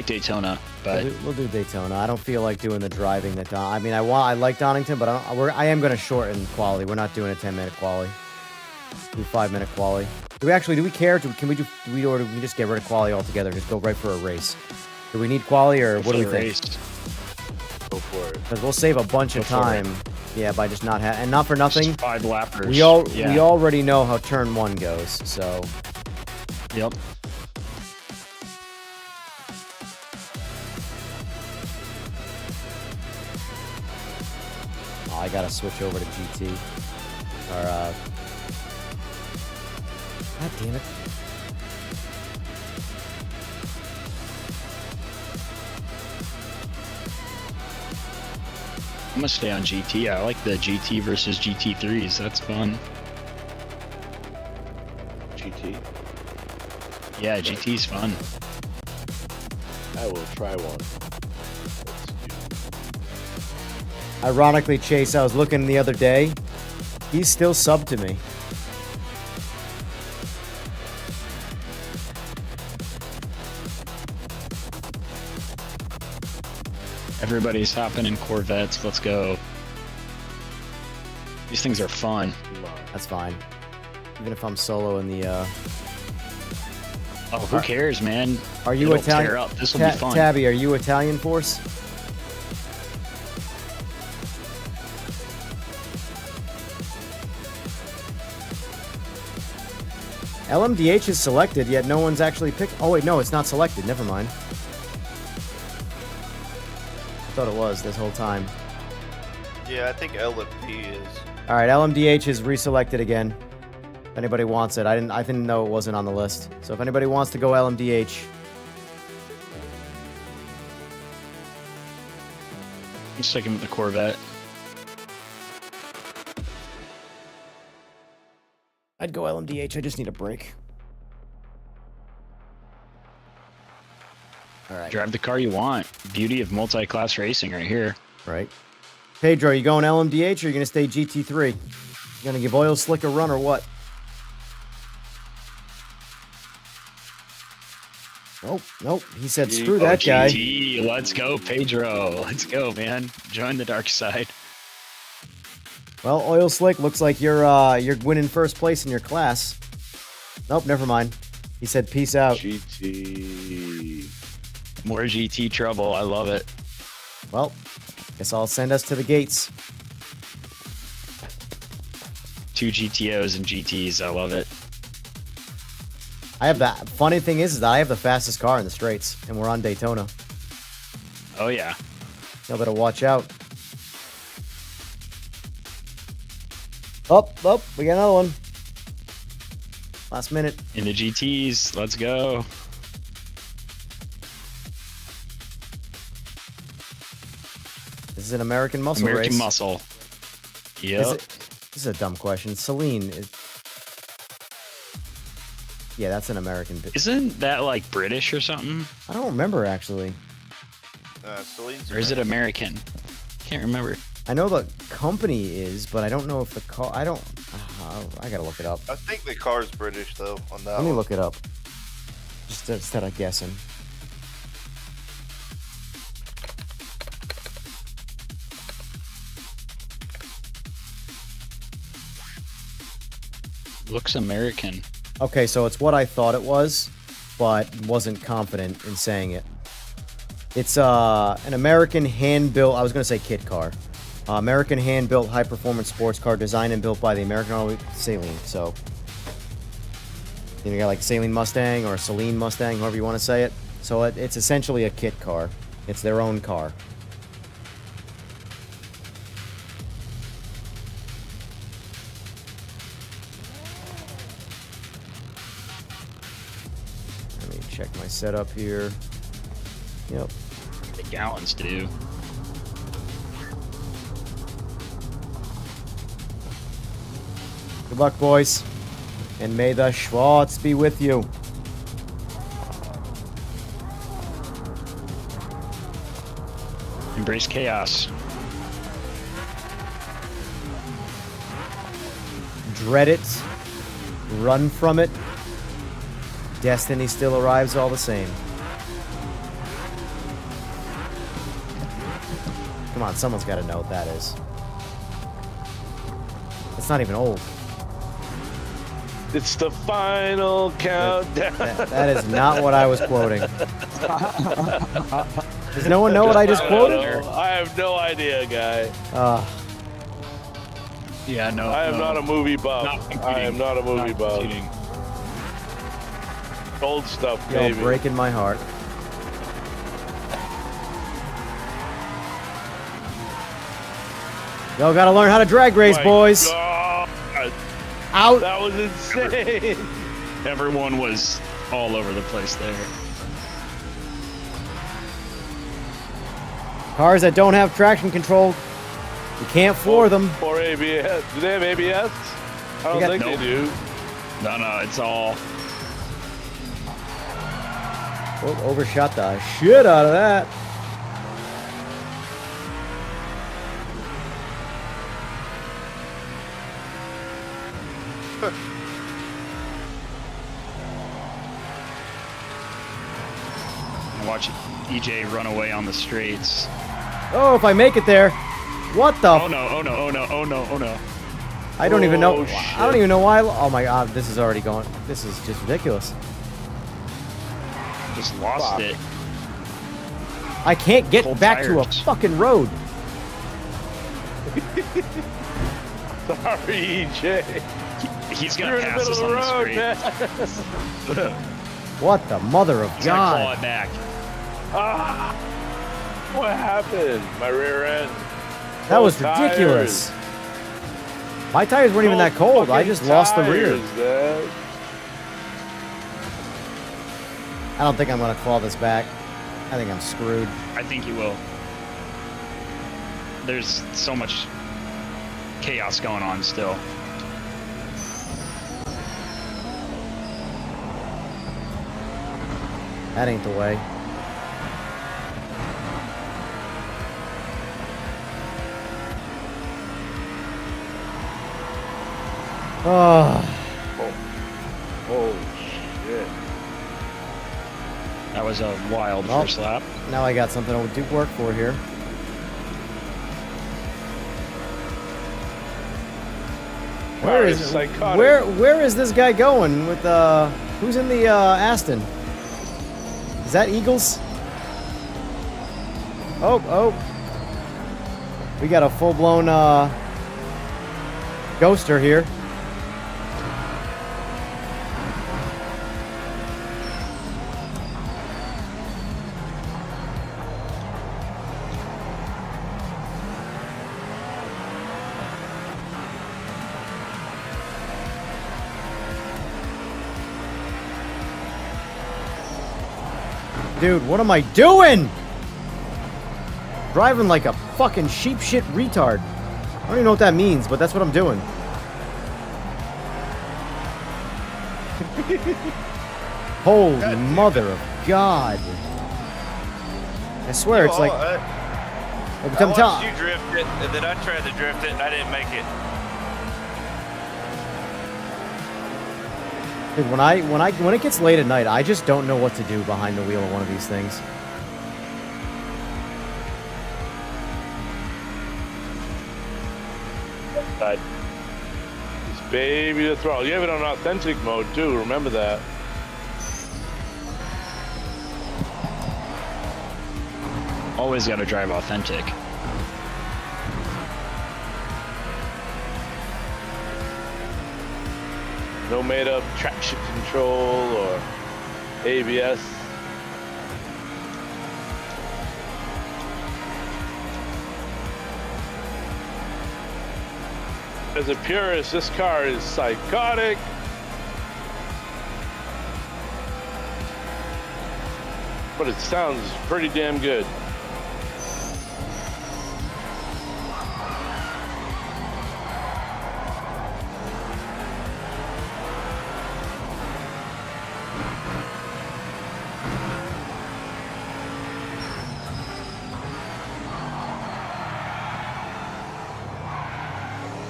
[SPEAKER 3] Daytona, but
[SPEAKER 2] We'll do Daytona. I don't feel like doing the driving that I mean, I like Donington, but I am going to shorten quality. We're not doing a 10-minute quality. Do 5-minute quality. Do we care? Can we just get rid of quality altogether? Just go right for a race. Do we need quality, or what do we think?
[SPEAKER 4] Go for it.
[SPEAKER 2] Because we'll save a bunch of time. Yeah, by just not having, and not for nothing.
[SPEAKER 3] just 5 lappers.
[SPEAKER 2] We already know how turn 1 goes, so.
[SPEAKER 3] Yep.
[SPEAKER 2] Oh, I gotta switch over to GT. Or God damn it.
[SPEAKER 3] I'm gonna stay on GT. I like the GT versus GT3s. That's fun.
[SPEAKER 4] GT.
[SPEAKER 3] Yeah, GT's fun.
[SPEAKER 4] I will try one.
[SPEAKER 2] Ironically, Chase, I was looking the other day. He's still subbed to me.
[SPEAKER 3] Everybody's hopping in Corvettes. Let's go. These things are fun.
[SPEAKER 2] That's fine. Even if I'm solo in the.
[SPEAKER 3] Oh, who cares, man?
[SPEAKER 2] Are you
[SPEAKER 3] It'll
[SPEAKER 2] Italian?
[SPEAKER 3] tear up. This will be fun.
[SPEAKER 2] Tabby, are you Italian Force? LMDH is selected, yet no one's actually picked. Oh wait, no, it's not selected. Never mind. I thought it was this whole time.
[SPEAKER 6] Yeah, I think LFP is.
[SPEAKER 2] All right, LMDH is reselected again. If anybody wants it, I didn't know it wasn't on the list. So if anybody wants to go LMDH,
[SPEAKER 3] I'm sticking with the Corvette.
[SPEAKER 2] I'd go LMDH. I just need a break. All right.
[SPEAKER 3] Drive the car you want. Beauty of multi-class racing right here.
[SPEAKER 2] Right. Pedro, you going LMDH or are you going to stay GT3? You going to give Oil Slick a run or what? Nope, nope. He said, screw that guy.
[SPEAKER 3] GT. Let's go, Pedro. Let's go, man. Join the dark side.
[SPEAKER 2] Well, Oil Slick, looks like you're winning first place in your class. Nope, never mind. He said, peace out.
[SPEAKER 4] GT.
[SPEAKER 3] More GT trouble. I love it.
[SPEAKER 2] Well, guess I'll send us to the gates.
[SPEAKER 3] 2 GTOs and GTs. I love it.
[SPEAKER 2] I have that. Funny thing is that I have the fastest car in the straights, and we're on Daytona.
[SPEAKER 3] Oh, yeah.
[SPEAKER 2] Y'all better watch out. Oh, we got another one. Last minute.
[SPEAKER 3] In the GTs. Let's go.
[SPEAKER 2] This is an American muscle
[SPEAKER 3] American
[SPEAKER 2] race.
[SPEAKER 3] muscle.
[SPEAKER 2] Is
[SPEAKER 3] Yep.
[SPEAKER 2] it- this is a dumb question. Celine is... Yeah, that's an American.
[SPEAKER 3] Isn't that like British or something?
[SPEAKER 2] I don't remember, actually.
[SPEAKER 6] Celine's
[SPEAKER 3] Or is it American? Can't remember.
[SPEAKER 2] I know the company is, but I don't know if the car... I don't... I gotta look it up.
[SPEAKER 6] I think the car's British though. On that
[SPEAKER 2] Let me
[SPEAKER 6] one.
[SPEAKER 2] look it up. Just instead of guessing.
[SPEAKER 3] Looks American.
[SPEAKER 2] Okay, so it's what I thought it was, but wasn't confident in saying it. It's an American hand-built... I was going to say kit car. American hand-built high-performance sports car designed and built by the American Auto Saline. So, you got like Saline Mustang or Celine Mustang, however you want to say it. So it's essentially a kit car. It's their own car. Let me check my setup here. Yep.
[SPEAKER 3] The gallons to do.
[SPEAKER 2] Good luck, boys. And may the Schwartz be with you.
[SPEAKER 3] Embrace chaos.
[SPEAKER 2] Dread it. Run from it. Destiny still arrives all the same. Come on, someone's got to know what that is. It's not even old.
[SPEAKER 4] It's the final countdown.
[SPEAKER 2] That is not what I was quoting. Does no one know what I just quoted?
[SPEAKER 4] I have no idea, guy.
[SPEAKER 3] Yeah, no.
[SPEAKER 4] I am
[SPEAKER 3] no.
[SPEAKER 4] not a movie buff.
[SPEAKER 3] Not competing.
[SPEAKER 4] I am not a movie
[SPEAKER 3] Not
[SPEAKER 4] buff.
[SPEAKER 3] competing.
[SPEAKER 4] Old stuff,
[SPEAKER 2] Yo,
[SPEAKER 4] baby.
[SPEAKER 2] breaking my heart. Y'all gotta learn how to drag race,
[SPEAKER 4] My
[SPEAKER 2] boys.
[SPEAKER 4] God.
[SPEAKER 2] Out.
[SPEAKER 4] That was insane.
[SPEAKER 3] Everyone was all over the place there.
[SPEAKER 2] Cars that don't have traction control, you can't floor them.
[SPEAKER 4] Or ABS. Do they have ABS? I don't
[SPEAKER 2] got-
[SPEAKER 4] think
[SPEAKER 3] Nope.
[SPEAKER 4] they do.
[SPEAKER 3] No, it's all.
[SPEAKER 2] Overshot the shit out of that.
[SPEAKER 3] I watch EJ run away on the straights.
[SPEAKER 2] Oh, if I make it there. What the?
[SPEAKER 3] Oh no, oh no, oh no, oh no, oh no.
[SPEAKER 2] I don't even know.
[SPEAKER 4] Oh,
[SPEAKER 2] I don't even know why. Oh my god, this is already going. This is just ridiculous.
[SPEAKER 3] Just lost it.
[SPEAKER 2] I can't get
[SPEAKER 3] Cold
[SPEAKER 2] back to a
[SPEAKER 3] tires.
[SPEAKER 2] fucking road.
[SPEAKER 4] Sorry, EJ.
[SPEAKER 3] He's
[SPEAKER 4] You're
[SPEAKER 3] gonna
[SPEAKER 4] in the
[SPEAKER 3] pass
[SPEAKER 4] middle
[SPEAKER 3] us
[SPEAKER 4] of
[SPEAKER 3] on
[SPEAKER 4] the
[SPEAKER 3] the
[SPEAKER 4] road,
[SPEAKER 3] straight.
[SPEAKER 4] man.
[SPEAKER 2] What the mother of
[SPEAKER 3] He's gonna claw
[SPEAKER 2] God?
[SPEAKER 3] it back.
[SPEAKER 4] Ah, what happened? My rear end.
[SPEAKER 2] That was
[SPEAKER 4] Cold
[SPEAKER 2] ridiculous.
[SPEAKER 4] tires.
[SPEAKER 2] My tires weren't even that cold. I
[SPEAKER 4] fucking
[SPEAKER 2] just lost the rear.
[SPEAKER 4] tires, man.
[SPEAKER 2] I don't think I'm gonna claw this back. I think I'm screwed.
[SPEAKER 3] I think you will. There's so much chaos going on still.
[SPEAKER 2] That ain't the way. Oh,
[SPEAKER 4] Holy shit.
[SPEAKER 3] That was a wild
[SPEAKER 2] Well,
[SPEAKER 3] first lap.
[SPEAKER 2] now I got something to do work for here.
[SPEAKER 4] Wow, it's psychotic.
[SPEAKER 2] where is this guy going with who's in the Aston? Is that Eagles? Oh. We got a full-blown ghoster here. Dude, what am I doing? Driving like a fucking sheep shit retard. I don't even know what that means, but that's what I'm doing. Holy mother of God. I swear, it's like...
[SPEAKER 9] I
[SPEAKER 2] I'm
[SPEAKER 9] watched
[SPEAKER 2] telling...
[SPEAKER 9] you drift it, and then I tried to drift it, and I didn't make it.
[SPEAKER 2] Dude, when it gets late at night, I just don't know what to do behind the wheel of one of these things.
[SPEAKER 4] It's baby to throttle. You have it on authentic mode too. Remember that.
[SPEAKER 3] Always gotta drive authentic.
[SPEAKER 4] No made up traction control or ABS. As a purist, this car is psychotic. But it sounds pretty damn good.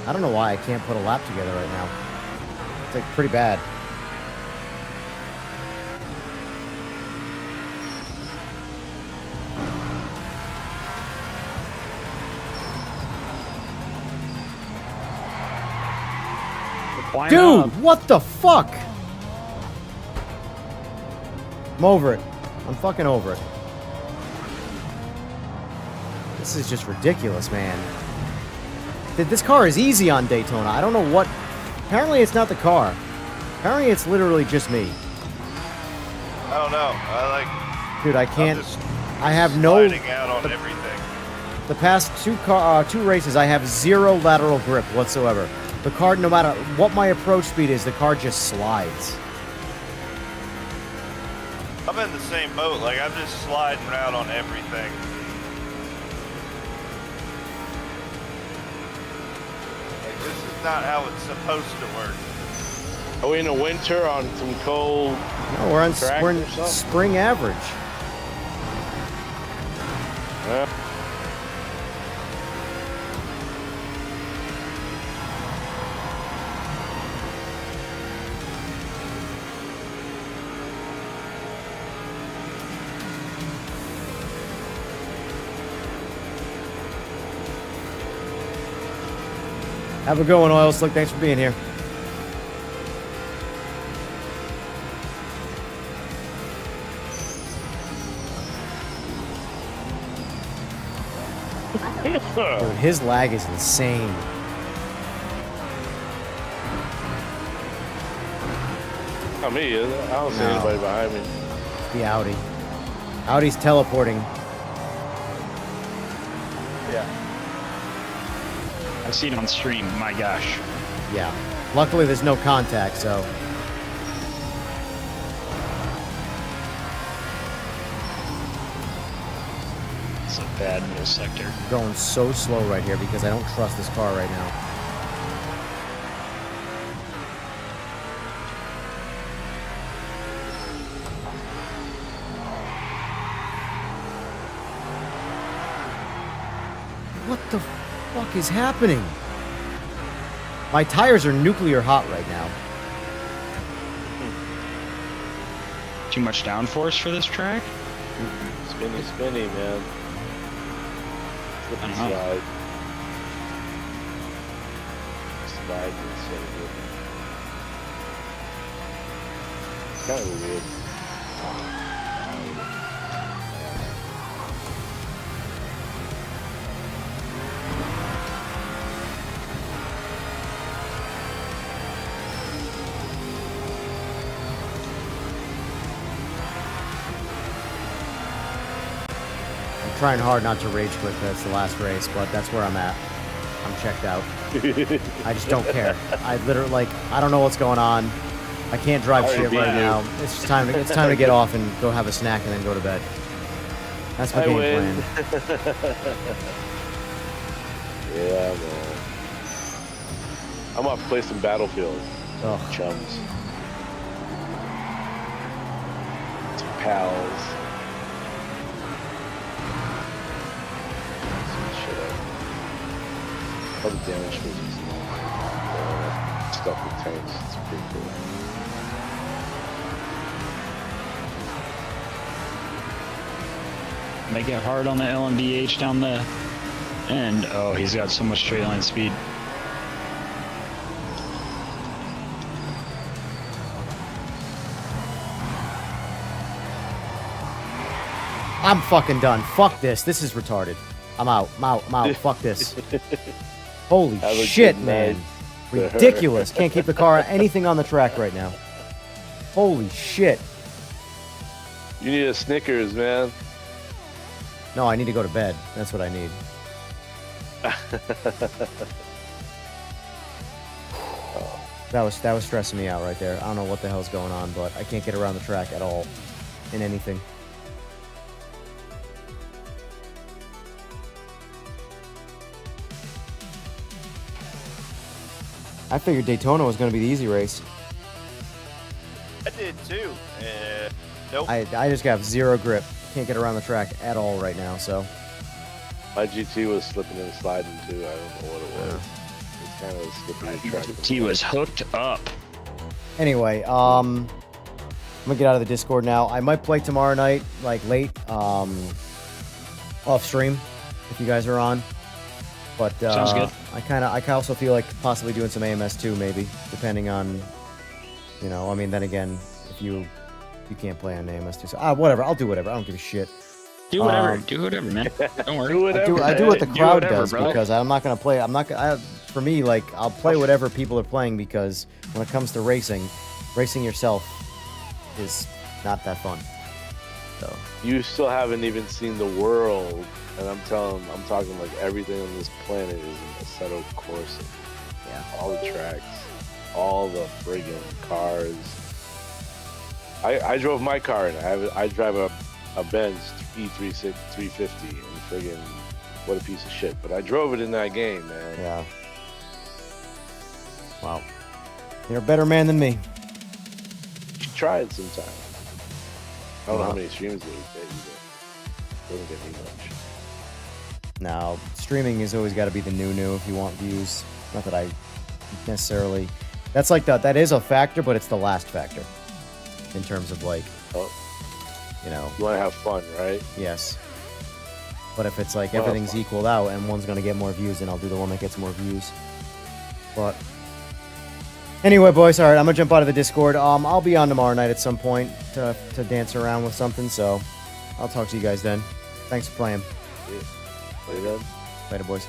[SPEAKER 2] I don't know why I can't put a lap together right now. It's like pretty bad.
[SPEAKER 3] Climb
[SPEAKER 2] Dude,
[SPEAKER 3] up.
[SPEAKER 2] what the fuck? I'm over it. I'm fucking over it. This is just ridiculous, man. This car is easy on Daytona. I don't know what... Apparently it's not the car. Apparently it's literally just me.
[SPEAKER 9] I don't know.
[SPEAKER 2] Dude, I
[SPEAKER 9] I'm
[SPEAKER 2] can't...
[SPEAKER 9] just
[SPEAKER 2] I have no...
[SPEAKER 9] sliding out on everything.
[SPEAKER 2] The past two races, I have zero lateral grip whatsoever. The car, no matter what my approach speed is, the car just slides.
[SPEAKER 9] I'm in the same boat. Like, I'm just sliding out on everything. Like, this is not how it's supposed to work.
[SPEAKER 4] Are we in the winter on some cold?
[SPEAKER 2] No, we're on
[SPEAKER 4] track
[SPEAKER 2] we're
[SPEAKER 4] or
[SPEAKER 2] in
[SPEAKER 4] something?
[SPEAKER 2] spring average.
[SPEAKER 4] Yeah.
[SPEAKER 2] Have a good one, Oil Slick. Thanks for being here. Dude, his lag is insane.
[SPEAKER 4] Not me, is it? I don't see
[SPEAKER 2] No.
[SPEAKER 4] anybody behind me.
[SPEAKER 2] The Audi. Audi's teleporting.
[SPEAKER 4] Yeah.
[SPEAKER 3] I've seen it on stream. My gosh.
[SPEAKER 2] Yeah. Luckily, there's no contact, so.
[SPEAKER 3] It's a bad middle sector.
[SPEAKER 2] I'm going so slow right here because I don't trust this car right now. What the fuck is happening? My tires are nuclear hot right now.
[SPEAKER 3] Too much downforce for this track?
[SPEAKER 4] Spinny, spinny, man. Slip and
[SPEAKER 3] Uh-huh.
[SPEAKER 4] slide. Slide instead of whipping. It's kind of weird.
[SPEAKER 2] I'm trying hard not to rage quit because it's the last race, but that's where I'm at. I'm checked out. I just don't care. I literally, like, I don't know what's going on. I can't drive shit right now. It's just time to, it's time to get off and go have a snack and then go to bed. That's my
[SPEAKER 4] I
[SPEAKER 2] game
[SPEAKER 4] win.
[SPEAKER 2] plan.
[SPEAKER 4] Yeah, man. I'm off to play some Battlefield.
[SPEAKER 2] Ugh.
[SPEAKER 4] Chums. Some pals. Some shit up. All the damage physics. Stuff with tanks. It's pretty cool.
[SPEAKER 3] Make it hard on the LMDH down the end. Oh, he's got so much straight line speed.
[SPEAKER 2] I'm fucking done. Fuck this. This is retarded. I'm out. I'm out. I'm out. Fuck this. Holy
[SPEAKER 4] Have a
[SPEAKER 2] shit,
[SPEAKER 4] good
[SPEAKER 2] man.
[SPEAKER 4] night.
[SPEAKER 2] Ridiculous. Can't keep the car anything on the track right now. Holy shit.
[SPEAKER 4] You need a Snickers, man.
[SPEAKER 2] No, I need to go to bed. That's what I need. That was stressing me out right there. I don't know what the hell's going on, but I can't get around the track at all in anything. I figured Daytona was going to be the easy race.
[SPEAKER 6] I did too. Nope.
[SPEAKER 2] I just got zero grip. Can't get around the track at all right now, so.
[SPEAKER 4] My GT was slipping and sliding too. I don't know what it was. It's kind of a slippery track.
[SPEAKER 3] He was hooked up.
[SPEAKER 2] Anyway, I'm gonna get out of the Discord now. I might play tomorrow night, like late, off stream, if you guys are on. But
[SPEAKER 3] Sounds good.
[SPEAKER 2] I also feel like possibly doing some AMS too, maybe, depending on, you know. I mean, then again, if you can't play on AMS too, so whatever. I'll do whatever. I don't give a shit.
[SPEAKER 3] Do whatever. Do whatever, man. Don't worry.
[SPEAKER 4] Do whatever.
[SPEAKER 2] I do what the
[SPEAKER 3] Do
[SPEAKER 2] crowd
[SPEAKER 3] whatever,
[SPEAKER 2] does
[SPEAKER 3] brother.
[SPEAKER 2] because I'm not gonna play. I'm not gonna. For me, like, I'll play whatever people are playing because when it comes to racing yourself is not that fun. So
[SPEAKER 4] You still haven't even seen the world, and I'm talking like everything on this planet is in Assetto Corsa.
[SPEAKER 2] yeah.
[SPEAKER 4] All the tracks, all the friggin' cars. I drove my car, and I drive a Benz E36 350, and friggin' what a piece of shit. But I drove it in that game, man.
[SPEAKER 2] Yeah. Wow. You're a better man than me.
[SPEAKER 4] try it sometime. I don't know how many streams they get you, but it doesn't get me much.
[SPEAKER 2] Now, streaming has always got to be the new if you want views. Not that I necessarily... That's like that is a factor, but it's the last factor. In terms of like,
[SPEAKER 4] Oh,
[SPEAKER 2] you know,
[SPEAKER 4] you want to have fun, right?
[SPEAKER 2] yes. But if it's like
[SPEAKER 4] Well,
[SPEAKER 2] everything's
[SPEAKER 4] fine.
[SPEAKER 2] equaled out and one's going to get more views, then I'll do the one that gets more views. But anyway, boys, all right, I'm going to jump out of the Discord. I'll be on tomorrow night at some point to dance around with something, so I'll talk to you guys then. Thanks for playing.
[SPEAKER 4] Play then.
[SPEAKER 2] Later, boys.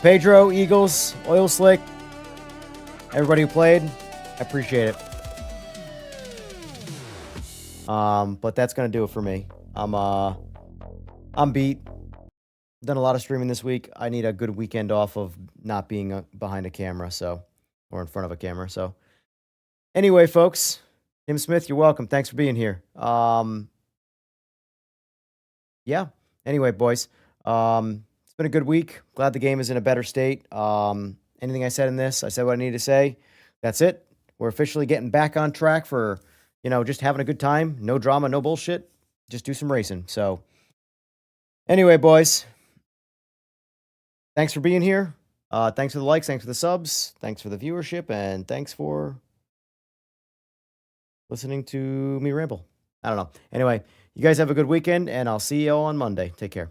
[SPEAKER 2] Pedro, Eagles, Oil Slick, everybody who played, I appreciate it. But that's gonna do it for me. I'm beat. Done a lot of streaming this week. I need a good weekend off of not being behind a camera, or in front of a camera. So, anyway, folks, Tim Smith, you're welcome. Thanks for being here. Yeah. Anyway, boys, it's been a good week. Glad the game is in a better state. Anything I said in this, I said what I needed to say. That's it. We're officially getting back on track for, just having a good time. No drama, no bullshit. Just do some racing. So, anyway, boys, thanks for being here. Thanks for the likes. Thanks for the subs. Thanks for the viewership. And thanks for listening to me ramble. I don't know. Anyway, you guys have a good weekend, and I'll see you all on Monday. Take care.